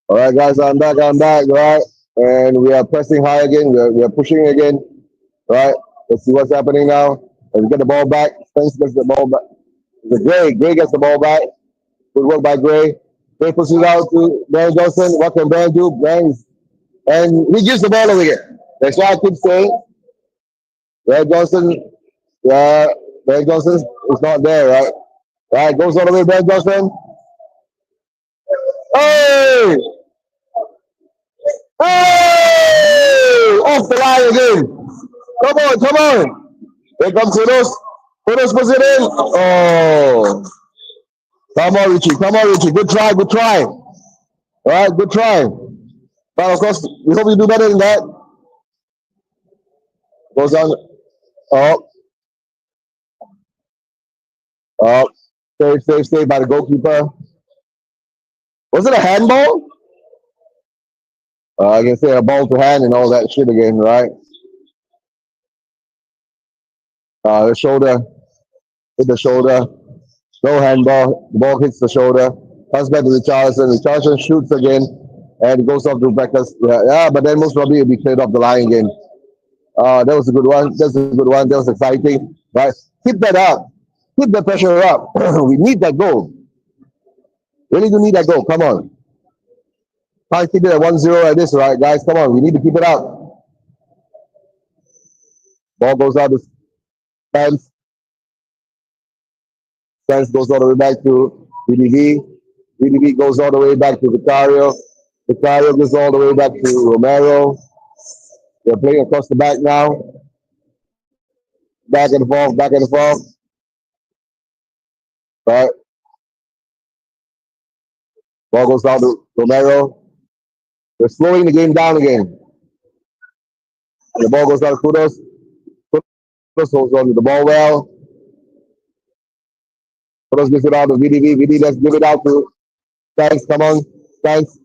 All right, guys, I'm back, right? And we are pressing high again. We are pushing again, right? Let's see what's happening now. And we get the ball back. Spence gets the ball back. Gray gets the ball back. Good work by Gray. Gray pushes it out to Brian Johnson. What can Brian do? And he gives the ball away again. That's why I keep saying Brian Johnson, yeah, Brian Johnson is not there, right? Right, goes all the way, Brian Johnson. Hey! Hey! Off the line again. Come on. Here comes Kudos. Kudos puts it in. Oh. Come on, Richie. Good try. All right, good try. But of course, we hope you do better than that. Goes on. Oh. Oh. Save by the goalkeeper. Was it a handball? I can say a ball to hand and all that shit again, right? The shoulder, hit the shoulder. No handball. The ball hits the shoulder. Comes back to Richarlison. Richarlison shoots again. And it goes off to breakfast. Yeah, but then most probably it'll be cleared off the line again. That was a good one. That's a good one. That was exciting. Right? Keep that up. Keep the pressure up. We need that goal. Really do need that goal. Come on. Can't keep it at 1-0 like this, right, guys? Come on. We need to keep it up. Ball goes out to Spence. Spence goes all the way back to VDV. VDV goes all the way back to Vicario. Vicario goes all the way back to Romero. They're playing across the back now. Back and forth, back and forth. Right. Ball goes down to Romero. They're slowing the game down again. The ball goes down to Kudos. Kudos holds on to the ball well. Kudos gives it out to VDV. VDV, let's give it out to Thanks. Come on. Thanks.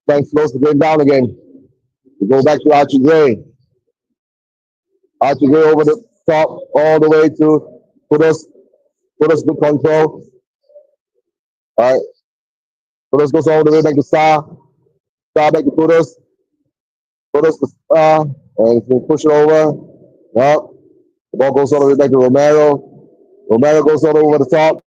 Thanks slows the game down again. We go back to Archie Gray. Archie Gray over the top, all the way to Kudos. Kudos good control. All right. Kudos goes all the way back to Star. Star back to Kudos. Kudos to Star. And we push it over. Well, the ball goes all the way back to Romero. Romero goes all the way over the top.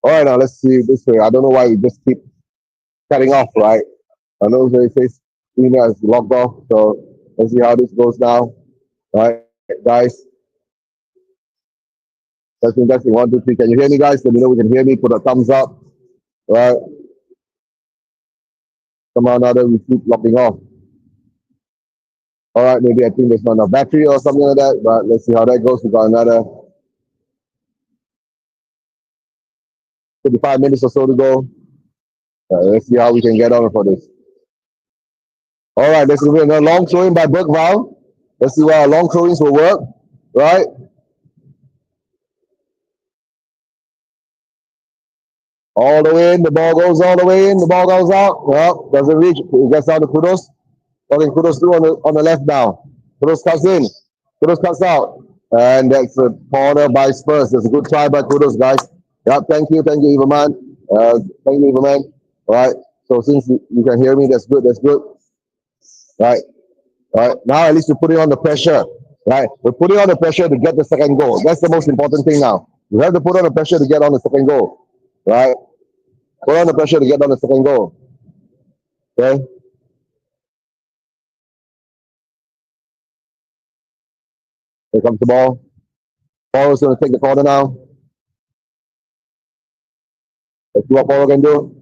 All right, now let's see this way. I don't know why we just keep cutting off, right? I know they say email is logged off, so let's see how this goes now. All right, guys. Testing, 1, 2, 3. Can you hear me, guys? Let me know we can hear me. Put a thumbs up. All right. Somehow or another, we keep locking off. All right, maybe I think there's not enough battery or something like that, but let's see how that goes. We got another 55 minutes or so to go. Let's see how we can get on for this. All right, this is another long throwing by Burkval. Let's see where our long throwings will work, right? All the way in, the ball goes all the way in, the ball goes out. Well, doesn't reach. It gets out to Kudos. Okay, Kudos through on the left now. Kudos cuts in. Kudos cuts out. And that's a corner by Spurs. That's a good try by Kudos, guys. Yeah, thank you, Iverman. Thank you, Iverman. All right. So since you can hear me, that's good. That's good. Right. All right. Now at least we're putting on the pressure. Right. We're putting on the pressure to get the second goal. That's the most important thing now. You have to put on the pressure to get on the second goal. Right. Put on the pressure to get on the second goal. Okay. Here comes the ball. Paul is going to take the corner now. Let's see what Paul can do.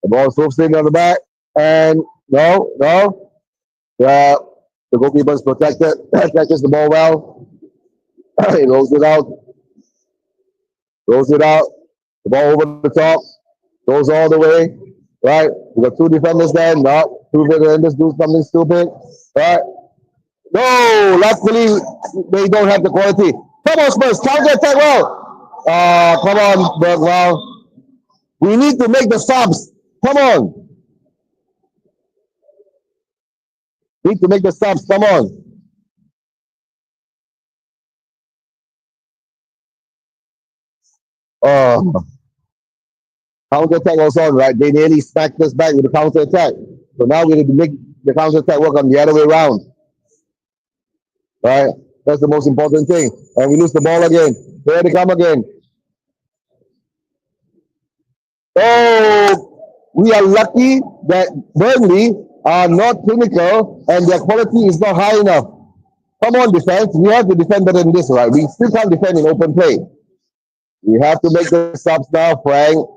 The ball swoops in on the back. And no. Yeah, the goalkeeper is protected. Catches the ball well. He rolls it out. Rolls it out. The ball over the top. Goes all the way. Right. We got two defenders there. No. Stupid and just do something stupid. Right? No, luckily they don't have the quality. Come on, Spurs, counter attack well. Come on, Bergwall. We need to make the subs. Come on. Need to make the subs. Come on. Oh, counter attack was on, right? They nearly smacked us back with the counter attack. So now we need to make the counter attack work on the other way around. Right? That's the most important thing. And we lose the ball again. Here they come again. Oh, we are lucky that Burnley are not clinical and their quality is not high enough. Come on, defense. We have to defend better than this, right? We still can't defend in open play. We have to make the subs now, Frank.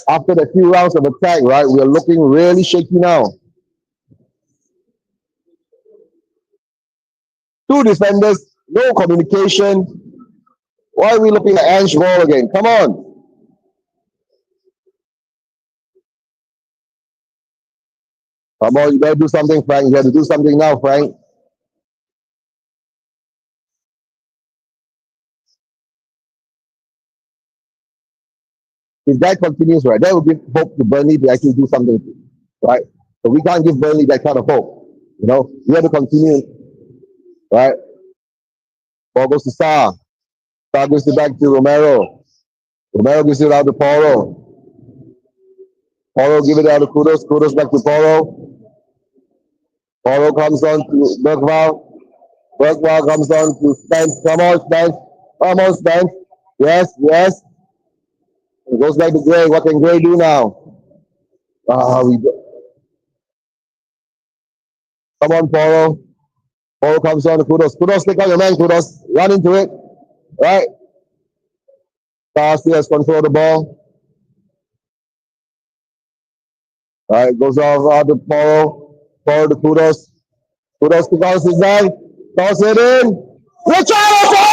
After the few rounds of attack, right, we are looking really shaky now. Two defenders, no communication. Why are we looking at Ange Ball again? Come on. Come on, you gotta do something, Frank. You have to do something now, Frank. If that continues, right, that will give hope to Burnley to actually do something, right? So we can't give Burnley that kind of hope. You know, we have to continue, right? Ball goes to Star. Star gives it back to Romero. Romero gives it out to Paulo. Paulo give it out to Kudos. Kudos back to Paulo. Paulo comes on to Bergwall. Bergwall comes on to Spence. Come on, Spence. Come on, Spence. Yes, yes. It goes back to Gray. What can Gray do now? Come on, Paulo. Paulo comes on to Kudos. Kudos, take out your man, Kudos. Run into it. Right? Star still has control of the ball. Right, goes off out to Paulo. Paulo to Kudos. Kudos to Carlos Zidane. Toss it in. Richarlison!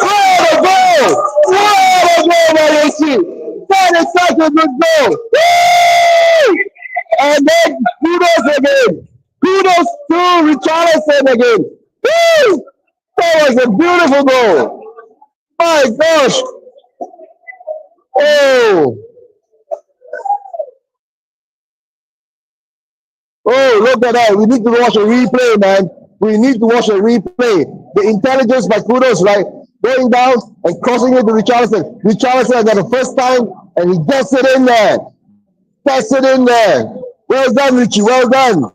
What a goal! What a goal by AC! That is such a good goal! Woo! And then Kudos again. Kudos to Richarlison again. Woo! That was a beautiful goal. My gosh! Oh! Oh, look at that. We need to watch a replay, man. We need to watch a replay. The intelligence by Kudos, right? Going down and crossing it to Richarlison. Richarlison got the first time and he gets it in there. Gets it in there. Well done, Richie. Well done.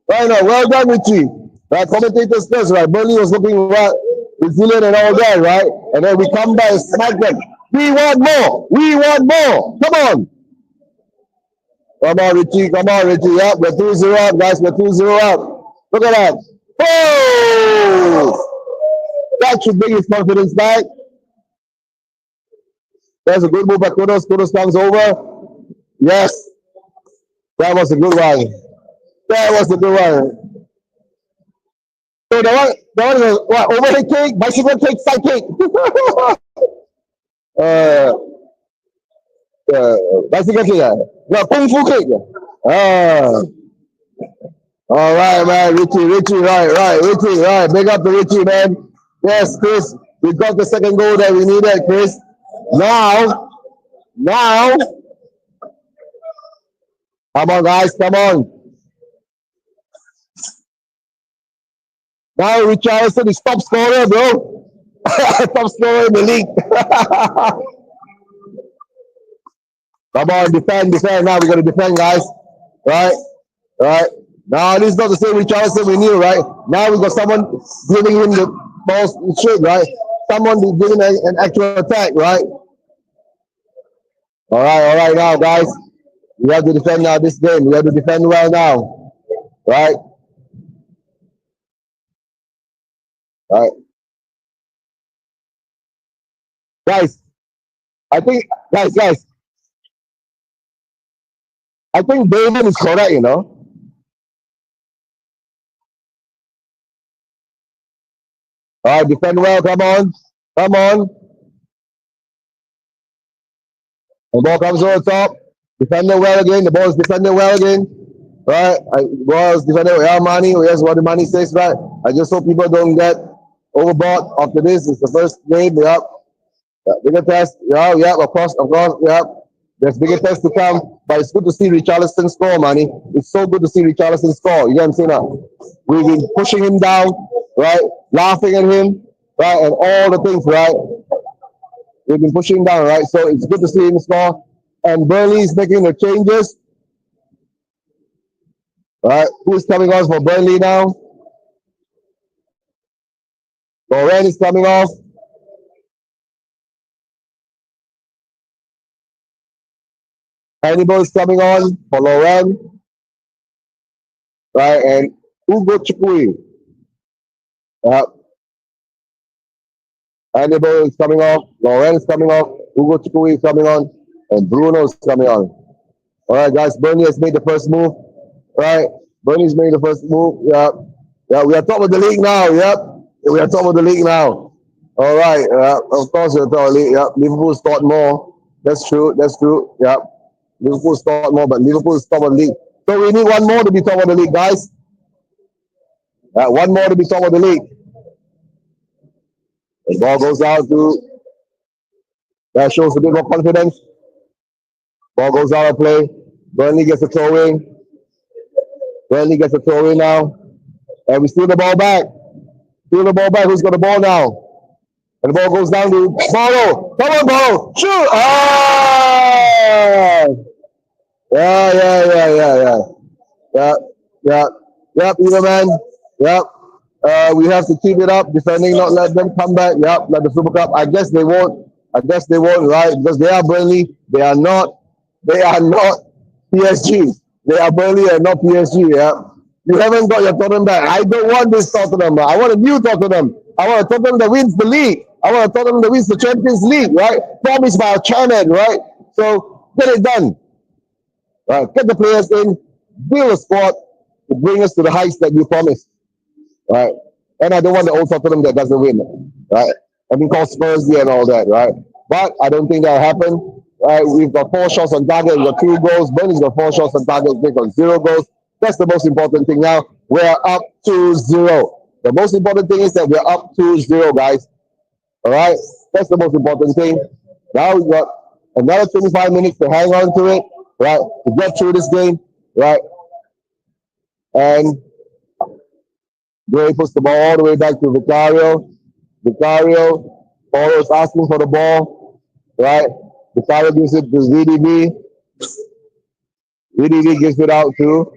Right now, well done, Richie. Right, commentators first, right? Burnley was looking resilient and all that, right? And then we come back and smack them. We want more. We want more. Come on. Come on, Richie. Come on, Richie. Yep, we're 2-0 up, guys. We're 2-0 up. Look at that. Oh! That should bring his confidence back. There's a good move by Kudos. Kudos comes over. Yes. That was a good one. That was a good one. So the one is what? Overhead kick, bicycle kick, side kick. uh, bicycle kick. No, kung fu kick. All right, man. Richie, right. Richie, right. Big up to Richie, man. Yes, Chris. We got the second goal that we needed, Chris. Now, come on, guys, come on. Now, Richarlison is top scorer, bro. Top scorer in the league. Come on, defend. Now we got to defend, guys. Right. Now, this is not the same Richarlison we knew, right? Now we got someone giving him the balls straight, right? Someone giving an actual attack, right? All right, now, guys. We have to defend now this game. We have to defend well now, right? Right, guys. I think, guys. I think David is correct, you know. All right, defend well. Come on. The ball comes over the top. Defending well again. The ball is defending well again. Right? Ball is defending well. Money. Here's what the money says, right? I just hope people don't get overboard after this. It's the first game. Yep. Bigger test. Yeah, yeah, of course, yeah. There's bigger tests to come, but it's good to see Richarlison score, Manny. It's so good to see Richarlison score. You know what I'm saying? We've been pushing him down, right? Laughing at him, right? And all the things, right? We've been pushing him down, right? So it's good to see him score. And Burnley is making the changes, right? Who's coming on for Burnley now? Loren is coming off. Hannibal is coming on for Loren, right? And Ugo Chukui. Yeah. Hannibal is coming off. Loren is coming off. Ugo Chukui is coming on. And Bruno is coming on. All right, guys. Burnley has made the first move. Right? Burnley's made the first move. Yeah. Yeah, we are top of the league now. Yep. We are top of the league now. All right. Of course, we're top of the league. Yep. Liverpool scored more. That's true. That's true. Yep. Liverpool scored more, but Liverpool is top of the league. So we need one more to be top of the league, guys. One more to be top of the league. The ball goes out to. That shows a bit more confidence. Ball goes out of play. Burnley gets a throw in. Burnley gets a throw in now. And we steal the ball back. Steal the ball back. Who's got the ball now? And the ball goes down to Paulo. Come on, Paulo. Shoot. Ah! Yeah. Yeah. Yep, either man. Yep. We have to keep it up, defending, not let them come back. Yep, like the Super Cup. I guess they won't. Right? Because they are Burnley. They are not PSG. They are Burnley and not PSG. Yeah. You haven't got your Tottenham back. I don't want this Tottenham. I want a new Tottenham. I want a Tottenham that wins the league. I want a Tottenham that wins the Champions League, right? Promised by our chairman, right? So get it done. Right? Get the players in, build a squad to bring us to the heights that you promised. Right? And I don't want the old Tottenham that doesn't win. Right? I mean, called Spurs and all that, right? But I don't think that'll happen. Right? We've got 4 shots on target, we've got 2 goals. Burnley's got 4 shots on target, we've got 0 goals. That's the most important thing now. We're up 2-0. The most important thing is that we're up 2-0, guys. All right? That's the most important thing. Now we've got another 25 minutes to hang on to it, right? To get through this game, right? And Gray puts the ball all the way back to Vicario. Paulo is asking for the ball, right? Vicario gives it to VDB. VDB gives it out to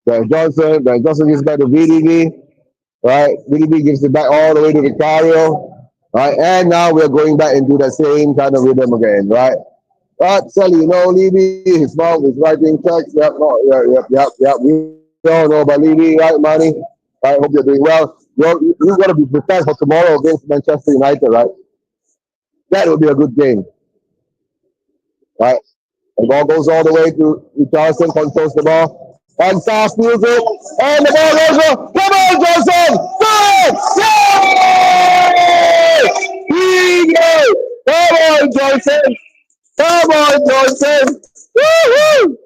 Dan Johnson. Dan Johnson gives it back to VDB, right? VDB gives it back all the way to Vicario, right? And now we're going back into the same kind of rhythm again, right? But Sally, you know, Levy, his mom is writing checks. Yep. We all know about Levy, right, Manny? I hope you're doing well. You've got to be prepared for tomorrow against Manchester United, right? That will be a good game, right? The ball goes all the way to Richarlison, controls the ball. And Sar steals it. And the ball goes over. Come on, Johnson! Go! Come on, Johnson! Come on, Johnson! Woo-hoo!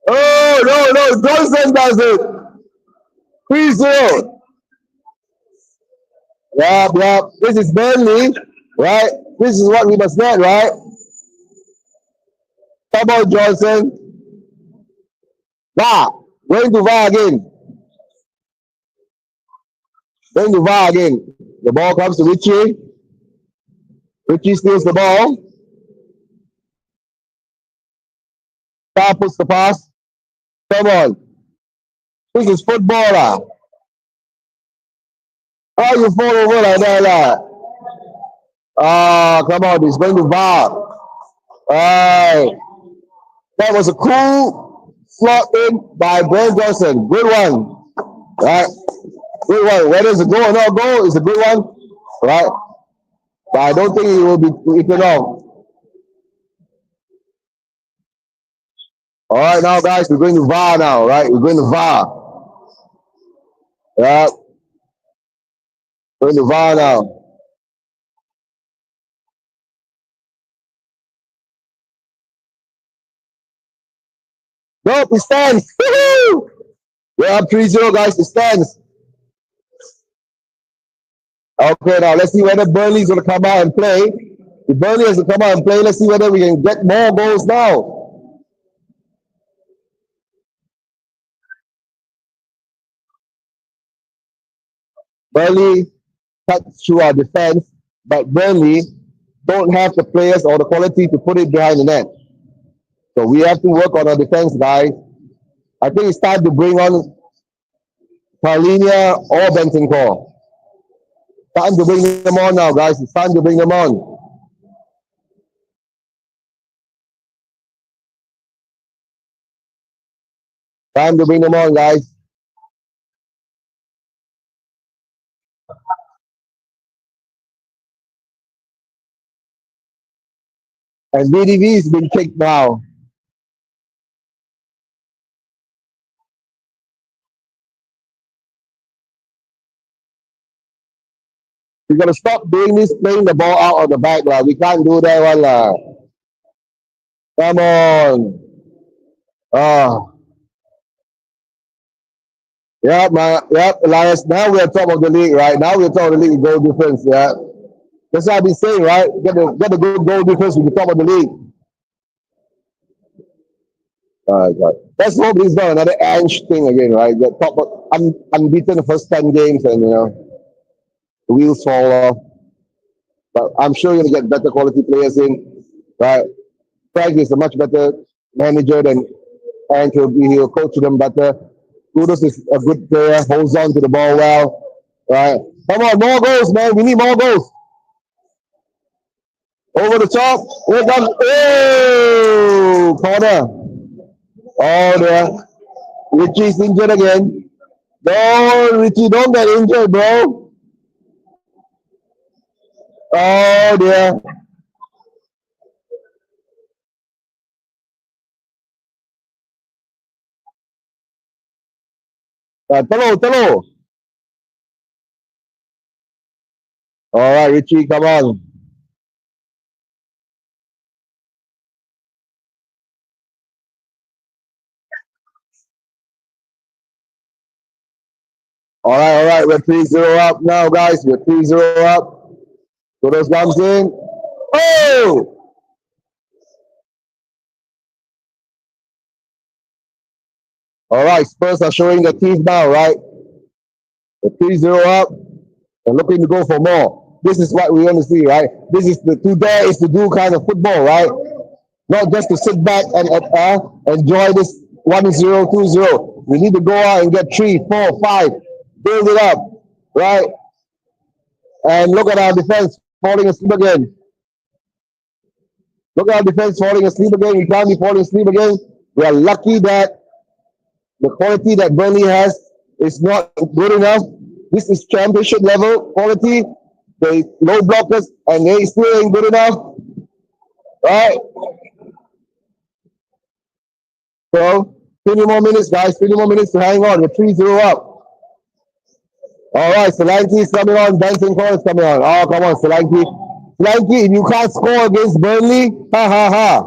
Oh, no, Johnson does it. 3-0. Yep. This is Burnley, right? This is what we must get, right? Come on, Johnson. VAR. Going to VAR again. The ball comes to Richie. Richie steals the ball. Star puts the pass. Come on. This is footballer. How you fall over like that? Come on. He's going to VAR. Alright. That was a cool slot in by Brent Johnson. Good one. Right? Good one. Whether it's a goal or not a goal, it's a good one. Right? But I don't think it will be eaten off. All right, now, guys, we're going to VAR now, right? We're going to VAR. Yeah. We're going to VAR now. Nope, it stands. Woo-hoo! We're up 3-0, guys. It stands. Okay, now let's see whether Burnley's going to come out and play. If Burnley has to come out and play, let's see whether we can get more goals now. Burnley cut through our defense, but Burnley don't have the players or the quality to put it behind the net. So we have to work on our defense, guys. I think it's time to bring on Paulinia or Bentancur. Time to bring them on now, guys. It's time to bring them on. Time to bring them on, guys. And VDV has been kicked now. We got to stop doing this, playing the ball out of the back. We can't do that one. Come on. Yep, man. Yep, Elias. Now we're top of the league, right? Now we're top of the league in goal difference. Yeah. That's what I've been saying, right? Get the good goal difference with the top of the league. All right, God. Let's hope he's not another Ange thing again, right? The top of, unbeaten the first 10 games and, the wheels fall off. But I'm sure you're going to get better quality players in, right? Frank is a much better manager than Ange. He'll coach them better. Kudos is a good player, holds on to the ball well, right? Come on, more goals, man. We need more goals. Over the top. Here comes. Oh, corner. Oh, there. Richie's injured again. No, Richie, don't get injured, bro. Oh, dear. Talo. All right, Richie, come on. All right. We're 3-0 up now, guys. We're 3-0 up. So those comes in. Oh! All right, Spurs are showing the teeth now, right? We're 3-0 up and looking to go for more. This is what we want to see, right? This is the to dare is to do kind of football, right? Not just to sit back and enjoy this 1-0, 2-0. We need to go out and get 3, 4, 5, build it up, right? And look at our defense falling asleep again. Look at our defense falling asleep again. We can't be falling asleep again. We are lucky that the quality that Burnley has is not good enough. This is championship level quality. They low blockers and they still ain't good enough. Right? So 20 more minutes, guys. 20 more minutes to hang on. We're 3-0 up. All right, Solanke is coming on. Bentancur is coming on. Oh, come on, Solanke. Solanke, if you can't score against Burnley, ha ha ha.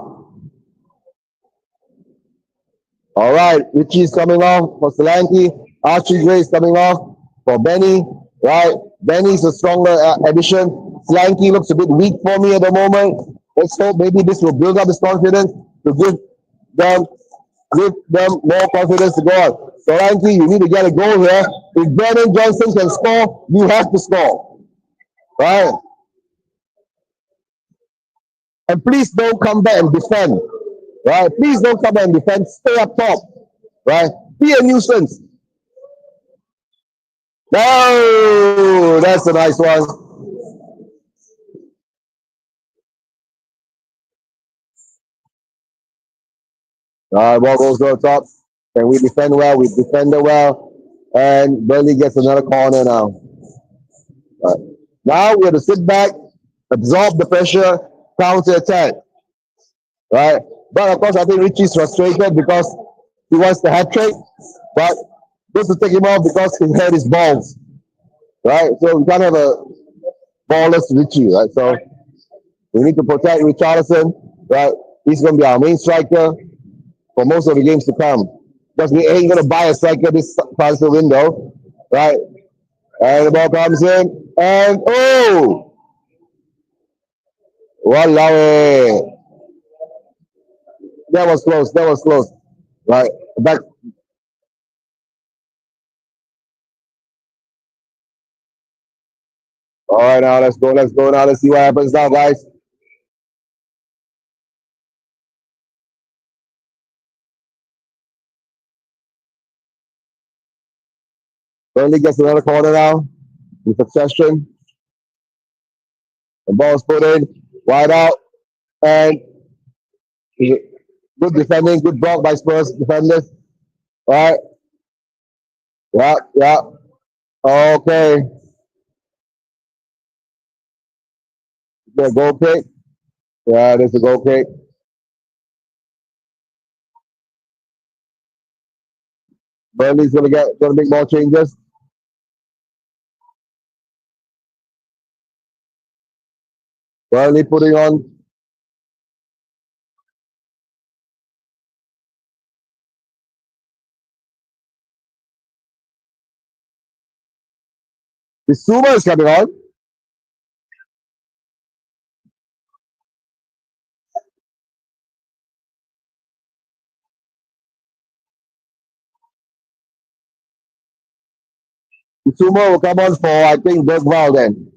All right, Richie is coming off for Solanke. Archie Gray is coming off for Benny. Right, Benny's a stronger addition. Solanke looks a bit weak for me at the moment. Let's hope maybe this will build up his confidence to give them more confidence to go on. Solanke, you need to get a goal here. If Brennan Johnson can score, you have to score. Right? And please don't come back and defend. Right? Please don't come back and defend. Stay up top. Right? Be a nuisance. Oh, that's a nice one. Ball goes to the top. And we defend well. We defended well. And Burnley gets another corner now. Right. Now we have to sit back, absorb the pressure, counter attack. Right? But of course, I think Richie's frustrated because he wants the hat trick. But just to take him off because he hurt his balls. Right? So we can't have a ballless Richie, right? So we need to protect Richarlison, right? He's going to be our main striker. for most of the games to come. Because we ain't gonna buy a striker this transfer window, right? And the ball comes in, and oh, walao! That was close. That was close. Right back. All right, now let's go. Let's go now. Let's see what happens now, guys. Burnley gets another corner now in succession. The ball's put in, wide out, and good defending, good block by Spurs defenders. All right, yeah, yeah. Okay, the goal kick. Yeah, there's a goal kick. Burnley's gonna make more changes. Burnley putting on the Suma is coming on. The Suma will come on for I think Bergval then.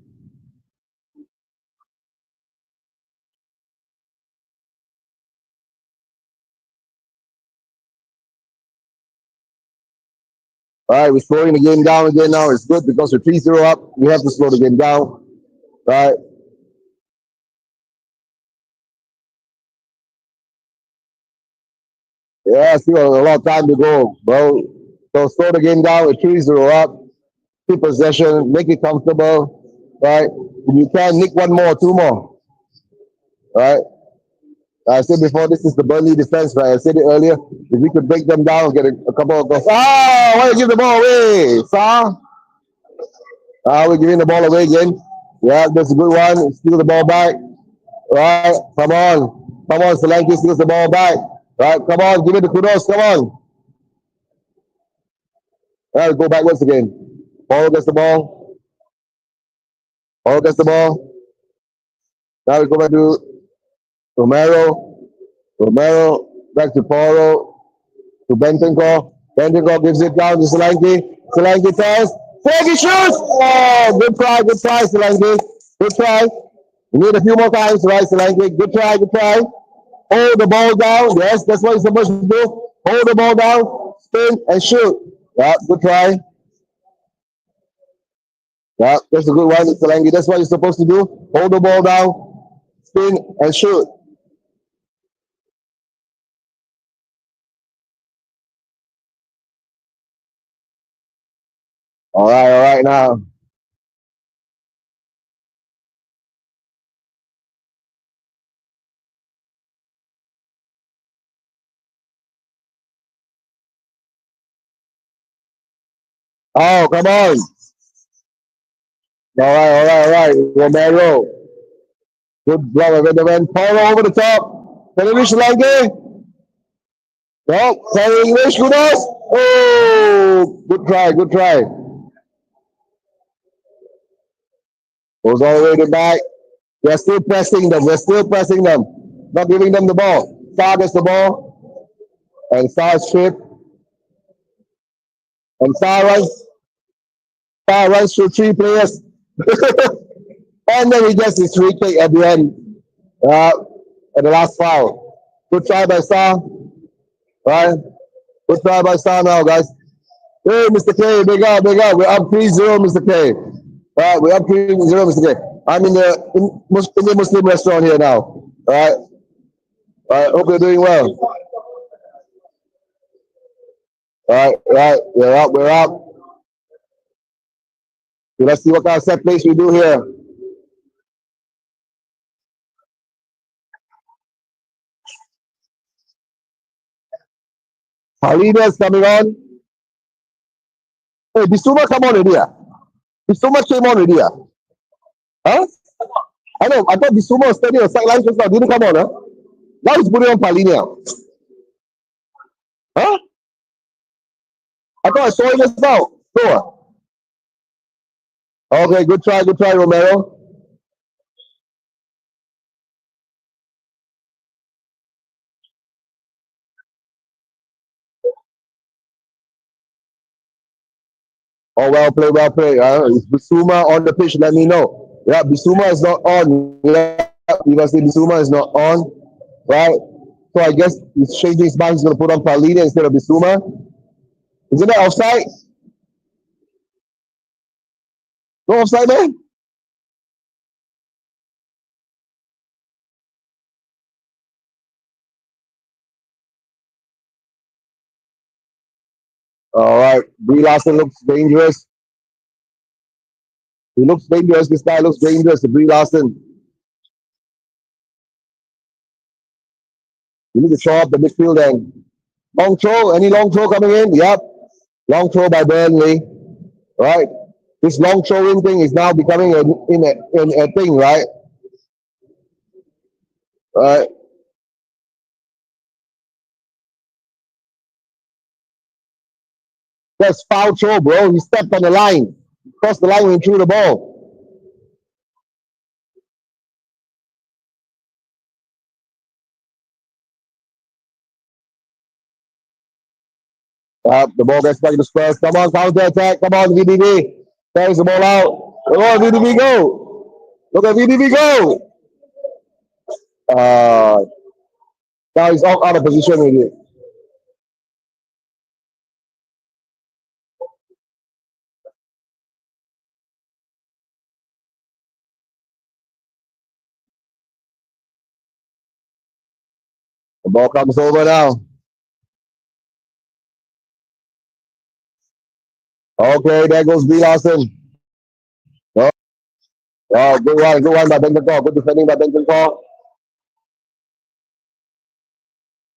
All right, we're slowing the game down again now. It's good because we're 3-0 up. We have to slow the game down. All right. Yeah, still a lot of time to go, bro. So slow the game down. We're 3-0 up. Keep possession. Make it comfortable. Right. If you can, nick one more, two more. Right. I said before, this is the Burnley defense, right? I said it earlier. If we could break them down, get a couple of goals. Ah, why you give the ball away? Sir? We're giving the ball away again. Yeah, that's a good one. Steal the ball back. Right, come on. Come on, Solanke steals the ball back. Right, come on, give it to Kudos. Come on. Right, go backwards again. Paul gets the ball. Paul gets the ball. Now we go back to Romero. Romero back to Paulo. To Bentancur. Bentancur gives it down to Solanke. Solanke turns. Solanke shoots! Oh, good try, Solanke. Good try. We need a few more times, right, Solanke? Good try, good try. Hold the ball down. Yes, that's what you're supposed to do. Hold the ball down, spin, and shoot. Yeah, good try. Yeah, that's a good one, Solanke. That's what you're supposed to do. Hold the ball down, spin, and shoot. All right now. Oh, come on. All right. Romero. Good block with the man. Paulo over the top. Can you reach Solanke? No, can you reach Kudos? Oh, good try, good try. Goes all the way to the back. We're still pressing them. We're still pressing them. Not giving them the ball. Star gets the ball. And Star strip. And Star runs through three players. And then he gets his free kick at the end. At the last foul. Good try by Star. Right? Good try by Star now, guys. Hey, Mr. K, big up, big up. We're up 3-0, Mr. K. We're up 3-0, Mr. K. I'm in the Muslim restaurant here now. All right. Hope you're doing well. All right. We're up. So let's see what kind of set place we do here. Paulina's coming on. Hey, Bisuma come on already. Bisuma came on already. Huh? I know. I thought Bisuma was standing on the sideline just now. Didn't come on, huh? Now he's putting on Paulina. Huh? I thought I saw it just now. Sure. Okay, good try, Romero. Oh, well played, well played. Is Bissouma on the pitch? Let me know. Yeah, Bissouma is not on. Yeah, you guys say Bissouma is not on, right? So I guess he's changing his mind. He's going to put on Paulina instead of Bissouma. Isn't that offside? No offside, man? All right. Brie Larson looks dangerous. He looks dangerous. This guy looks dangerous. Brie Larson. You need to show up the midfield and long throw. Any long throw coming in? Yep. Long throw by Burnley. Right. This long throwing thing is now becoming a thing, right? Right. That's foul throw, bro. He stepped on the line. Crossed the line when he threw the ball. The ball gets back to Spurs. Come on, counter attack. Come on, VDB. Carries the ball out. Come on, VDB, go. Look at VDB, go. Uh, Now he's out of position with it. The ball comes over now. Okay, there goes B. Lawson. Oh, oh, good one by Benton Call. Good defending by Benton Call.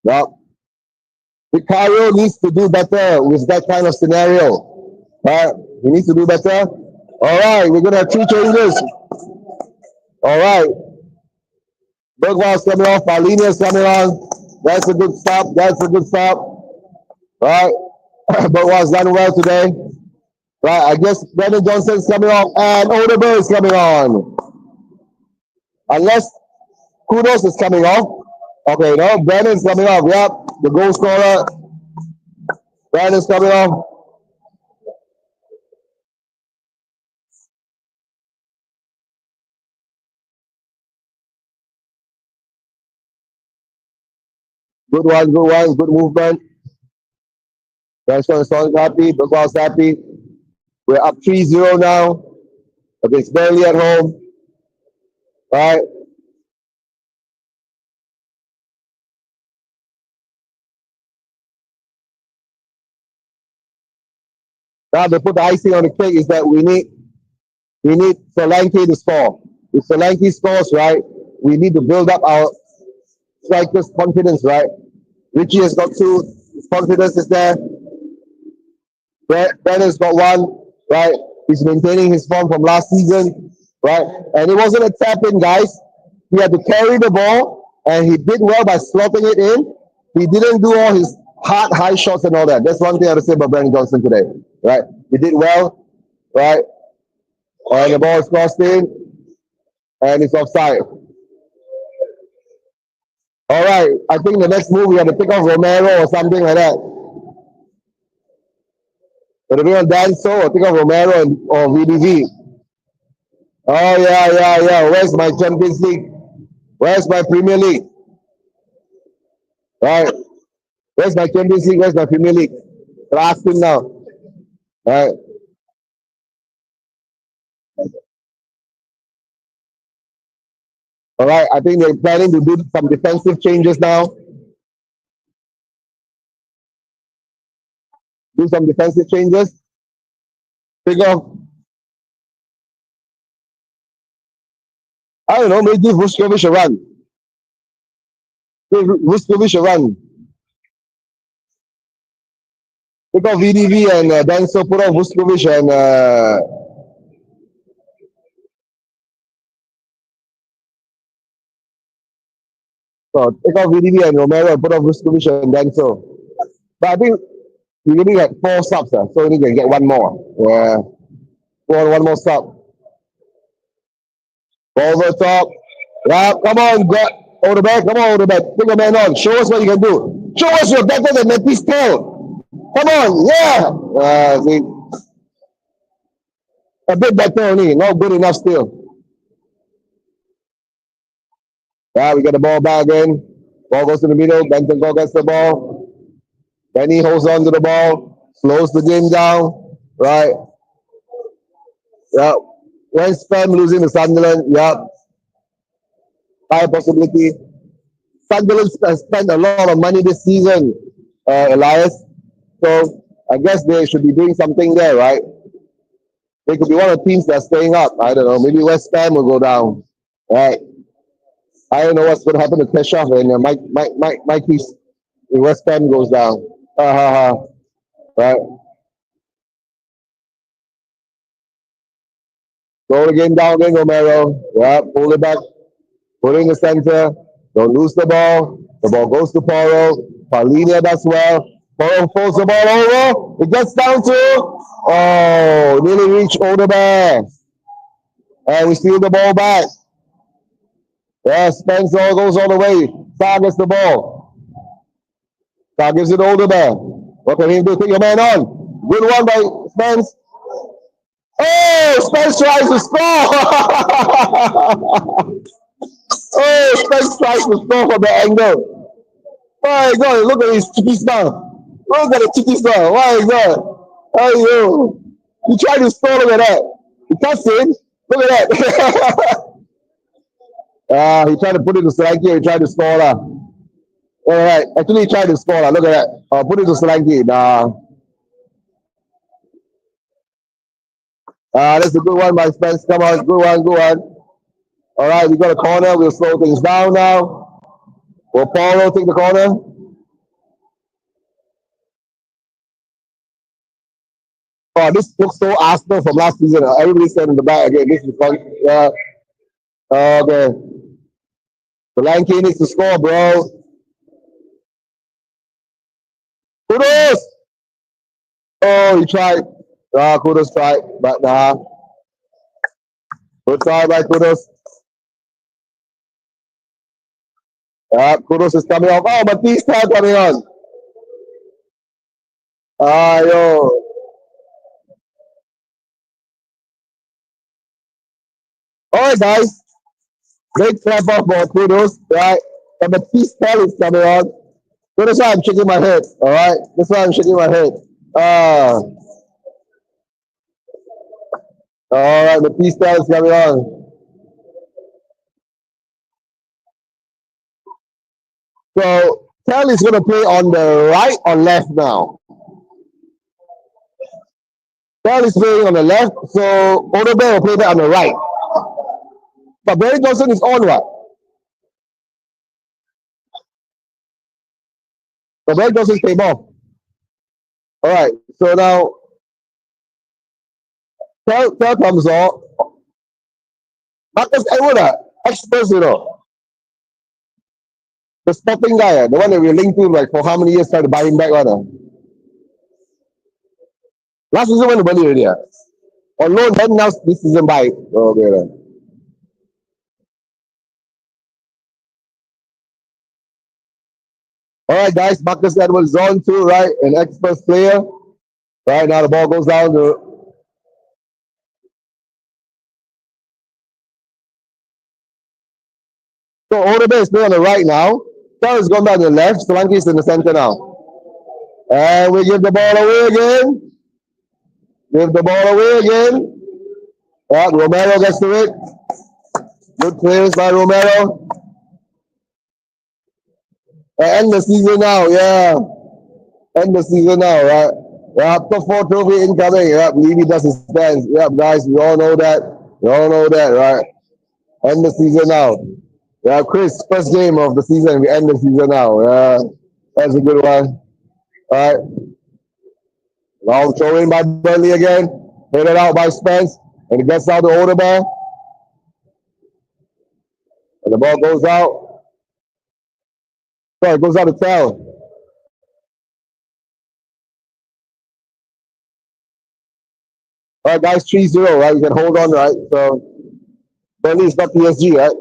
Yeah. Vicario needs to do better with that kind of scenario. Right? He needs to do better. All right, we're gonna have three changes. All right. Bergwall's coming off, Paulina's coming on. That's a good stop. That's a good stop. Right? Bergwall's done well today. Right, I guess Brendan Johnson's coming off and Odeberg is coming on. Unless Kudos is coming off. Okay, no, Brandon's coming off. Yep, the goal scorer. Brandon's coming off. Good one, good movement. Restaurant is happy, Bogol's happy. We're up 3-0 now. Against Burnley at home. Right? Now they put the icing on the cake is that we need Solanke to score. If Solanke scores, right, we need to build up our strikers' confidence, right? Richie has got two. His confidence is there. Brennan's got one, right? He's maintaining his form from last season, right? And it wasn't a tap in, guys. He had to carry the ball, and he did well by slotting it in. He didn't do all his hard high shots and all that. That's one thing I have to say about Brandon Johnson today, right? He did well, right? And the ball is crossed in, and it's offside. All right, I think the next move we have to pick off Romero or something like that. But if we on Danso, I think of Romero or VDV. Oh yeah. Where's my Champions League? Where's my Premier League? Right. Where's my Champions League? Where's my Premier League? Ask him now. Right. All right. I think they're planning to do some defensive changes now. Do some defensive changes. Pick off. I don't know. Maybe give Vuskovic a run. Give Vuskovic a run. Pick off VDV and Danso. Put on Vuskovic and. So take off VDV and Romero and put on Vuskovic and Danso. But I think we only had 4 subs, so we can get one more. Yeah. One more sub. Over top. Yeah, come on, over the back. Come on, over the back. Bring a man on. Show us what you can do. Show us you're better than Matisse Tell. Come on, yeah. See, a bit better only, not good enough still. Yeah, we get the ball back again. Ball goes to the middle. Benton gets the ball. Benny holds on to the ball, slows the game down. Right. Yeah. When Spam losing to Sunderland, yeah, high possibility. Sunderland has spent a lot of money this season, Elias. So I guess they should be doing something there, right? They could be one of the teams that's staying up. I don't know. Maybe West Ham will go down. Right. I don't know what's going to happen to Keshav and Mikey's West Ham goes down. Right. Roll again down again, Romero. Yeah, pull it back. Put it in the center. Don't lose the ball. The ball goes to Poro. Paulinia does well. Poro pulls the ball over. It gets down to, nearly reach Odebear. And we steal the ball back. Yeah, Spencer goes all the way. Star gets the ball. Star gives it to Odebear. What can he do? Take your man on. Good one by Spence. Oh, Spence tries to score. Oh, Spence tries to score from the angle. My God, look at his cheeky smile. Look at the cheeky smile. My God. Oh, yo. He tried to score. Look at that. He cuts in. Look at that. He tried to put it to Solanke. He tried to score. All right. Actually, he tried to score. Look at that. Put it to Solanke. That's a good one by Spence. Come on. Good one. Good one. All right. We got a corner. We'll slow things down now. Will Paulo take the corner? Oh, this looks so Arsenal from last season. Everybody said in the back again. This is fun. Yeah. Okay. Solanke needs to score, bro. Kudos! Oh, he tried. Kudos tried, but nah. Good try by Kudos. Kudos is coming off. Oh, but these time coming on. Yo. All right, guys. Great clap off for Kudos. Right. And the peace tell is coming on. So that's why I'm shaking my head. All right. That's why I'm shaking my head. All right. The peace tell is coming on. So Tell is going to play on the right or left now. Tell is playing on the left, so Odebear will play that on the right. But Barry Johnson is on right. So Barry Johnson came off. All right. So now Tell comes on. Marcus Edward, ex-Spurs, the Sporting guy, the one that we're linked to like for how many years trying to buy him back. Last season went to Burnley already. On loan, then now this season buy. Okay. All right, guys. Marcus Edwards is on too, right? An ex-Spurs player. Right now the ball goes down to. So Odebear is playing on the right now. Tell is going back to the left. Solanke is in the center now. And we give the ball away again. Give the ball away again. Romero gets to it. Good clearance by Romero. End the season now, yeah. End the season now, right? Yeah, top 4 trophy incoming. Yeah, Levy does his dance. Yeah, guys, we all know that. We all know that, right? End the season now. Yeah, Chris, first game of the season. We end the season now. Yeah, that's a good one. All right. Now throw in by Burnley again. Hit it out by Spence. And it gets out to Odebear. And the ball goes out. So it goes out to Tell. All right, guys, 3-0, right? You can hold on, right? So, Burnley is not PSG, right?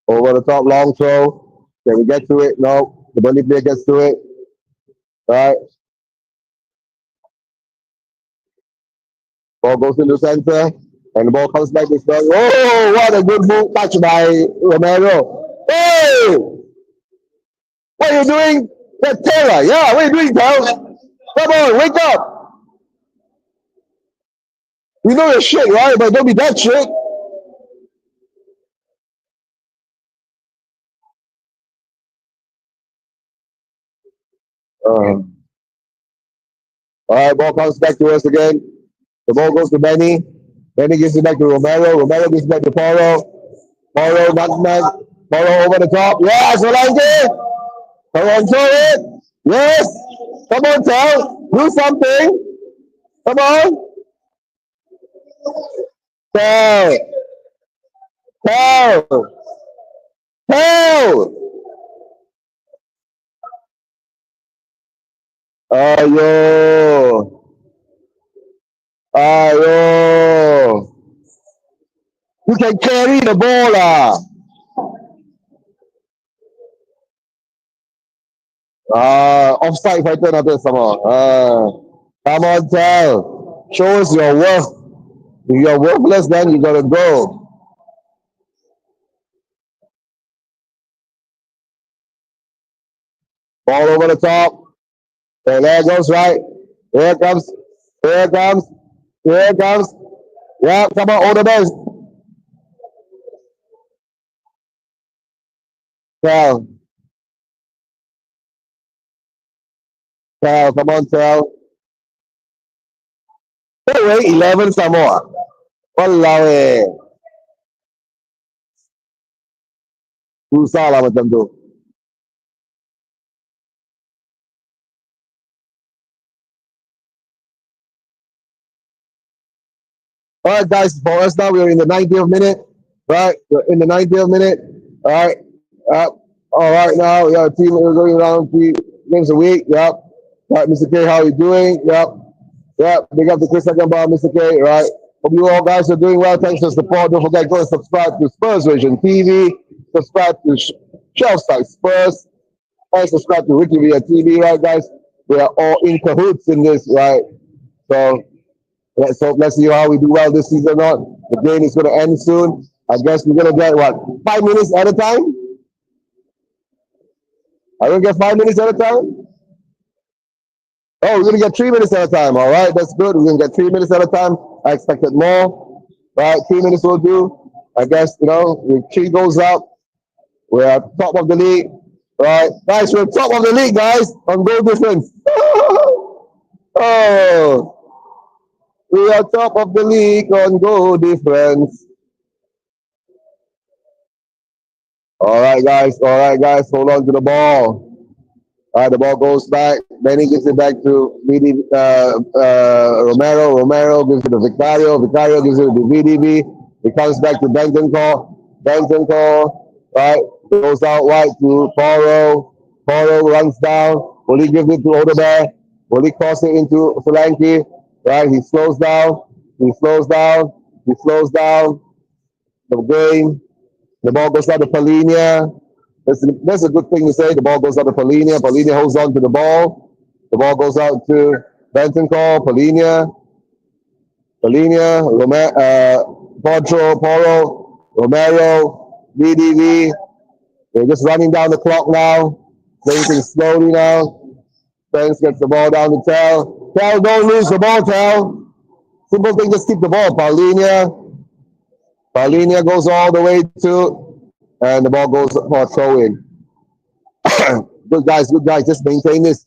Over the top, long throw. Can we get to it? No. The Burnley player gets to it. Right. Ball goes into the center. And the ball comes back this way. Oh, what a good move touch by Romero. Hey! What are you doing? That Taylor. Yeah, what are you doing, pal? Come on, wake up. You know your shit, right? But don't be that shit. All right, ball comes back to us again. The ball goes to Benny. Benny gives it back to Romero. Romero gives it back to Poro. Poro, nutmeg. Poro over the top. Yes, Solanke. Come on, throw it. Yes. Come on, Tel. Do something. Come on. Tel. Tel. Tel. Ayo. Ayo. You can carry the ball, ah. Offside fighter natin sama. Come on, Tel. Show us your worth. If you're worthless, then you gotta go. Ball over the top. And there goes right. Here it comes. Here it comes. Here it comes. Yeah, come on, all the best. Tel. Tel, come on, Tel. Wait, 11 Samoa. Walao eh. Susah lah macam tu. All right, guys, for us now, we're in the 90th minute. Right, we're in the 90th minute. All right, uh, all right now, yeah, team is going around 3 games a week. Yep. All right, Mr. K, how are you doing? Yep. Yep. Big up to Chris Agamba, Mr. K. Right. Hope you all guys are doing well. Thanks for the support. Don't forget, go and subscribe to Spurs Vision TV. Subscribe to Shelf Side Spurs. And subscribe to Ricky Via TV, right, guys? We are all in cahoots in this, right? So let's hope, let's see how we do well this season or not. The game is going to end soon. I guess we're going to get what, 5 minutes at a time? Are we going to get 5 minutes at a time? Oh, we're going to get 3 minutes at a time. All right, that's good. We're going to get 3 minutes at a time. I expected more. Right, 3 minutes will do. I guess, with 3 goals up, we're at top of the league. Right, guys, we're top of the league, guys, on goal difference. Oh, we are top of the league on goal difference. All right, guys. All right, guys. Hold on to the ball. All right, the ball goes back. Benny gives it back to Romero. Romero gives it to Vicario. Vicario gives it to VDB. It comes back to Bentancur. Bentancur, right, goes out wide to Poro. Poro runs down. Will he give it to Odebear? Will he cross it into Solanke? Right, he slows down. He slows down. He slows down the game. The ball goes out to Polinia. That's a good thing to say. The ball goes out to Polinia. Polinia holds on to the ball. The ball goes out to Bentancur, Polinia, Poro, Romero, VDV. They're just running down the clock now. Playing things slowly now. Spence gets the ball down to Tel. Tel, don't lose the ball, Tel. Simple thing, just keep the ball. Paulinia goes all the way to, and the ball goes for throw in. Good guys, good guys. Just maintain this.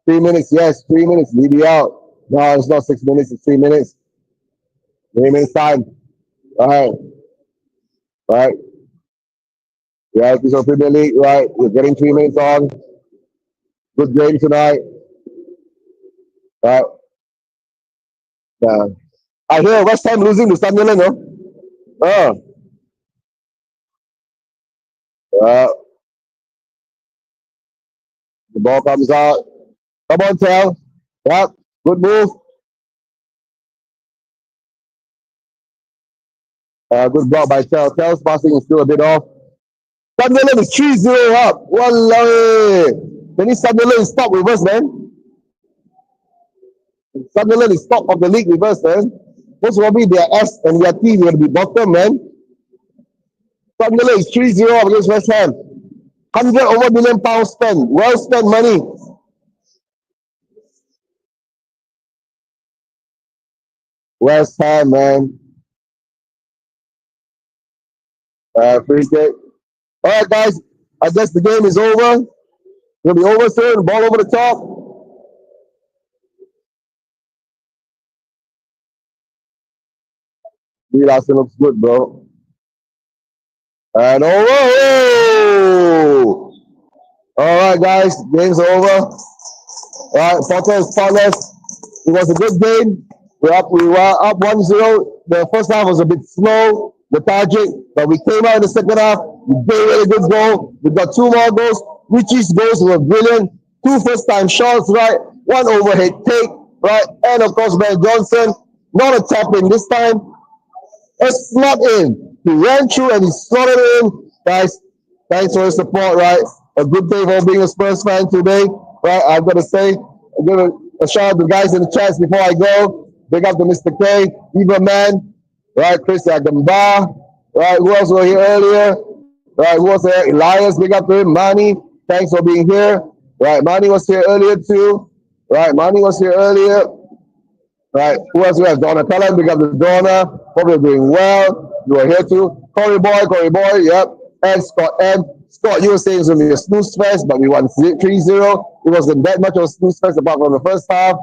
3 minutes, yes, 3 minutes. Leave you out. No, it's not 6 minutes, it's 3 minutes. 3 minutes time. All right. All right. Yeah, it's a Premier League, right? We're getting 3 minutes on. Good game tonight. Right. Yeah. I hear West Ham losing to Sunderland, no? Oh, uh, the ball comes out. Come on, Tel. Yep. Good move. Good block by Tel. Tel's passing is still a bit off. Sunderland is 3-0 up. Wallah. Can you Sunderland is top with us, man? Sunderland is top of the league with us, man. Most probably their S and their T will be bottom, man. Sunderland is 3-0 up against West Ham. 100 over million pounds spent. Well spent money. West Ham, man. Free kick. All right, guys. I guess the game is over. It'll be over soon. Ball over the top. The last looks good, bro. And over. Oh! All right, guys. Game's over. All right, Potter is spotless. It was a good game. We were up 1-0. The first half was a bit slow, lethargic, but we came out in the second half. We gave it a good goal. We got two more goals. Richie's goals were brilliant. Two first-time shots, right? One overhead take, right? And of course, Ben Johnson, not a tap in this time. A slot in. He ran through and he slotted in. Guys, thanks for the support, right? A good day for being a Spurs fan today, right? I've got to say, I'm going to shout out the guys in the chats before I go. Big up to Mr. K, Eva Man, right? Chris Agamba, right? Who else was here earlier? Right? Who was there? Elias, big up to him. Manny, thanks for being here. Right? Manny was here earlier too. Right? Manny was here earlier. Right. Who else we have? Donatella, big up to Donna. Hope you're doing well. You are here too. Corey Boy, yep. And Scott M. Scott, you were saying it's going to be a snooze fest, but we won 3-0. It wasn't that much of a snooze fest apart from the first half.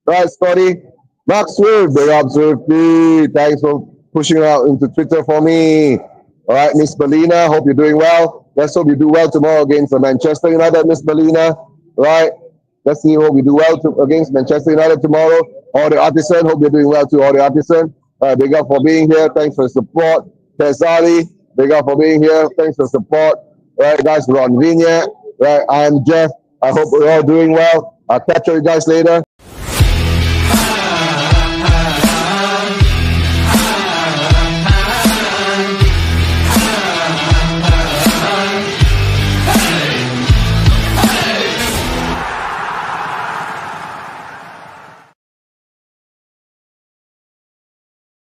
Right, Scotty? Mark Swift, big up Swifty. Thanks for pushing it out into Twitter for me. All right, Miss Belina, hope you're doing well. Let's hope you do well tomorrow against Manchester United, Miss Belina. Right? Let's see what we do well against Manchester United tomorrow. All the artisan, hope you're doing well too. All the artisan, big up for being here. Thanks for the support. Tesali, big up for being here. Thanks for the support. Right, guys, Ron Vignette. Right, I'm Jeff. I hope we're all doing well. I'll catch you guys later.